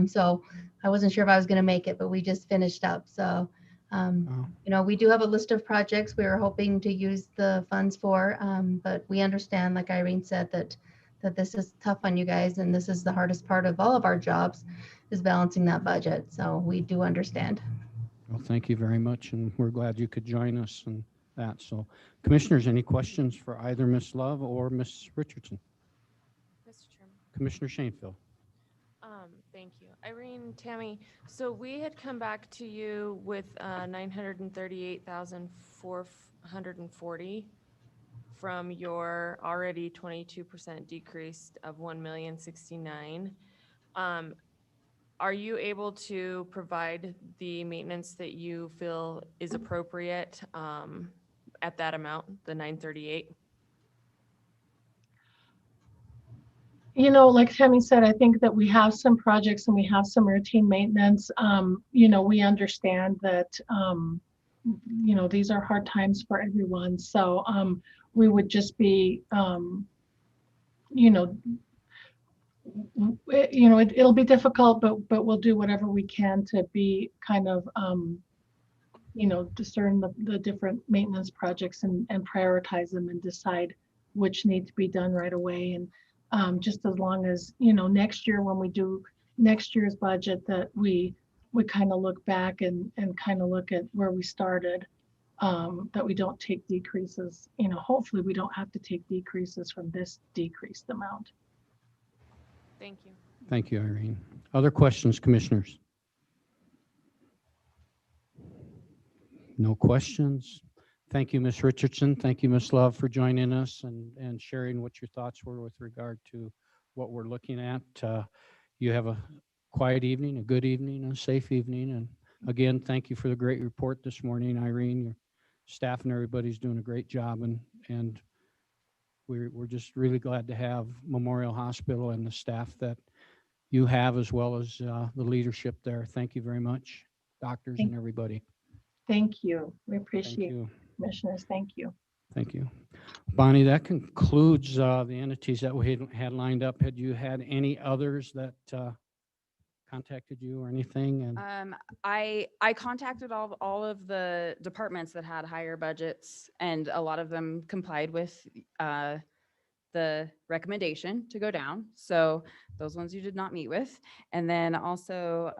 So I wasn't sure if I was going to make it, but we just finished up. So, you know, we do have a list of projects we were hoping to use the funds for, but we understand, like Irene said, that this is tough on you guys, and this is the hardest part of all of our jobs, is balancing that budget. So we do understand. Well, thank you very much, and we're glad you could join us and that. So commissioners, any questions for either Ms. Love or Ms. Richardson? Mr. Chairman. Commissioner Shanefield. Thank you. Irene, Tammy, so we had come back to you with 938,440 from your already 22% decrease of 1,069,000. Are you able to provide the maintenance that you feel is appropriate at that amount, the 938? You know, like Tammy said, I think that we have some projects and we have some routine maintenance. You know, we understand that, you know, these are hard times for everyone. So we would just be, you know, it'll be difficult, but we'll do whatever we can to be kind of, you know, discern the different maintenance projects and prioritize them and decide which need to be done right away. And just as long as, you know, next year when we do next year's budget, that we kind of look back and kind of look at where we started, that we don't take decreases, you know, hopefully we don't have to take decreases from this decreased amount. Thank you. Thank you, Irene. Other questions, commissioners? No questions. Thank you, Ms. Richardson. Thank you, Ms. Love, for joining us and sharing what your thoughts were with regard to what we're looking at. You have a quiet evening, a good evening, a safe evening. And again, thank you for the great report this morning, Irene. Your staff and everybody's doing a great job. And we're just really glad to have Memorial Hospital and the staff that you have, as well as the leadership there. Thank you very much, doctors and everybody. Thank you. We appreciate you. Commissioners. Thank you. Thank you. Bonnie, that concludes the entities that we had lined up. Had you had any others that contacted you or anything? And I contacted all of the departments that had higher budgets, and a lot of them complied with the recommendation to go down. So those ones you did not meet with. And then also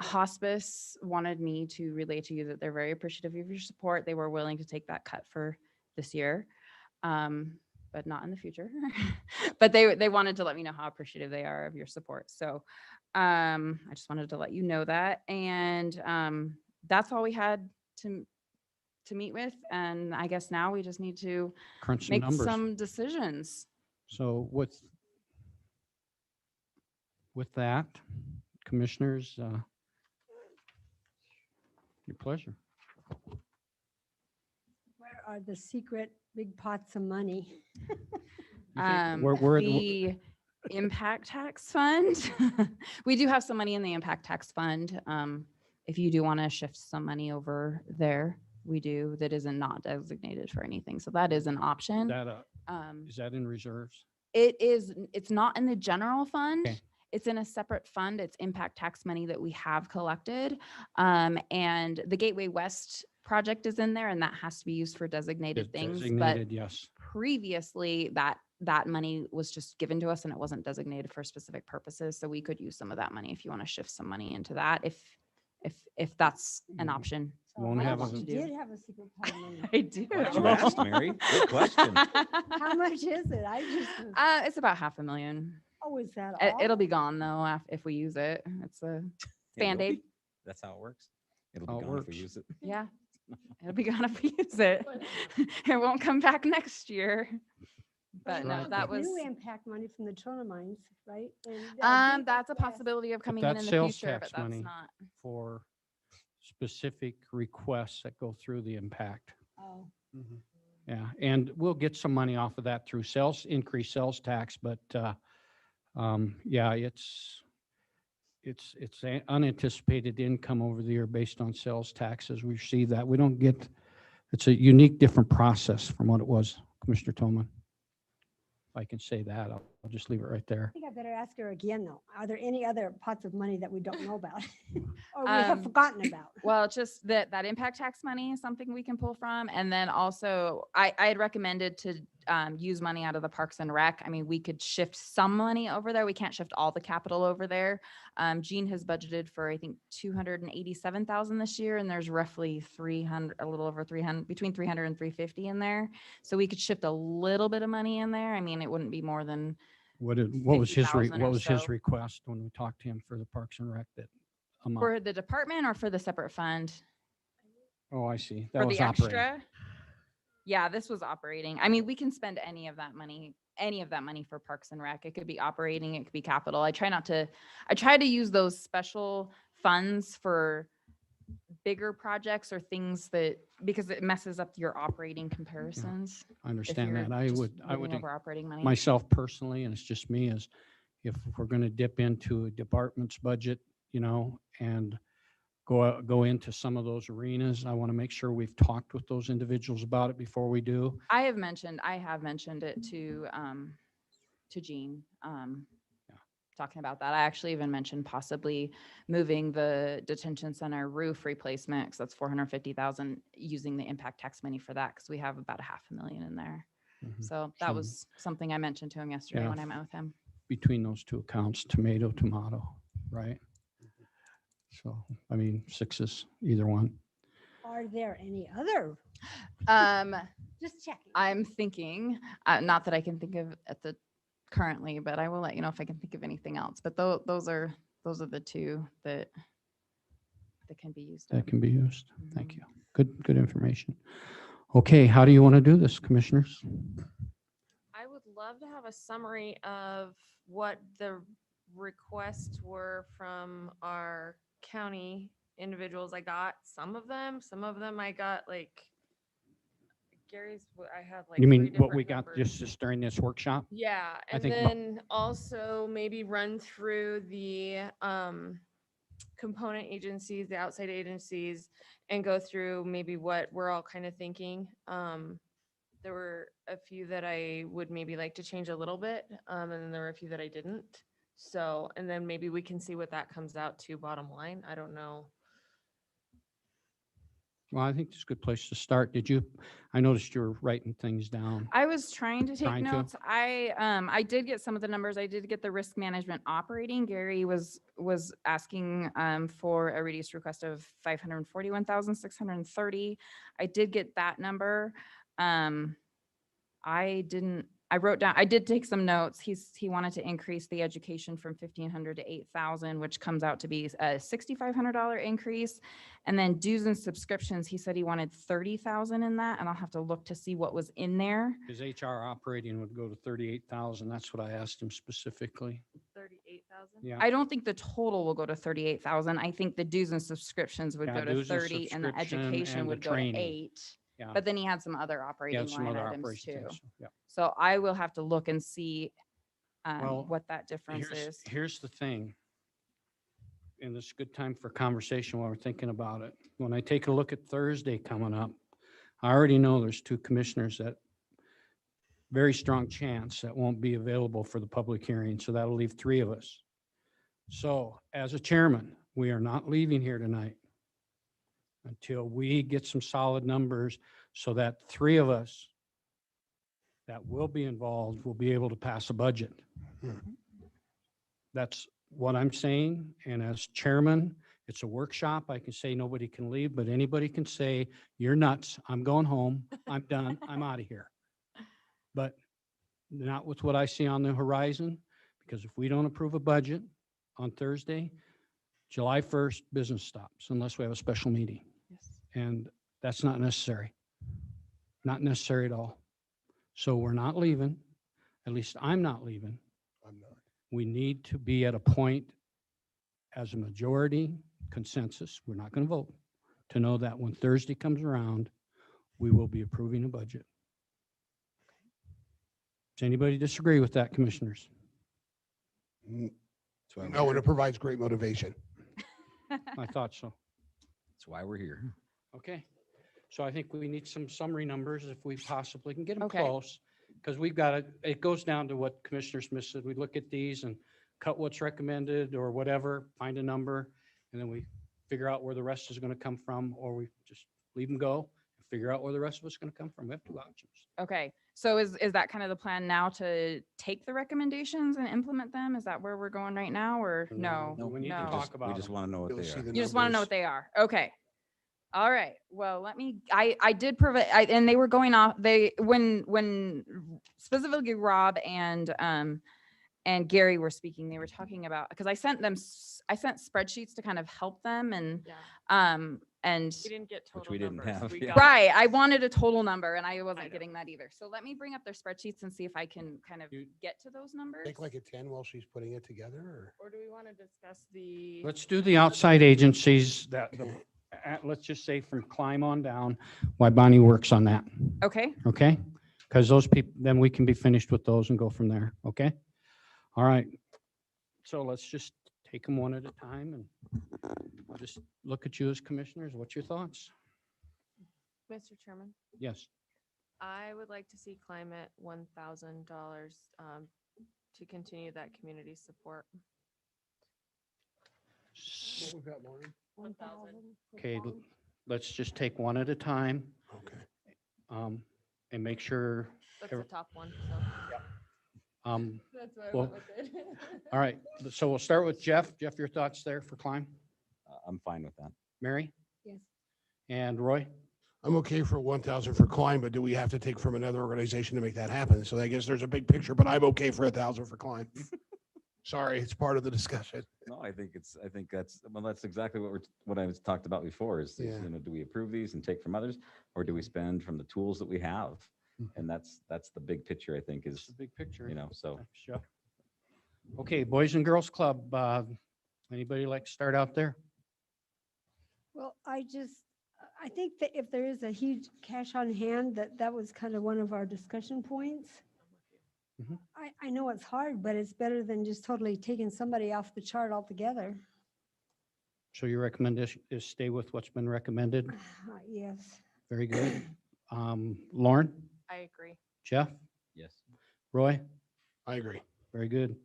hospice wanted me to relay to you that they're very appreciative of your support. They were willing to take that cut for this year, but not in the future. But they wanted to let me know how appreciative they are of your support. So I just wanted to let you know that. And that's all we had to meet with. And I guess now we just need to crunch some make numbers. some decisions. So with that, commissioners, your pleasure. Where are the secret big pots of money? The impact tax fund. We do have some money in the impact tax fund. If you do want to shift some money over there, we do. That isn't not designated for anything. So that is an option. Is that in reserves? It is. It's not in the general fund. Okay. It's in a separate fund. It's impact tax money that we have collected. And the Gateway West project is in there, and that has to be used for designated things. Designated, But yes. previously that money was just given to us and it wasn't designated for specific purposes. So we could use some of that money if you want to shift some money into that, if that's an option. Won't I have thought a- you did have a secret pot of money. I do. Glad you asked, Mary. Good question. How much is it? I just. It's about $500,000. Oh, is that It'll all? be gone though if we use it. It's a Yeah, it will Band-Aid. be. That's how it works. It'll How be it gone if we works. use it. Yeah. It'll be gone if we use it. It won't come back next year. But we no, don't that get was, New impact money from the Trona mines, right? And, deep that's a west. possibility of But coming in that's the sales future, but tax that's money not. for specific requests that go through the impact. Oh. Yeah, and we'll get some money off of that through increased sales tax, but yeah, it's unanticipated income over the year based on sales taxes. We receive that. We don't get, it's a unique, different process from what it was, Commissioner Tolman. If I can say that, I'll just leave it right there. I think I better ask her again, though. Are there any other pots of money that we don't know about? Or we have forgotten about? Well, just that impact tax money is something we can pull from. And then also I had recommended to use money out of the Parks and Rec. I mean, we could shift some money over there. We can't shift all the capital over there. Jean has budgeted for, I think, 287,000 this year. And there's roughly 300, a little over 300, between 300 and 350 in there. So we could shift a little bit of money in there. I mean, it wouldn't be more than What was his 50,000 or his so. request when we talked to him for the Parks and Rec that amount? For the department or for the separate fund? Oh, I see. For That was the operating. extra? Yeah, this was operating. I mean, we can spend any of that money for Parks and Rec. It could be operating, it could be capital. I try to use those special funds for bigger projects or things that, because it messes up your operating comparisons. I understand you're that. I just would moving over operating money. myself personally, and it's just me, is if we're going to dip into a department's budget, and go into some of those arenas, I want to make sure we've talked with those individuals about it before we do. I have mentioned it to Jean, talking about that. I actually even mentioned possibly moving the detention center roof replacement, because that's 450,000, using the impact tax money for that, because we have about $500,000 in there. So that was something I mentioned to him yesterday Yeah. when I met with him. Between those two accounts, tomato, right? So, I mean, sixes, either one. Are there any other? Just checking. I'm thinking, not that I can think of currently, but I will let you know if I can think of anything else. But those are the two that can be used. That can be used. Thank you. Good information. Okay, how do you want to do this, commissioners? I would love to have a summary of what the requests were from our county individuals. I got some of them I got like Gary's, I have like. You mean 3 what we different got numbers. just during this workshop? Yeah, I and think then also maybe run through the component agencies, the outside agencies, and go through maybe what we're all kind of thinking. There were a few that I would maybe like to change a little bit, and then there were a few that I didn't. So, and then maybe we can see what that comes out to bottom line. I don't know. Well, I think it's a good place to start. I noticed you were writing things down. I was trying to take Trying to? notes. I did get some of the numbers. I did get the risk management operating. Gary was asking for a reduced request of 541,630. I did get that number. I did take some notes. He wanted to increase the education from 1,500 to 8,000, which comes out to be a $6,500 increase. And then dues and subscriptions, he said he wanted 30,000 in that, and I'll have to look to see what was in there. His HR operating would go to 38,000. That's what I asked him specifically. 38,000? Yeah. I don't think the total will go to 38,000. I think the dues and subscriptions would Yeah, go to dues and 30 and the subscription education and the would go to training. 8. Yeah. But then he had some other Yeah, operating some line other items operation too. things. Yeah. So I will have to look and see Well, what that difference is. Here's the thing. And it's a good time for conversation while we're thinking about it. When I take a look at Thursday coming up, I already know there's 2 commissioners that very strong chance that won't be available for the public hearing. So that'll leave 3 of us. So as a chairman, we are not leaving here tonight until we get some solid numbers so that 3 of us that will be involved will be able to pass a budget. That's what I'm saying. And as chairman, it's a workshop. I can say nobody can leave, but anybody can say, you're nuts. I'm going home. I'm done. I'm out of here. But not with what I see on the horizon, Because if we don't approve a budget on Thursday, July 1st, business stops unless we have a special meeting. Yes. And that's not necessary. Not necessary at all. So we're not leaving, at least I'm not leaving. I'm not. We need to be at a point as a majority consensus, we're not going to vote, to know that when Thursday comes around, we will be approving a budget. Does anybody disagree with that, commissioners? No, and it provides great motivation. I thought so. That's why we're here. Okay. So I think we need some summary numbers if we possibly can get them Okay. close. Because we've got to, it goes down to what Commissioner Smith said. We look at these and cut what's recommended or whatever, find a number, and then we figure out where the rest is going to come from, or we just leave them go and figure out where the rest of it's going to come from. We have two options. Okay, so is that kind of the plan now to take the recommendations and implement them? Is that where we're going right now, or no? We need to No. talk about We just them. want to know what You'll they see are. the You just want to know numbers. what they are. Okay. All right. Well, let me, I did provide, and they were going off, when specifically Rob and Gary were speaking, they were talking about, because I sent spreadsheets to kind of help them and, Yeah. and We didn't get total we didn't numbers. have, We yeah. got- right, I wanted a total number and I wasn't know. getting that either. So let me bring up their spreadsheets and see if I can kind of get to those numbers. Take like a 10 while she's putting it together, Or do we want to discuss the? Let's do the outside agencies let's just say from Climb on down, why Bonnie works on that. Okay, Okay? Because those people, then we can be finished with those and go from there. Okay? All right. So let's just take them one at a time and I'll just look at you as commissioners. What's your thoughts? Mr. Chairman, Yes. I would like to see climate $1,000 to continue that community support. What was that, Lauren? 1,000. Okay, let's just take one at a time. Okay. And make sure, That's the top one, so. That's why I well, went with it. all right. So we'll start with Jeff. Jeff, your thoughts there for Climb? I'm fine with that. Mary Yes. and Roy? I'm okay for 1,000 for Klein, but do we have to take from another organization to make that happen? So I guess there's a big picture, but I'm okay for 1,000 for Klein. Sorry, it's part of the discussion. No, I think that's exactly what I was talked about before is, Yeah. do we approve these and take from others, or do we spend from the tools that we have? Mm-hmm. And that's the big picture, I think, It's is, the big picture. so. Thanks, Jeff. Okay, Boys and Girls Club. Anybody like to start out there? Well, I think that if there is a huge cash on hand, that was kind of one of our discussion points. Mhm. I know it's hard, but it's better than just totally taking somebody off the chart altogether. So your recommendation is stay with what's been recommended. Yes. Very good. Lauren, I agree. Jeff, Yes. Roy? I agree. Very good.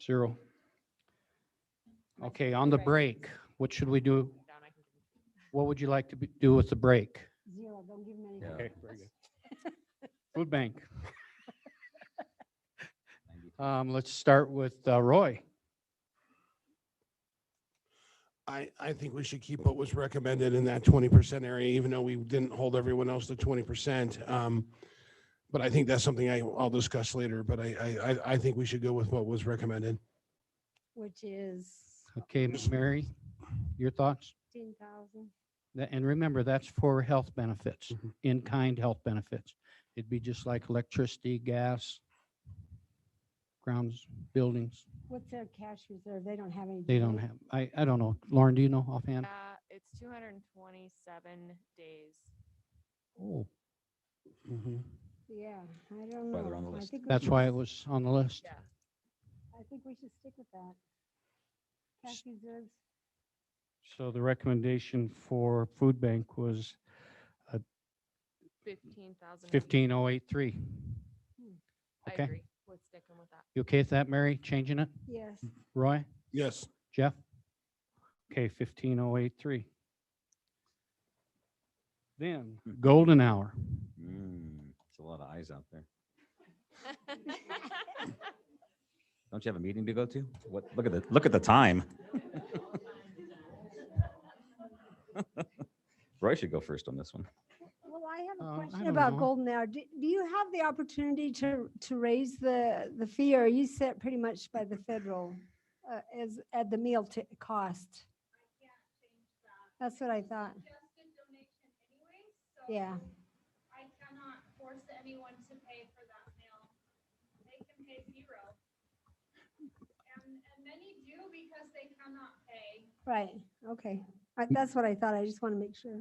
0. Okay, on the break, what should we do? What would you like to do with the break? 0, don't give them anything. Okay, very good. Food bank. Let's start with Roy. I think we should keep what was recommended in that 20% area, even though we didn't hold everyone else to 20%. But I think that's something I'll discuss later, but I think we should go with what was recommended. Which is Okay, Mary, your thoughts? 15,000. And remember, that's for health benefits, in-kind health benefits. It'd be just like electricity, gas, grounds, buildings. What's their cash reserve? They don't have any. They do don't have, I don't know. Lauren, do you know offhand? It's 227 days. Oh. Mhm. Yeah, I don't Why they're on the know. I list. think we That's should- why it was on the list. Yeah. I think we should stick with that. Cash reserves. So the recommendation for food bank was 15,000. 15083. I Okay. agree with sticking with that. You okay with that, Mary? Changing it? Yes. Roy? Yes. Jeff? Okay, 15083. Then golden hour. It's a lot of eyes out there. Don't you have a meeting to go to? What, look at the time. Roy should go first on this one. Well, I have a Question about Golden Hour. Do you have the opportunity to raise the fee, or are you set pretty much by the federal as at the meal cost? That's what I thought. Yeah. I cannot force anyone to pay for that meal. They can pay zero. And many do because they cannot pay. Right. Okay. That's what I thought. I just want to make sure.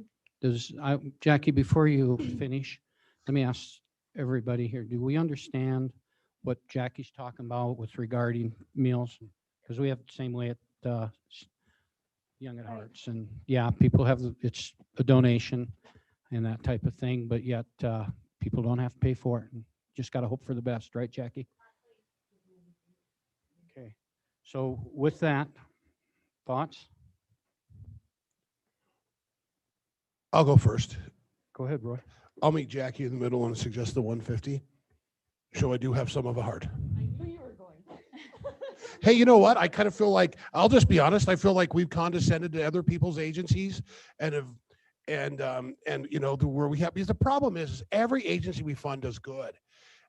Jackie, before you finish, let me ask everybody here, do we understand what Jackie's talking about with regarding meals? Because we have the same way at Young at Hearts, and yeah, people have, it's a donation and that type of thing, but yet people don't have to pay for it. And just got to hope for the best, right, Jackie? Okay. So with that, thoughts? I'll go first. Go ahead, Roy. I'll meet Jackie in the middle and suggest the 150. So I do have some of a heart. Hey, you know what? I kind of feel like, I'll just be honest, I feel like we've condescended to other people's agencies and have, and you know, where we have, because the problem is every agency we fund does good.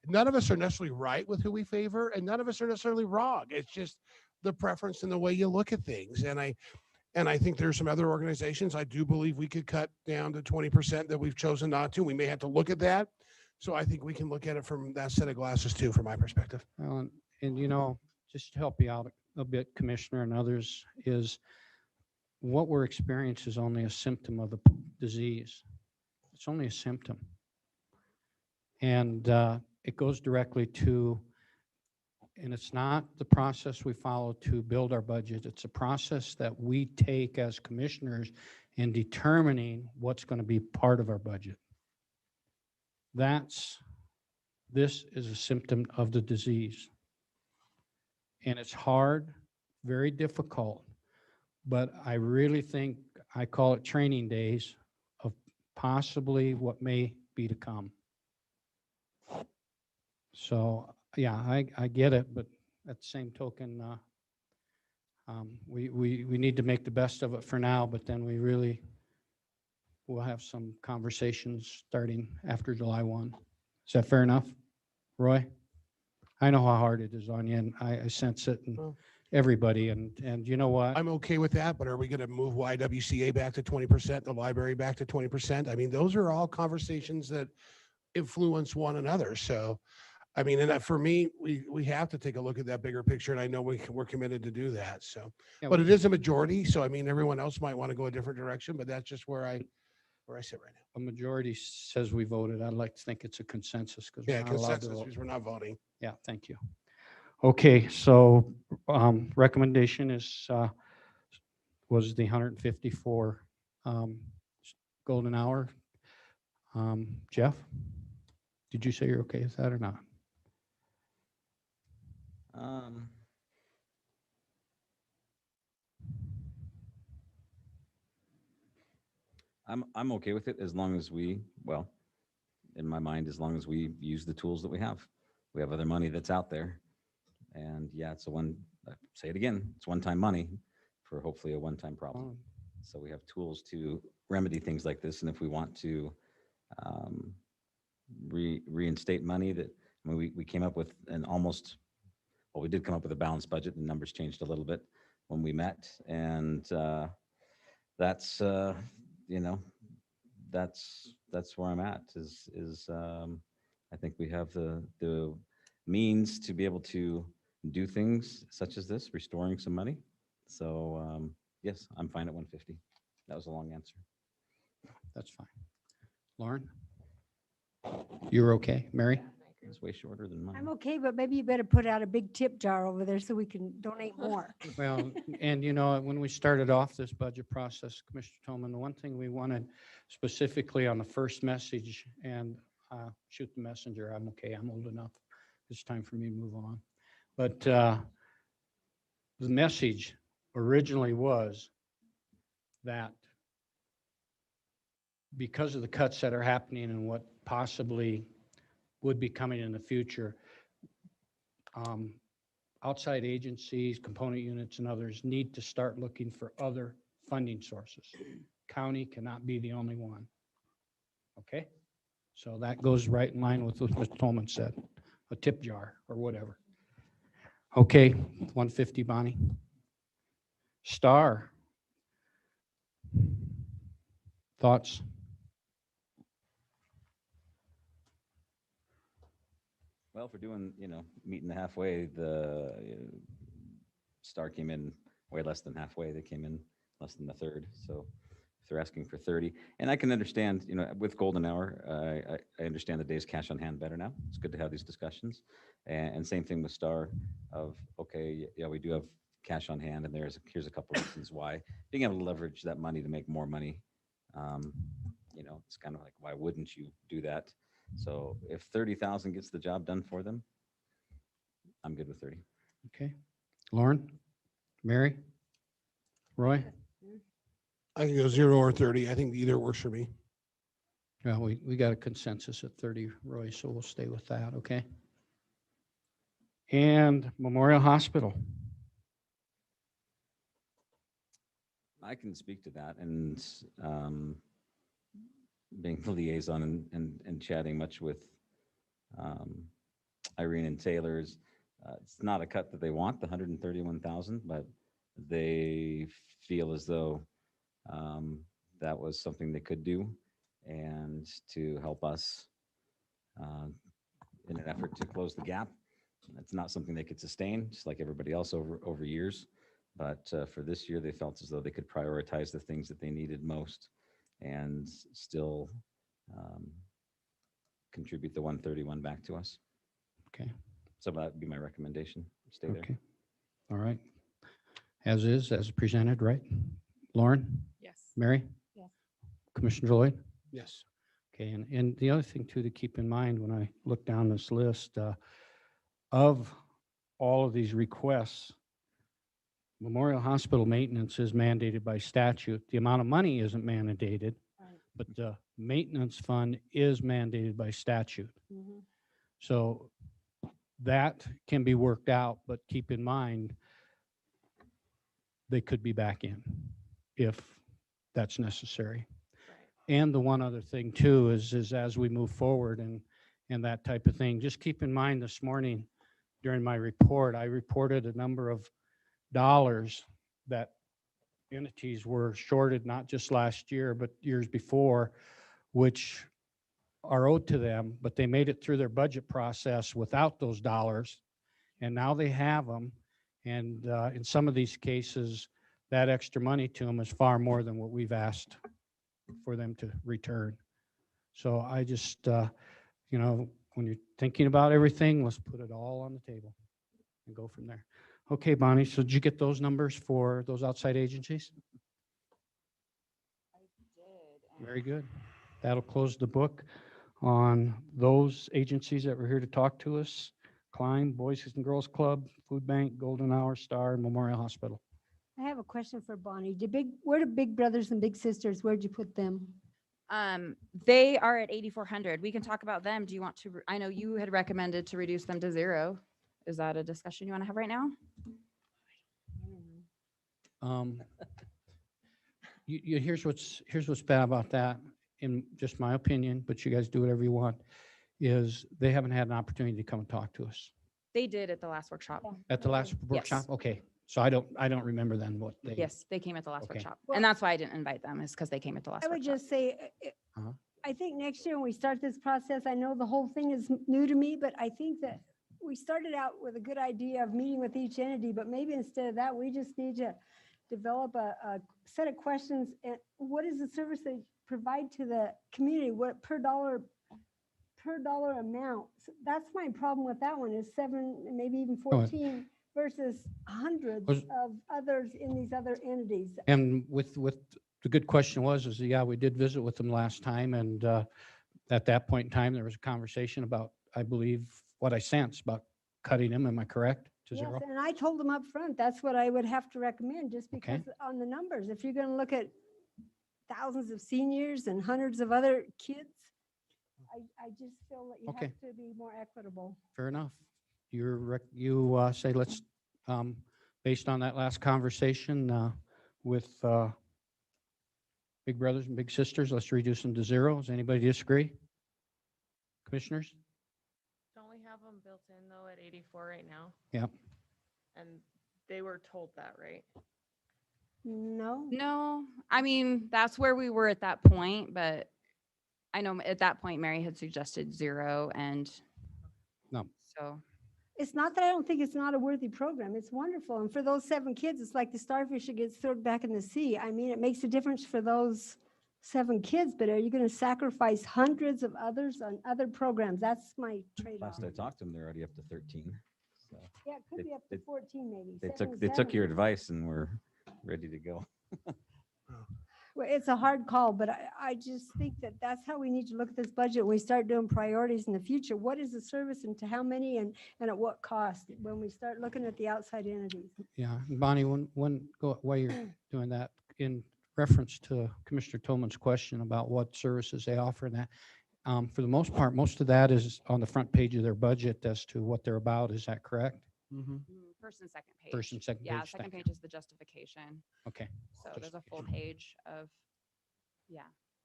None of us are necessarily right with who we favor, and none of us are necessarily wrong. It's just the preference and the way you look at things. And I think there's some other organizations I do believe we could cut down to 20% that we've chosen not to. We may have to look at that. So I think we can look at it from that set of glasses too, from my perspective. Well, and you know, just to help you out a bit, Commissioner and others, is what we're experiencing is only a symptom of the disease. It's only a symptom. And it goes directly to, and it's not the process we follow to build our budget. It's a process that we take as commissioners in determining what's going to be part of our budget. This is a symptom of the disease. And it's hard, very difficult, but I really think, I call it training days of possibly what may be to come. So, yeah, I get it, but at the same token, we need to make the best of it for now, but then we really will have some conversations starting after July 1. Is that fair enough, Roy? I know how hard it is on you, and I sense it in everybody, and you know what? I'm okay with that, but are we going to move YWCA back to 20%, the library back to 20%? I mean, those are all conversations that influence one another. So, I mean, and for me, we have to take a look at that bigger picture, and I know we're committed to do that. So, Yeah, but it is a majority. So, I mean, everyone else might want to go a different direction, but that's just where I sit right now. A majority says we voted. I'd like to think it's a consensus because Yeah, we're not allowed to consensus vote. because we're not voting. Yeah, thank you. Okay, so recommendation is was the 154 golden hour. Jeff, did you say you're okay with that or not? I'm okay with it as long as we, well, in my mind, as long as we use the tools that we have. We have other money that's out there. And yeah, it's say it again, it's one-time money for hopefully a one-time problem. So we have tools to remedy things like this. And if we want to reinstate money that, I mean, we came up with we did come up with a balanced budget. The numbers changed a little bit when we met. And that's, you know, that's where I'm at is I think we have the means to be able to do things such as this, restoring some money. So yes, I'm fine at 150. That was a long answer. That's fine. Lauren, you're okay. Mary? It's way shorter than mine. I'm okay, but maybe you better put out a big tip jar over there so we can donate more. Well, and you know, when we started off this budget process, Commissioner Tolman, the one thing we wanted specifically on the first message, and shoot the messenger, I'm okay, I'm old enough. It's time for me to move on. But the message originally was that because of the cuts that are happening and what possibly would be coming in the future, outside agencies, component units, and others need to start looking for other funding sources. County cannot be the only one. Okay? So that goes right in line with what Mr. Tolman said, a tip jar or whatever. Okay, 150, Bonnie. Star. Thoughts? Well, if we're doing, meeting halfway, the Star came in way less than halfway. They came in less than a third. So if they're asking for 30, and I can understand, with Golden Hour, I understand the day's cash on hand better now. It's good to have these discussions. And same thing with Star of, okay, yeah, we do have cash on hand, and here's a couple of reasons why. Being able to leverage that money to make more money, it's kind of like, why wouldn't you do that? So if 30,000 gets the job done for them, I'm good with 30. Okay. Lauren? Mary? Roy? I can go 0 or 30. I think either works for me. Well, we got a consensus at 30, Roy, so we'll stay with that, okay? And Memorial Hospital. I can speak to that, and being the liaison and chatting much with Irene and Taylor's, it's not a cut that they want, the 131,000, but they feel as though that was something they could do, and to help us in an effort to close the gap. It's not something they could sustain, just like everybody else over years. But for this year, they felt as though they could prioritize the things that they needed most and still contribute the 131 back to us. Okay. So that would be my recommendation. Stay there. Okay. All right. As presented, right? Lauren? Yes. Mary? Yes. Commissioner Lloyd? Yes. Okay, and the other thing too to keep in mind when I look down this list of all of these requests, Memorial Hospital maintenance is mandated by statute. The amount of money isn't mandated, but the maintenance fund is mandated by statute. So that can be worked out, but keep in mind, they could be back in if that's necessary. And the one other thing too is as we move forward and that type of thing, just keep in mind this morning during my report, I reported a number of dollars that entities were shorted, not just last year, but years before, which are owed to them, but they made it through their budget process without those dollars. And now they have them. And in some of these cases, that extra money to them is far more than what we've asked for them to return. So I just, when you're thinking about everything, let's put it all on the table and go from there. Okay, Bonnie, so did you get those numbers for those outside agencies? I did. Very good. That'll close the book on those agencies that were here to talk to us. Climb, Boys and Girls Club, Food Bank, Golden Hour, Star, and Memorial Hospital. I have a question for Bonnie. Where do Big Brothers and Big Sisters, where'd you put them? They are at 8,400. We can talk about them. Do you want to, I know you had recommended to reduce them to 0. Is that a discussion you want to have right now? Here's what's bad about that, in just my opinion, but you guys do whatever you want, is they haven't had an opportunity to come and talk to us. They did at the last workshop. At the last workshop? Okay, so I don't remember then what they. Yes, they came at the last Okay. workshop. And that's why I didn't invite them, is because they came at the last I would workshop. just say, Uh-huh. I think next year when we start this process, I know the whole thing is new to me, but I think that we started out with a good idea of meeting with each entity, but maybe instead of that, we just need to develop a set of questions. And what is the service they provide to the community? What per dollar amount? So that's my problem with that one is 7, maybe even 14 versus hundreds of others in these other entities. And with the good question was, yeah, we did visit with them last time. And at that point in time, there was a conversation about, I believe, what I sensed about cutting them. Am I correct? To Yes, 0? and I told them up front, that's what I would have to recommend, just because on the numbers, if you're going to look at thousands of seniors and hundreds of other kids, I just feel that you Okay. have to be more equitable. Fair enough. You say let's, based on that last conversation with Big Brothers and Big Sisters, let's reduce them to 0. Does anybody disagree? Commissioners? Don't we have them built in though at 84 right now? Yep. And they were told that, right? No. No, I mean, that's where we were at that point, but I know at that point, Mary had suggested 0 and No. so. It's not that I don't think it's not a worthy program. It's wonderful. And for those 7 kids, it's like the starfish that gets thrown back in the sea. I mean, it makes a difference for those 7 kids, but are you going to sacrifice hundreds of others on other programs? That's my trade-off. Last I talked to them, they're already up to 13. So Yeah, it could they- be up to they- 14 maybe. they 7 took, and they took 7. your advice and we're ready to go. Well, it's a hard call, but I just think that that's how we need to look at this budget when we start doing priorities in the future. What is the service and to how many and at what cost when we start looking at the outside entities? Yeah, Bonnie, while you're doing that, in reference to Commissioner Tolman's question about what services they offer and that, for the most part, most of that is on the front page of their budget as to what they're about. Is that correct? First and second page. First and second Yeah, page, second thank page is the justification. Okay. So there's a full page of, yeah.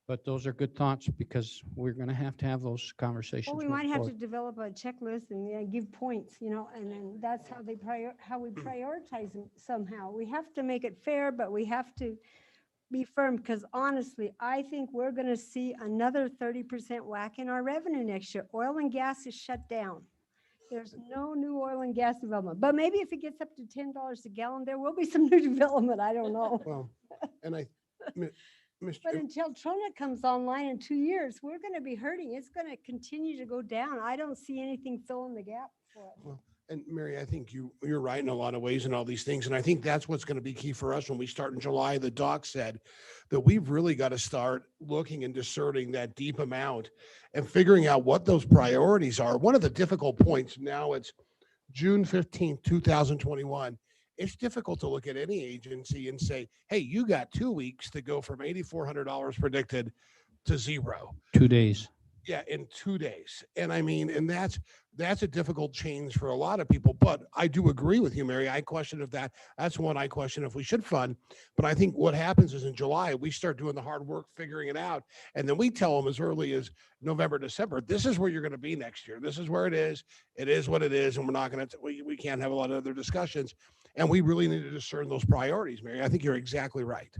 But those are good thoughts because we're going to have those conversations. Well, we moving might have to forward. develop a checklist and give points, and then that's how how we prioritize them somehow. We have to make it fair, but we have to be firm because honestly, I think we're going to see another 30% whack in our revenue next year. Oil and gas is shut down. There's no new oil and gas development, but maybe if it gets up to $10 a gallon, there will be some new development. I don't know. Well, and But until Trona comes online in 2 years, we're going to be hurting. It's going to continue to go down. I don't see anything filling the gap for us. Well, and Mary, I think you're right in a lot of ways and all these things. And I think that's what's going to be key for us when we start in July. The doc said that we've really got to start looking and discerning that deep amount and figuring out what those priorities are. One of the difficult points now, it's June 15th, 2021. It's difficult to look at any agency and say, hey, you got 2 weeks to go from $8,400 predicted to 0. 2 days. Yeah, in 2 days. And I mean, and that's a difficult change for a lot of people. But I do agree with you, Mary. I question if that's one I question if we should fund. But I think what happens is in July, we start doing the hard work, figuring it out. And then we tell them as early as November, December, this is where you're going to be next year. This is where it is. It is what it is. And we're not going to, we can't have a lot of other discussions. And we really need to discern those priorities, Mary. I think you're exactly right.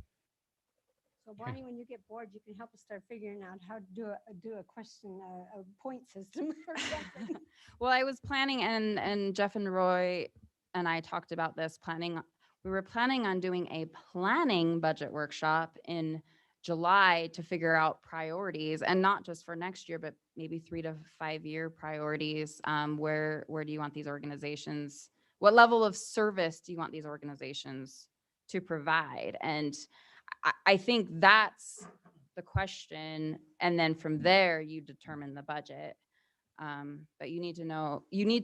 So Bonnie, when you get bored, you can help us start figuring out how to do a question, a point system or something. Well, I was planning and Jeff and Roy and I talked about this we were planning on doing a planning budget workshop in July to figure out priorities and not just for next year, but maybe 3 to 5 year priorities. Where do you want these organizations? What level of service do you want these organizations to provide? And I think that's the question. And then from there, you determine the budget. But you need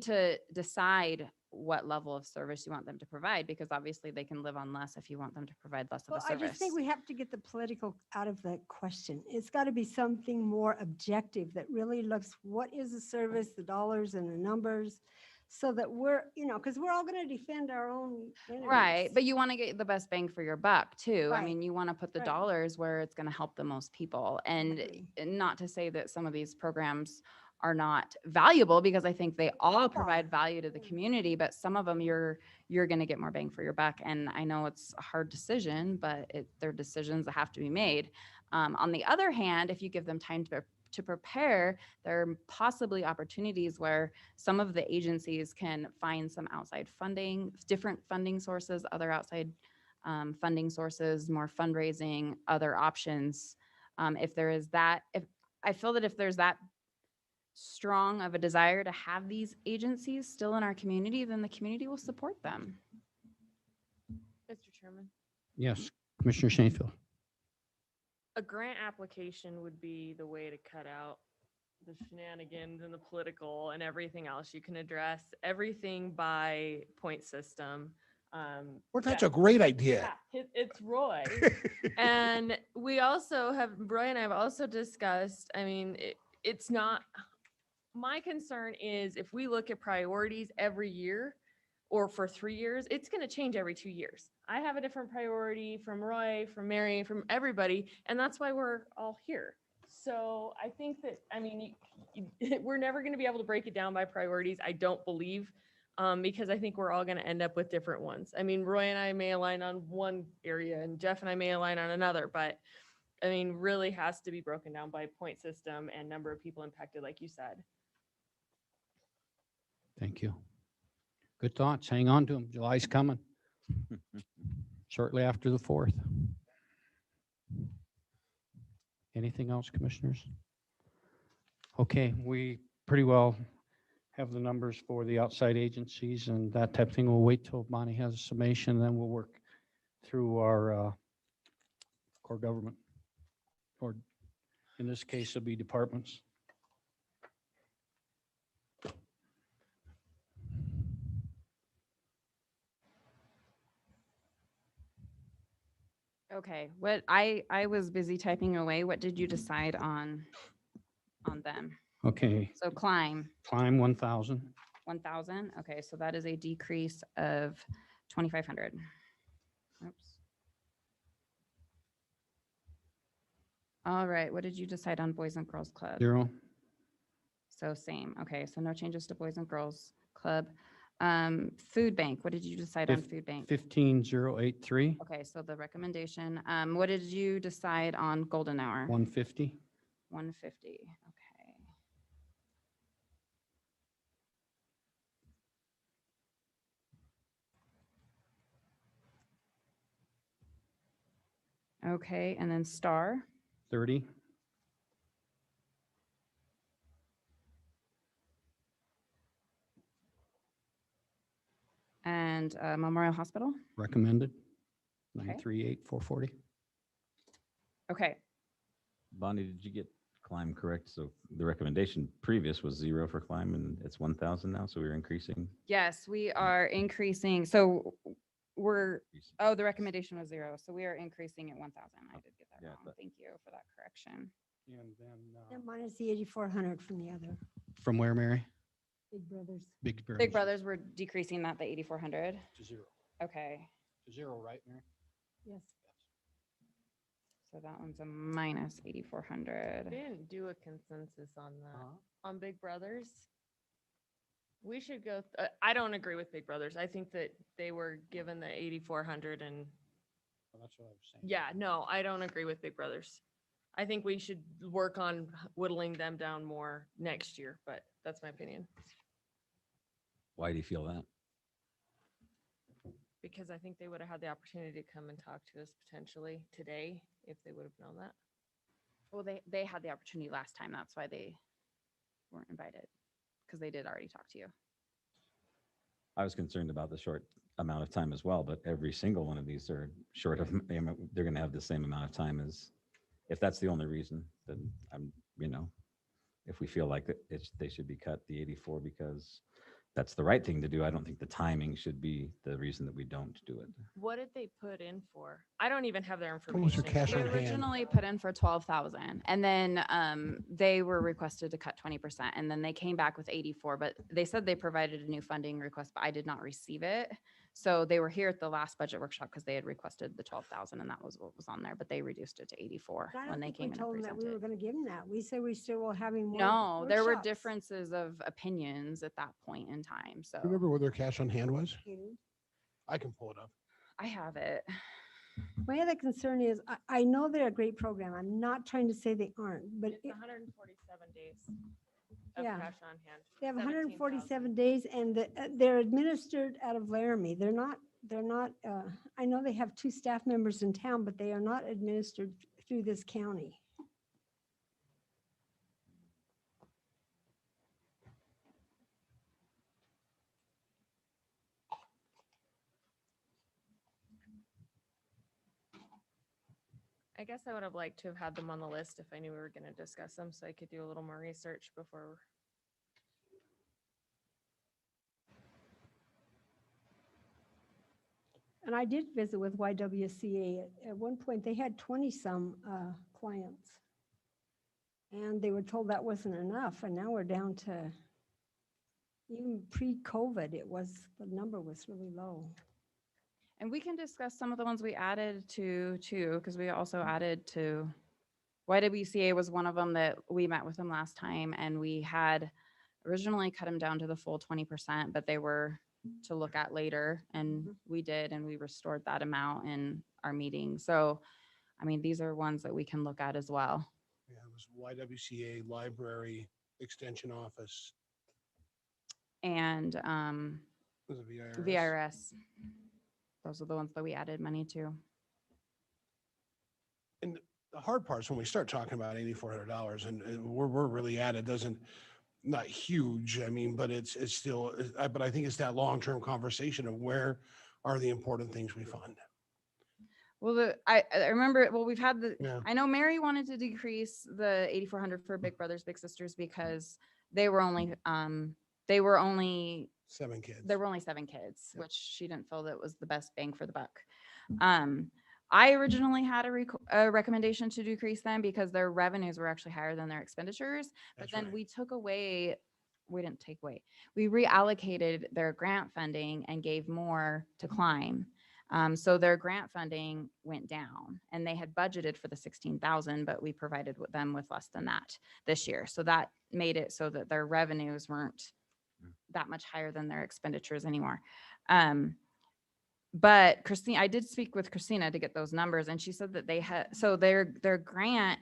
to decide what level of service you want them to provide, because obviously they can live on less if you want them to provide less of Well, a service. I just think we have to get the political out of the question. It's got to be something more objective that really looks, what is the service, the dollars and the numbers, so that we're, because we're all going to defend our own entities. Right. But you want to get the best bang for your buck too. I Right. mean, you want to put the Right. dollars where it's going to help the most people. And not to say that some of these programs are not valuable, because I think they all provide value to the community, but some of them you're going to get more bang for your buck. And I know it's a hard decision, but they're decisions that have to be made. On the other hand, if you give them time to prepare, there are possibly opportunities where some of the agencies can find some outside funding, different funding sources, other outside funding sources, more fundraising, other options. If I feel that if there's that strong of a desire to have these agencies still in our community, then the community will support them. Mr. Chairman, Yes, Commissioner Shanefield. a grant application would be the way to cut out the shenanigans and the political and everything else. You can address everything by point system. Well, that's a great idea. Yeah, it's Roy. And we also Roy and I have also discussed, I mean, it's not, my concern is if we look at priorities every year or for 3 years, it's going to change every 2 years. I have a different priority from Roy, from Mary, from everybody, and that's why we're all here. So I think that, I mean, we're never going to be able to break it down by priorities, I don't believe, because I think we're all going to end up with different ones. I mean, Roy and I may align on one area and Jeff and I may align on another, but I mean, really has to be broken down by point system and number of people impacted, like you said. Thank you. Good thoughts. Hang on to them. July's coming. Shortly after the 4th. Anything else, commissioners? Okay, we pretty well have the numbers for the outside agencies and that type of thing. We'll wait till Bonnie has a summation, and then we'll work through our core government, or in this case, it'll be departments. Okay, what I was busy typing away. What did you decide on them? Okay, So climb, climb 1,000. 1,000. Okay, so that is a decrease of 2,500. Oops. All right, what did you decide on Boys and Girls Club? 0. So same. Okay, so no changes to Boys and Girls Club. Food bank, what did you decide on food bank? 15,083. Okay, so the recommendation, what did you decide on golden hour? 150. 150, okay. Okay, and then star, 30. and Memorial Hospital. Recommended. Okay. 938,440. Okay, Bonnie, did you get climb correct? So the recommendation previous was 0 for climb and it's 1,000 now. So we're increasing. yes, we are increasing, so oh, the recommendation was 0, so we are increasing at 1,000. I did get that Yeah, wrong. Thank you for that correction. And then And minus the 8,400 from the other, from where, Mary? Big Brothers. Big Brothers. Big Brothers, we're decreasing that to 8,400. To 0. Okay, To 0, right, Mary? Yes. so that one's a minus We 8,400. didn't do a consensus on that. On Big Brothers. We should go, I don't agree with Big Brothers. I think that they were given the 8,400 and Well, that's what I was saying. yeah, no, I don't agree with Big Brothers. I think we should work on whittling them down more next year, but that's my opinion. Why do you feel that? Because I think they would have had the opportunity to come and talk to us potentially today if they would have known that. Well, they had the opportunity last time. That's why they weren't invited, because they did already talk to you. I was concerned about the short amount of time as well, but every single one of these are short of, they're going to have the same amount of time as, if that's the only reason, then I'm, if we feel like they should be cut, the 84, because that's the right thing to do. I don't think the timing should be the reason that we don't do it. What did they put in for? I don't even have their What was information. your cash They on hand? originally put in for 12,000, and then they were requested to cut 20%, and then they came back with 84, but they said they provided a new funding request, but I did not receive it. So they were here at the last budget workshop because they had requested the 12,000, and that was what was on there, but they reduced it to 84 I when don't they think we came in and told them that we were presented. going to give them that. We said we still were having more. No, there were workshops. differences of opinions at that point in time, so Remember what their cash on hand was? Katie? I can pull it up. I have it. My other concern is, I know they're a great program. I'm not trying to say they aren't, but It's 147 days of Yeah. cash on hand. they have 17,000. 147 days and they're administered out of Laramie. They're not, I know they have 2 staff members in town, but they are not administered through this county. I guess I would have liked to have had them on the list if I knew we were going to discuss them, so I could do a little more research before. And I did visit with YWCA. At one point, they had 20-some clients. And they were told that wasn't enough, and now we're down to, even pre-COVID, the number was really low. And we can discuss some of the ones we added to too, because we also added to YWCA was one of them that we met with them last time, and we had originally cut them down to the full 20%, but they were to look at later, and we did, and we restored that amount in our meeting. So, I mean, these are ones that we can look at as well. Yeah, it was YWCA, library, extension office. And Was it VIRS? VRS. Those are the ones that we added money to. And the hard part is when we start talking about $8,400 and where we're really at, it doesn't, not huge, I mean, but it's still, but I think it's that long-term conversation of where are the important things we fund. Well, I remember, well, we've had Yeah. I know Mary wanted to decrease the 8,400 for Big Brothers Big Sisters because they were only 7 kids. there were only 7 kids, which she didn't feel that was the best bang for the buck. I originally had a recommendation to decrease them because their revenues were actually higher than their expenditures, but then we didn't take away. We reallocated their grant funding and gave more to Climb. So their grant funding went down, and they had budgeted for the 16,000, but we provided them with less than that this year. So that made it so that their revenues weren't that much higher than their expenditures anymore. But Christine, I did speak with Christina to get those numbers, and she said that they had, so their grant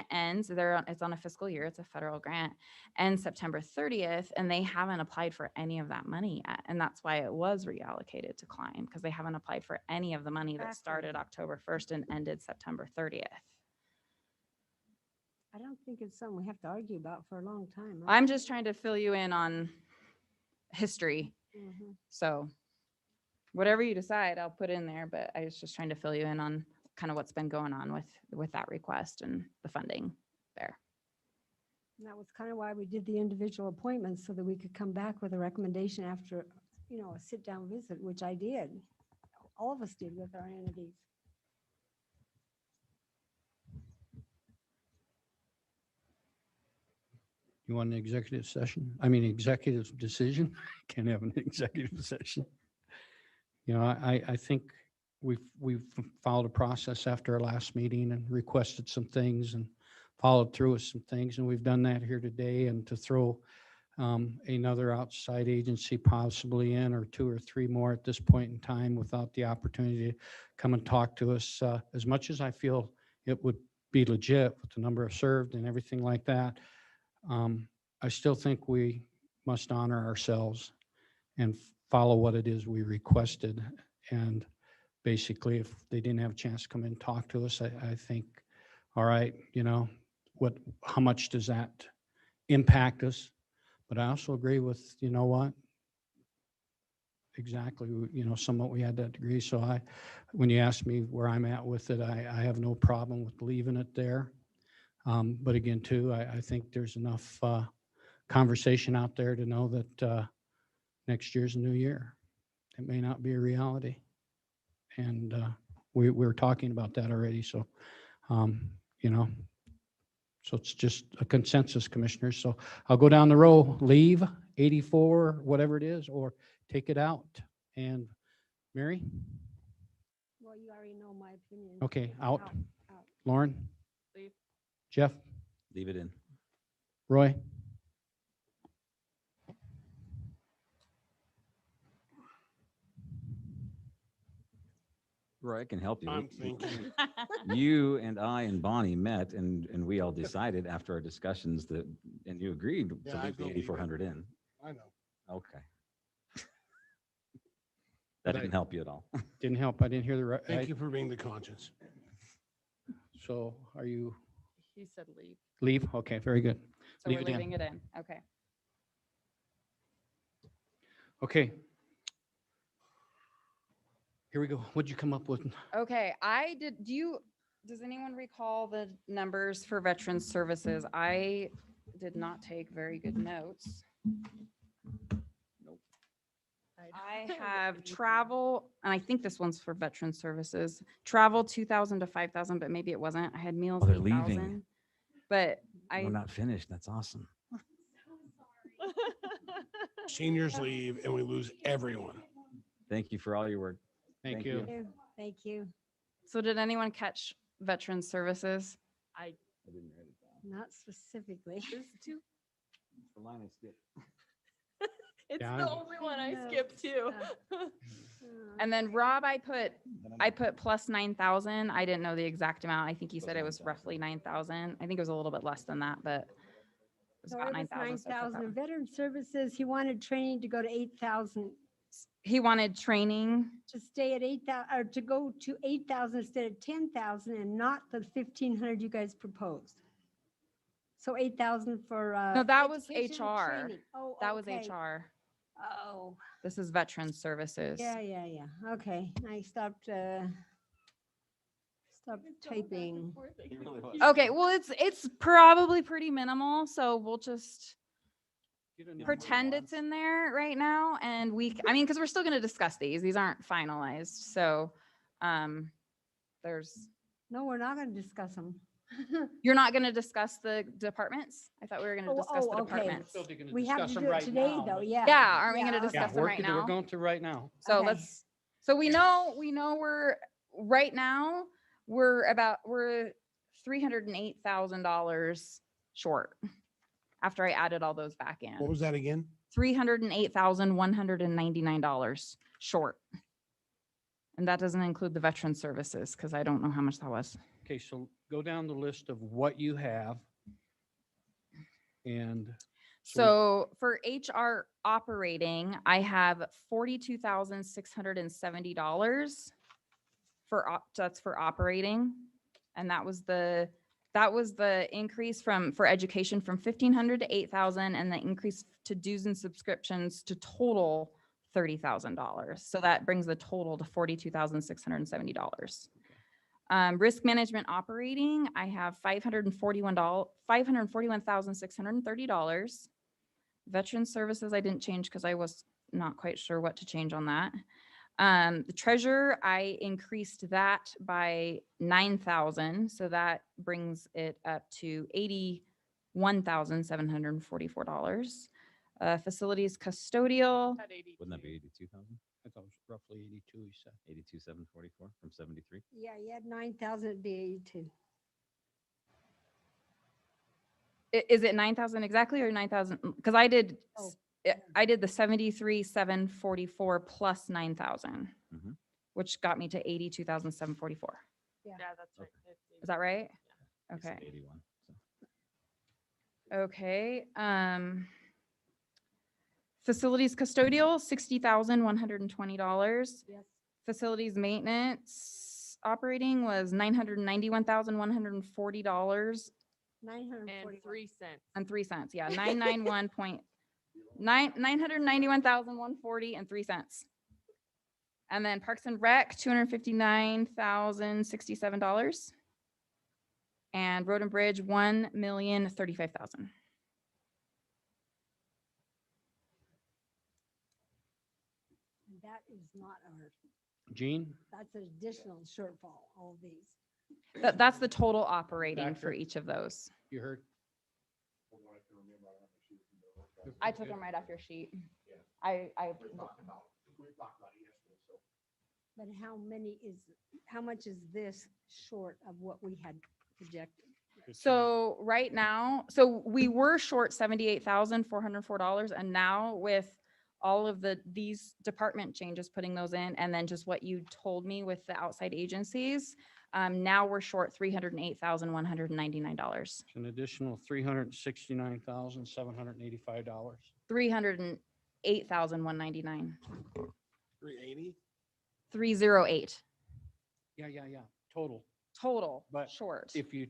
ends, it's on a fiscal year, it's a federal grant, ends September 30th, and they haven't applied for any of that money yet. And that's why it was reallocated to Climb, because they haven't applied for any of the money that started October 1st and ended September 30th. I don't think it's something we have to argue about for a long time. right? I'm just trying to fill you in on history. Mhm. So whatever you decide, I'll put in there, but I was just trying to fill you in on kind of what's been going on with that request and the funding there. And that was kind of why we did the individual appointments, so that we could come back with a recommendation after, a sit-down visit, which I did. All of us did with our entities. You want an executive session? I mean, executive decision? Can't have an executive session. I think we've followed a process after our last meeting and requested some things and followed through with some things. And we've done that here today. And to throw another outside agency possibly in, or 2 or 3 more at this point in time without the opportunity to come and talk to us, as much as I feel it would be legit with the number of served and everything like that, I still think we must honor ourselves and follow what it is we requested. And basically, if they didn't have a chance to come in and talk to us, I think, all right, how much does that impact us? But I also agree with, exactly, somewhat we had that degree. So when you ask me where I'm at with it, I have no problem with leaving it there. But again, too, I think there's enough conversation out there to know that next year's a new year. It may not be a reality. And we're talking about that already. So, so it's just a consensus, commissioners. So I'll go down the row, leave 84, whatever it is, or take it out. And Mary? Well, you already know my opinion. Okay, out. Out. Lauren? Leave. Jeff? Leave it in. Roy? Roy, I can help you. I'm thinking. You and I and Bonnie met, and we all decided after our discussions that, and you agreed to Yeah, I leave the believe it. 8,400 in. I know. Okay. That didn't help you at all. Didn't help. I didn't hear the right. Thank you for being the conscience. So are you He said leave. leave? Okay, very good. So Leave we're it in. leaving it in. Okay. Okay. Here we go. What'd you come up with? Okay, does anyone recall the numbers for veterans services? I did not take very good notes. I have travel, and I think this one's for veteran services. Travel 2,000 to 5,000, but maybe it wasn't. I had meals Oh, they're 8,000. leaving. But We're not finished. That's awesome. Seniors leave and we lose everyone. Thank you for all your work. Thank you. Thank you. So did anyone catch veteran services? I, Not specifically. this too. The line I skipped. It's Yeah, the I- only one I No, skipped too. And then Rob, I put plus 9,000. I didn't know the exact amount. I think he said it was roughly 9,000. I think it was a little bit less than that, but it was So about it was 9,000. so I put that 9,000. one. Veteran services, he wanted training to go to 8,000, He wanted training. to stay at 8,000, or to go to 8,000 instead of 10,000 and not the 1,500 you guys proposed. So 8,000 for, No, that was education and HR. training. Oh, That was okay. HR. Oh, This is Veterans Services. yeah. Okay, I stopped typing. Okay, well, it's probably pretty minimal, so we'll just pretend it's in there right now, and because we're still gonna discuss these. These aren't finalized, so, there's, No, we're not going to discuss them. you're not gonna discuss the departments? I thought we were gonna discuss the okay. departments. We have to do it today, though, yeah. Yeah, aren't we gonna okay. discuss them right We're now? going to right now. So Okay. so we know we're, right now, we're $308,000 short after I added all those back What in. was that again? $308,199 short. And that doesn't include the veteran services, because I don't know how much that was. Okay, so go down the list of what you have. And So for HR operating, I have $42,670 that's for operating. And that was the increase for education from 1,500 to 8,000, and the increase to dues and subscriptions to total $30,000. So that brings the total to $42,670. Risk management operating, I have $541,630. Veteran services, I didn't change because I was not quite sure what to change on that. The treasurer, I increased that by 9,000, so that brings it up to $81,744. Facilities custodial, Wouldn't that be 82,000? I thought it was roughly 82, you said. 82,744 from 73? Yeah, you had 9,000, it'd be 82. is it 9,000 exactly or 9,000? Because I did, Oh, I did the 73,744 plus 9,000, Mhm. which got me to 82,744. Yeah. Yeah, that's right. Is that right? I said Okay. 81. Okay, facilities custodial, $60,120. Yes. Facilities maintenance operating was $991,140 And 3 cents. and 3 cents. Yeah, 991,140 and 3 cents. And then Parks and Rec, $259,067. And Road and Bridge, $1,035,000. That is not our, Gene? that's an additional shortfall, all these. That's the total operating for Accurate. each of those. You heard? I took them right off your sheet. I But how much is this short of what we had projected? So right now, so we were short $78,404, and now with all of these department changes, putting those in, and then just what you told me with the outside agencies, now we're short $308,199. It's an additional $369,785. $308,199. 380? 308 Yeah. Total. total But short. If you,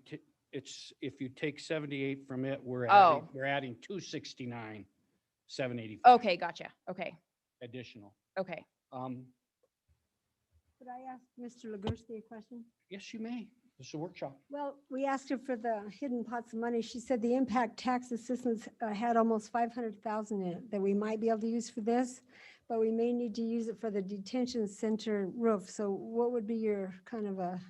if you take 78 from it, we're Oh. adding 269, 785 Okay, gotcha. Okay, additional. okay. Could I ask Mr. Legursky a question? Yes, you may. This is a workshop. Well, we asked her for the hidden pots of money. She said the impact tax assistance had almost 500,000 in it that we might be able to use for this, but we may need to use it for the detention center roof. So what would be your kind of a?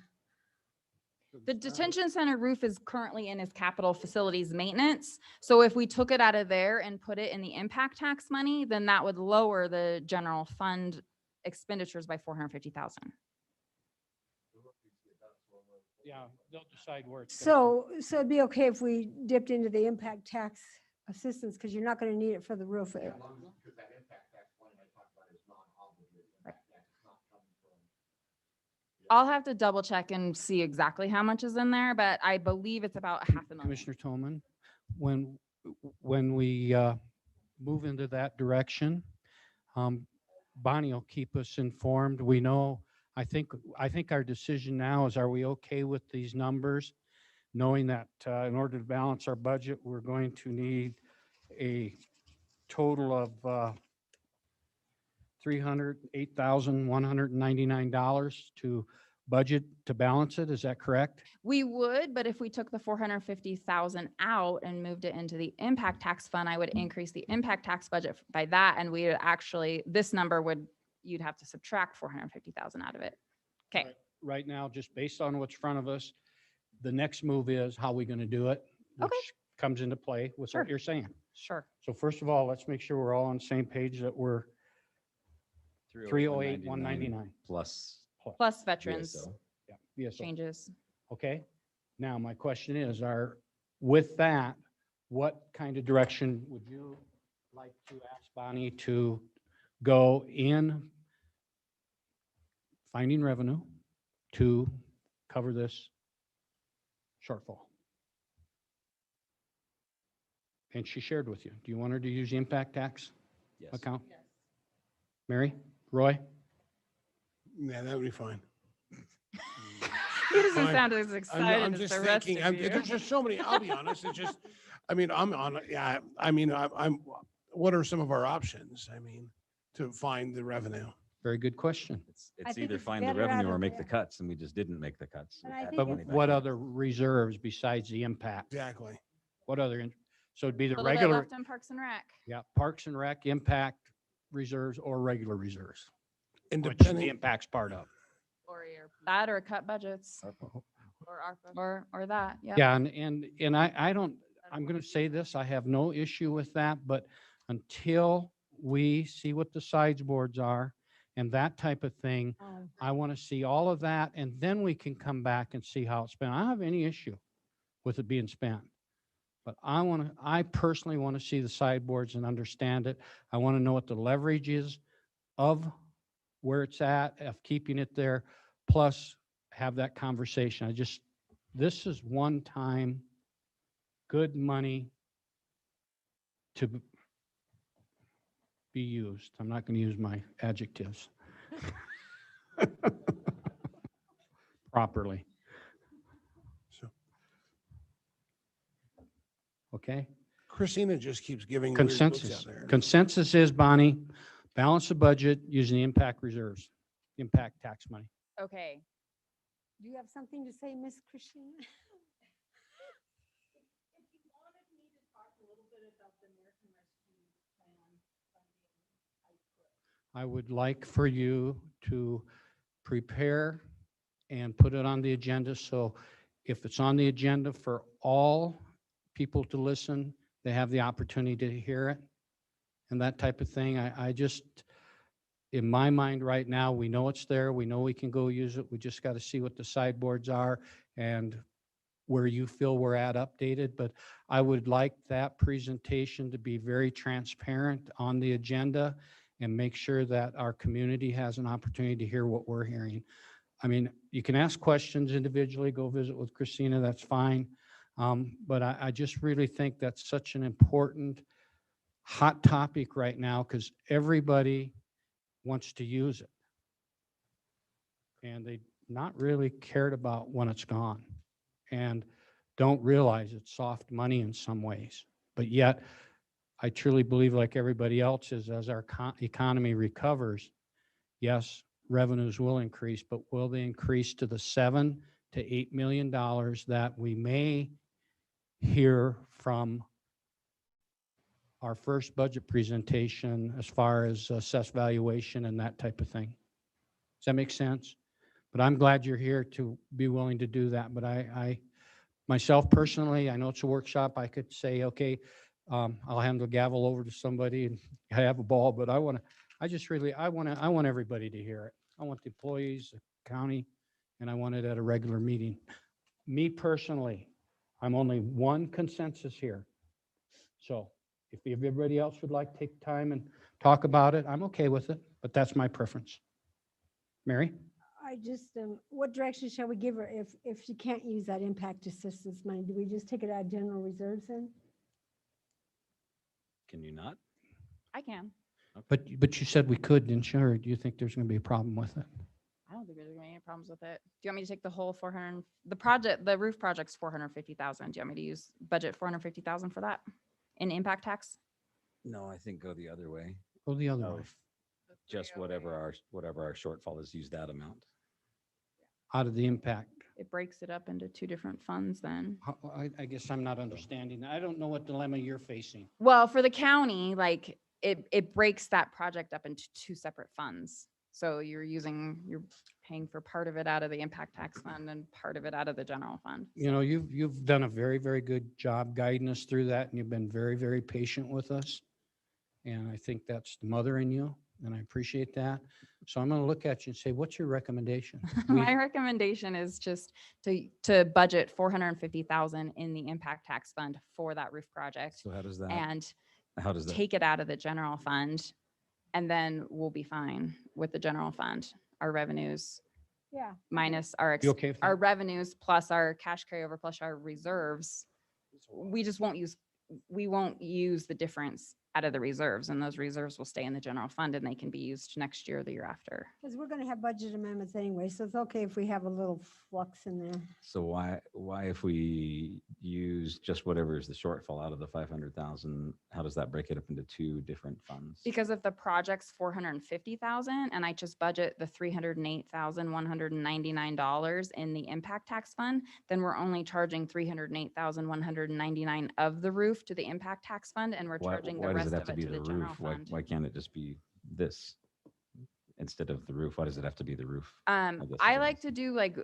The detention center roof is currently in his capital facilities maintenance. So if we took it out of there and put it in the impact tax money, then that would lower the general fund expenditures by 450,000. Yeah, they'll decide where it's. So it'd be okay if we dipped into the impact tax assistance, because you're not going to need it for the roof. I'll have to double check and see exactly how much is in there, but I believe it's about $500,000. Commissioner Toman, when we move into that direction, Bonnie will keep us informed. We know, I think our decision now is, are we okay with these numbers? Knowing that in order to balance our budget, we're going to need a total of $308,199 to budget to balance it. Is that correct? We would, but if we took the 450,000 out and moved it into the impact tax fund, I would increase the impact tax budget by that. And we would actually, this number would, you'd have to subtract 450,000 out of it. Okay. Right now, just based on what's in front of us, the next move is how we going to do it, which comes into play with what you're saying. Sure. So first of all, let's make sure we're all on the same page that we're 308,199 plus. Plus veterans VSO. Yeah, VSO. changes. Okay. Now, my question is, with that, what kind of direction would you like to ask Bonnie to go in finding revenue to cover this shortfall? And she shared with you. Do you want her to use the impact tax account? Yes. Mary, Roy? Yeah, that would be fine. He doesn't Fine. sound as excited I'm as just the rest thinking, of you. there's just so many, I'll be honest, it's just, I mean, I'm on, yeah, I mean, I'm, what are some of our options? I mean, to find the revenue? Very good question. I It's think either it's find the better out revenue or of make the the- cuts, and we just didn't make the cuts. And We I had think But money it's back what in. other reserves besides the impact? Exactly. What other, so it'd be the A little bit regular, left in Parks and Rec. yeah, Parks and Rec, impact reserves or regular reserves, And which the depending, impact's part of. Or that or cut budgets Or ARPA. or that. Yeah. Yeah, and I don't, I'm going to say this, I have no issue with that, but until we see what the sideboards are and that type of thing, I want to see all of that, and then we can come back and see how it's spent. I don't have any issue with it being spent. But I personally want to see the sideboards and understand it. I want to know what the leverage is of where it's at, of keeping it there, plus have that conversation. This is one time good money to be used. I'm not going to use my adjectives. Properly. So- Okay? Christina just keeps giving weird looks Consensus. out there. Consensus is, Bonnie, balance the budget using the impact reserves, impact tax money. Okay. Do you have something to say, Miss Christina? I would like for you to prepare and put it on the agenda. So if it's on the agenda for all people to listen, they have the opportunity to hear it and that type of thing. I just, in my mind right now, we know it's there. We know we can go use it. We just got to see what the sideboards are and where you feel we're at updated. But I would like that presentation to be very transparent on the agenda and make sure that our community has an opportunity to hear what we're hearing. I mean, you can ask questions individually, go visit with Christina, that's fine. But I just really think that's such an important hot topic right now because everybody wants to use it. And they not really cared about when it's gone and don't realize it's soft money in some ways. But yet, I truly believe, like everybody else is, as our economy recovers, yes, revenues will increase, but will they increase to the $7 to $8 million that we may hear from our first budget presentation as far as assessed valuation and that type of thing? Does that make sense? But I'm glad you're here to be willing to do that. But I myself personally, I know it's a workshop. I could say, okay, I'll hand the gavel over to somebody and I have a ball, but I want everybody to hear it. I want the employees, the county, and I want it at a regular meeting. Me personally, I'm only one consensus here. So if everybody else would like to take time and talk about it, I'm okay with it, but that's my preference. Mary? I just, what direction shall we give her if she can't use that impact assistance money? Do we just take it out of general reserves then? Can you not? I can. But you said we could, didn't you? Or do you think there's going to be a problem with it? I don't think there's gonna be any problems with it. Do you want me to take the whole 400, the roof project's 450,000. Do you want me to use budget 450,000 for that in impact tax? No, I think go the other way. Go the other way. Of just whatever our shortfall is, use that amount. Out of the impact. It breaks it up into two different funds then. I guess I'm not understanding. I don't know what dilemma you're facing. Well, for the county, like it breaks that project up into two separate funds. So you're paying for part of it out of the impact tax fund and part of it out of the general fund. You know, you've done a very, very good job guiding us through that, and you've been very, very patient with us. And I think that's the mother in you, and I appreciate that. So I'm going to look at you and say, what's your recommendation? My recommendation is just to budget 450,000 in the impact tax fund for that roof project. So how does that? And How does that? take it out of the general fund, and then we'll be fine with the general fund. Our revenues Yeah. minus our You okay with that? our revenues plus our cash carryover plus our reserves. We won't use the difference out of the reserves, and those reserves will stay in the general fund and they can be used next year or the year after. Because we're going to have budget amendments anyway, so it's okay if we have a little flux in there. So why if we use just whatever is the shortfall out of the 500,000, how does that break it up into two different funds? Because if the project's 450,000 and I just budget the $308,199 in the impact tax fund, then we're only charging $308,199 of the roof to the impact tax fund, and we're charging the Why does rest it have of to it be to the the general roof? fund. Why can't it just be this instead of the roof? Why does it have to be the roof? guess is I what like to do like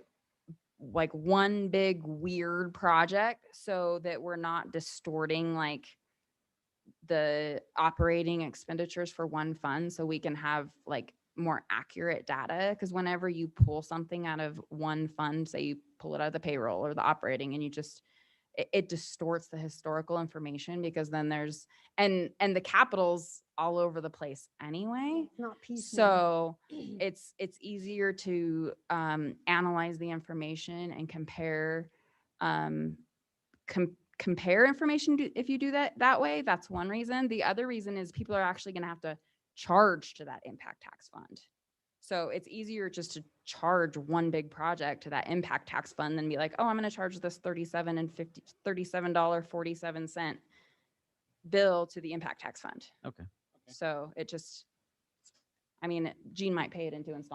one big weird project so that we're not distorting like the operating expenditures for one fund, so we can have like more accurate data. Because whenever you pull something out of one fund, say you pull it out of the payroll or the operating, and you just it distorts the historical information, because then there's and the capital's all over the place anyway. It's not piecemeal. So it's easier to analyze the information and compare compare information if you do that way. That's one reason. The other reason is people are actually going to have to charge to that impact tax fund. So it's easier just to charge one big project to that impact tax fund than be like, oh, I'm going to charge this $37.47 bill to the impact tax fund. Okay. So it just, I mean, Gene might pay it into it's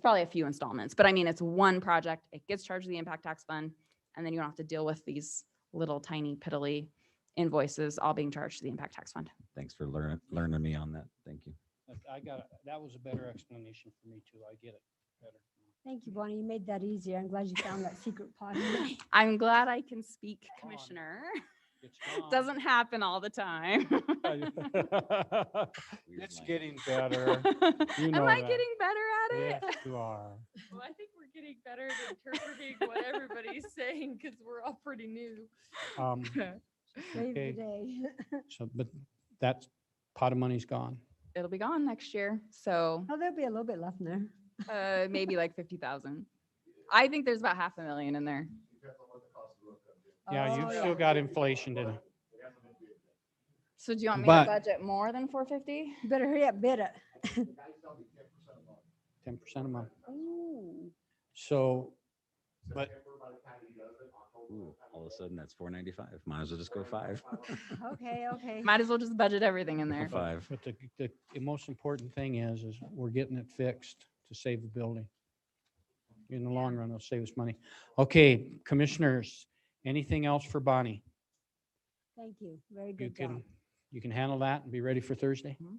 probably a few installments, but I mean, it's one project, it gets charged to the impact tax fund, and then you don't have to deal with these little tiny piddly invoices all being charged to the impact tax fund. Thanks for learning me on that. Thank you. That was a better explanation for me too. I get it better. Thank you, Bonnie. You made that easier. I'm glad you found that secret pocket. I'm glad I can speak, Commissioner. Doesn't happen all the time. It's getting better. You know Am I that. getting better at it? Yes, you are. Well, I think we're getting better at interpreting what everybody's saying because we're all pretty new. Save the Okay. day. So, but that pot of money's gone. It'll be gone next year. So Oh, there'll be a little bit left in there. maybe like 50,000. I think there's about $500,000 in there. Yeah, you've still got inflation to. So do you want me But- to budget more than 450? You better hurry up, bid it. 10% a month. So, but Ooh, all of a sudden that's 495. Might as well just go 5. Okay. Might as well just budget everything in Go there. 5. but the most important thing is we're getting it fixed to save the building. In the long run, it'll save us money. Okay, commissioners, anything else for Bonnie? Thank you. Very You good job. can handle that and be ready for Thursday? Mhm.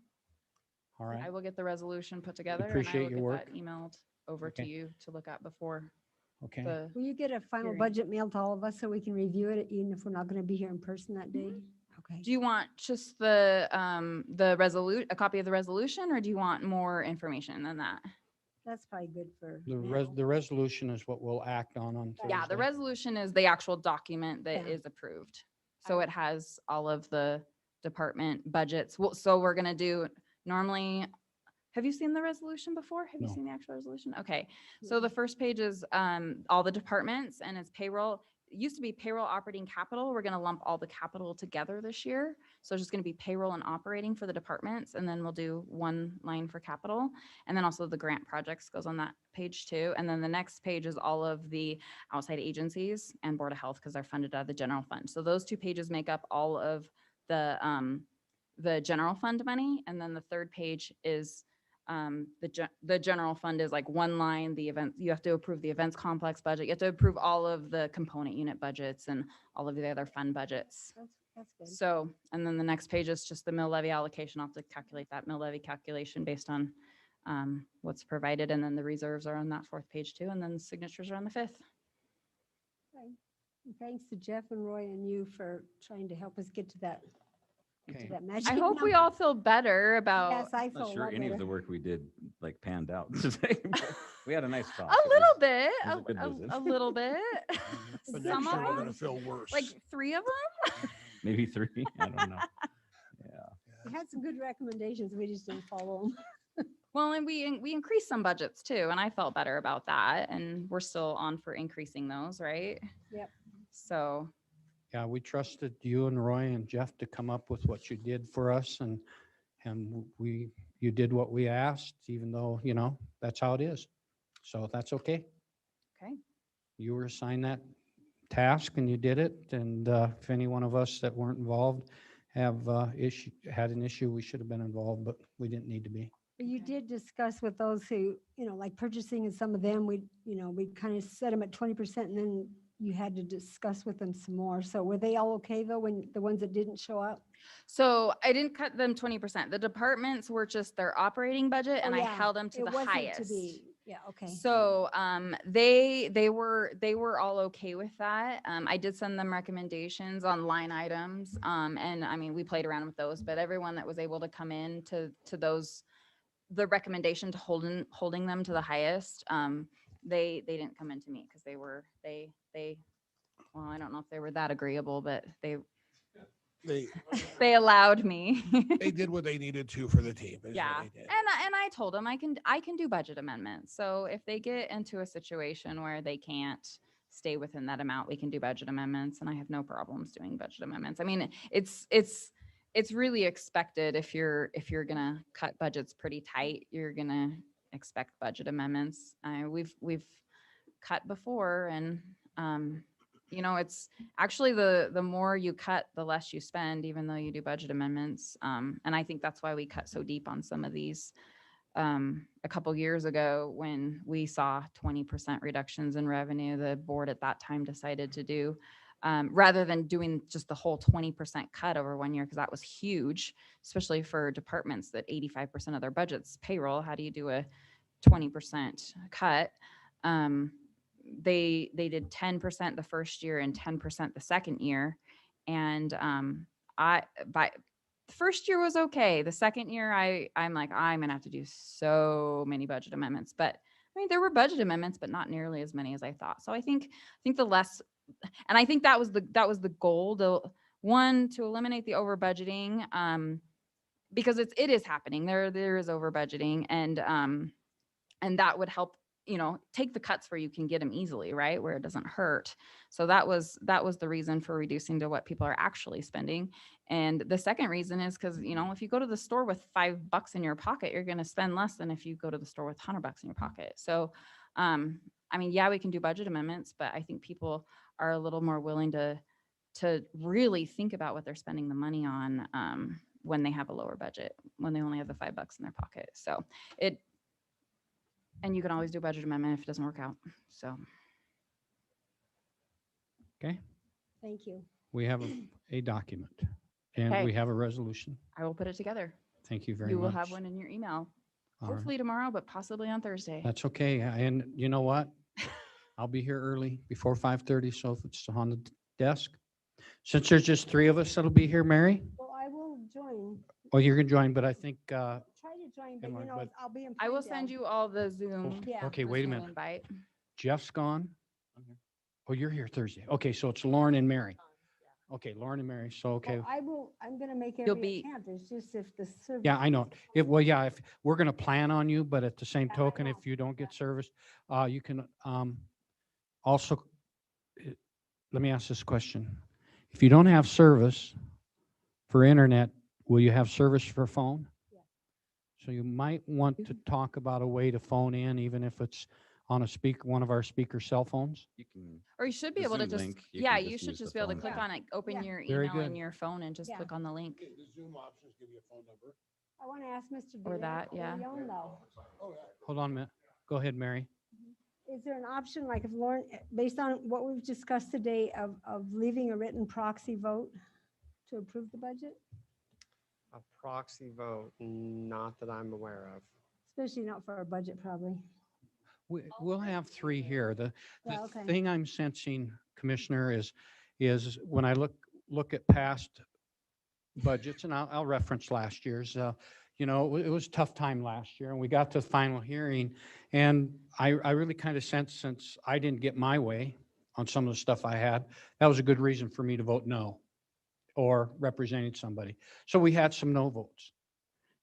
All right. I will get the resolution put together, and appreciate I will your get work. that emailed over to Okay. you to look at before Okay. the. Will you get a final hearing. budget mailed to all of us so we can review it, even if we're not going to be here in person that day? Okay. Do you want just a copy of the resolution, or do you want more information than that? That's probably good for. The resolution is what we'll act on Yeah, the Thursday. resolution is the actual document that Yeah. is approved. So it has all of the department budgets. Well, so we're gonna do normally, have you seen the resolution before? Have you No. seen the actual resolution? Okay. So the first page is all the departments and it's payroll. It used to be payroll, operating, capital. We're gonna lump all the capital together this year. So it's just gonna be payroll and operating for the departments, and then we'll do one line for capital. And then also the grant projects goes on that page too. And then the next page is all of the outside agencies and Board of Health, because they're funded out of the general fund. So those two pages make up all of the general fund money. And then the third page is the general fund is like one line, the event, you have to approve the events complex budget. You have to approve all of the component unit budgets and all of the other fund budgets. That's good. So, and then the next page is just the mill levy allocation. I'll have to calculate that mill levy calculation based on what's provided. And then the reserves are on that fourth page too. And then the signatures are on the fifth. Okay. And thanks to Jeff and Roy and you for trying to help us get to that. Okay. To that magic I hope we number. all feel better about Yes, I I'm feel not a sure lot any of better. the work we did like panned out today. But we had a nice talk. a little bit, it was a good visit. a little bit. But Some next of year we're gonna them, feel worse. like 3 of them. Maybe 3. I don't know. Yeah. We had some good recommendations. We just didn't follow them. Well, and we increased some budgets too, and I felt better about that. And we're still on for increasing those, right? Yep. So, Yeah, we trusted you and Roy and Jeff to come up with what you did for us, and you did what we asked, even though, that's how it is. So that's okay. okay. You were assigned that task and you did it. And if any one of us that weren't involved had an issue, we should have been involved, but we didn't need to be. But you did discuss with those who, like purchasing and some of them, we kind of set them at 20% and then you had to discuss with them some more. So were they all okay though, when the ones that didn't show up? So I didn't cut them 20%. The departments were just their operating budget, and Oh, I yeah. held them to It the wasn't highest. To be, yeah, okay. So they were all okay with that. I did send them recommendations on line items. And I mean, we played around with those, but everyone that was able to come in to those, the recommendation to holding them to the highest, they didn't come into me because well, I don't know if they were that agreeable, but They they allowed me. they did what they needed to for the team. is what Yeah. they did. And I told them I can do budget amendments. So if they get into a situation where they can't stay within that amount, we can do budget amendments, and I have no problems doing budget amendments. I mean, it's really expected if you're gonna cut budgets pretty tight, you're gonna expect budget amendments. We've cut before, and it's actually the more you cut, the less you spend, even though you do budget amendments. And I think that's why we cut so deep on some of these. A couple years ago, when we saw 20% reductions in revenue, the board at that time decided to do, rather than doing just the whole 20% cut over 1 year, because that was huge, especially for departments that 85% of their budget's payroll. How do you do a 20% cut? They did 10% the first year and 10% the second year. And by the first year was okay. The second year, I'm like, I'm gonna have to do so many budget amendments. But I mean, there were budget amendments, but not nearly as many as I thought. So I think the less, and I think that was the goal, to eliminate the over budgeting, because it is happening. There is over budgeting, and that would help, take the cuts where you can get them easily, right? Where it doesn't hurt. So that was the reason for reducing to what people are actually spending. And the second reason is because, if you go to the store with $5 in your pocket, you're going to spend less than if you go to the store with $100 in your pocket. So, I mean, yeah, we can do budget amendments, but I think people are a little more willing to really think about what they're spending the money on, when they have a lower budget, when they only have the $5 in their pocket. So and you can always do a budget amendment if it doesn't work out. So. Okay, Thank you. we have a document and Okay. we have a resolution. I will put it together. Thank you very You much. will have one in your email, All right. hopefully tomorrow, but possibly on Thursday. That's okay. And you know what? I'll be here early before 5:30. So if it's on the desk, since there's just 3 of us that'll be here, Mary. Well, I will join. Oh, you're gonna join, but I think, Try to join fine, but And you Mark, know, but- I'll be in. I will send Pinedale. you all the Zoom. Yeah. Okay, the wait a Zoom minute. Invite. Jeff's gone? Oh, you're here Thursday. Okay, so it's Lauren and Mary. Okay, Lauren and Mary. So, okay. Well, I'm gonna make You'll every be- attempt. It's just if the service. Yeah, I know. Well, yeah, if we're going to plan on you, but at the same token, if you don't get service, you can, also, let me ask this question. If you don't have service for internet, will you have service for phone? So you might want to talk about a way to phone in, even if it's on a one of our speaker cell phones. You can, Or you should be the able to Zoom just, link, you yeah, can you just should use the just be able to phone. click Yeah. on it, open Yeah. your Very email in good. your phone and just Yeah. click on the link. The Zoom options give you a phone number. I want to ask Mr. Or Deanne, that, yeah. Leon, though. Hold on a minute. Go ahead, Mary. Is there an option, like if Lauren, based on what we've discussed today, of leaving a written proxy vote to approve the budget? A proxy vote, not that I'm aware of. Especially not for our budget, probably. We'll have three here. The Yeah, okay. thing I'm sensing, Commissioner, is when I look at past budgets, and I'll reference last year's, you know, it was a tough time last year, and we got to the final hearing, and I really kind of sensed, since I didn't get my way on some of the stuff I had, that was a good reason for me to vote no, or representing somebody. So we had some no votes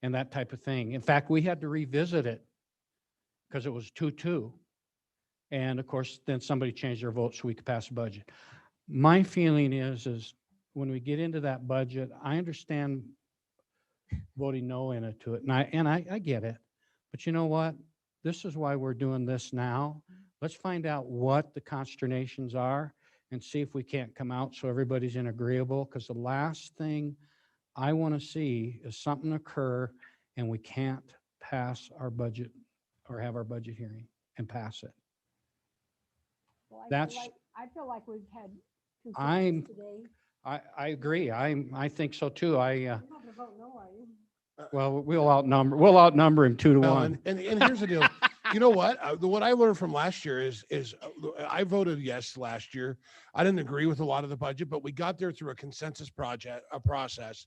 and that type of thing. In fact, we had to revisit it because it was 2-2. And of course, then somebody changed their vote so we could pass the budget. My feeling is when we get into that budget, I understand voting no to it, and I get it. But you know what? This is why we're doing this now. Let's find out what the consternations are and see if we can't come out so everybody's in agreeable, because the last thing I want to see is something occur and we can't pass our budget or have our budget hearing and pass it. Well, That's- I feel like we've had I'm- consensus today. I agree. I think so too. You're not gonna vote no, are you? Well, we'll outnumber him 2 to Well, 1. and here's the deal. You know what? What I learned from last year is I voted yes last year. I didn't agree with a lot of the budget, but we got there through a consensus process.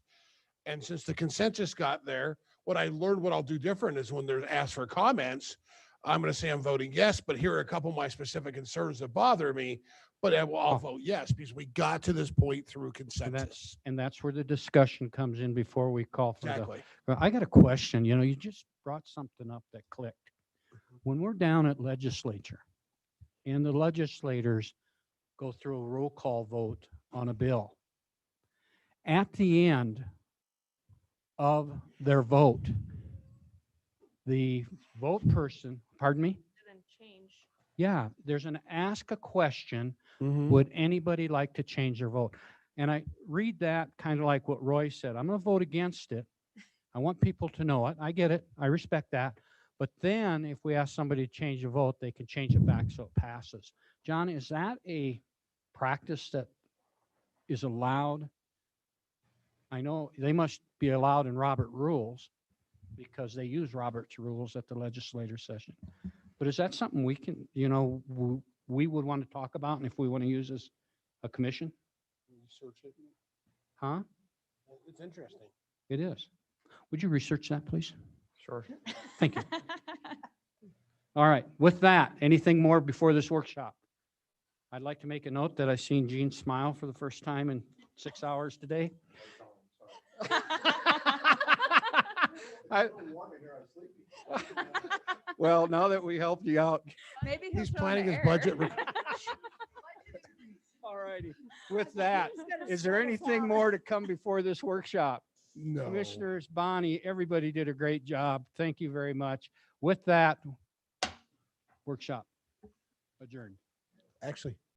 And since the consensus got there, what I learned, what I'll do different is when they're asked for comments, I'm going to say I'm voting yes, but here are a couple of my specific concerns that bother me, but I'll vote yes because we got to this point through consensus. And that's where the discussion comes in before we call for Exactly. I got a question. You know, you just brought something up that clicked. When we're down at legislature and the legislators go through a roll call vote on a bill, at the end of their vote, the vote person, pardon me? Then change. Yeah, there's an ask a question. Mhm. Would anybody like to change their vote? And I read that kind of like what Roy said. I'm going to vote against it. I want people to know it. I get it. I respect that. But then if we ask somebody to change a vote, they can change it back so it passes. John, is that a practice that is allowed? I know they must be allowed in Robert rules because they use Robert's rules at the legislature session. But is that something we can, you know, we would want to talk about, and if we want to use as a commission? Research it. Huh? It's interesting. It is. Would you research that, please? Sure. Thank you. All right. With that, anything more before this workshop? I'd like to make a note that I seen Gene smile for the first time in 6 hours today. Well, now that we helped you out. Maybe He's planning his budget. All righty. With that, is there anything more to come before this workshop? No. Commissioners, Bonnie, everybody did a great job. Thank you very much. With that, workshop adjourned. Actually,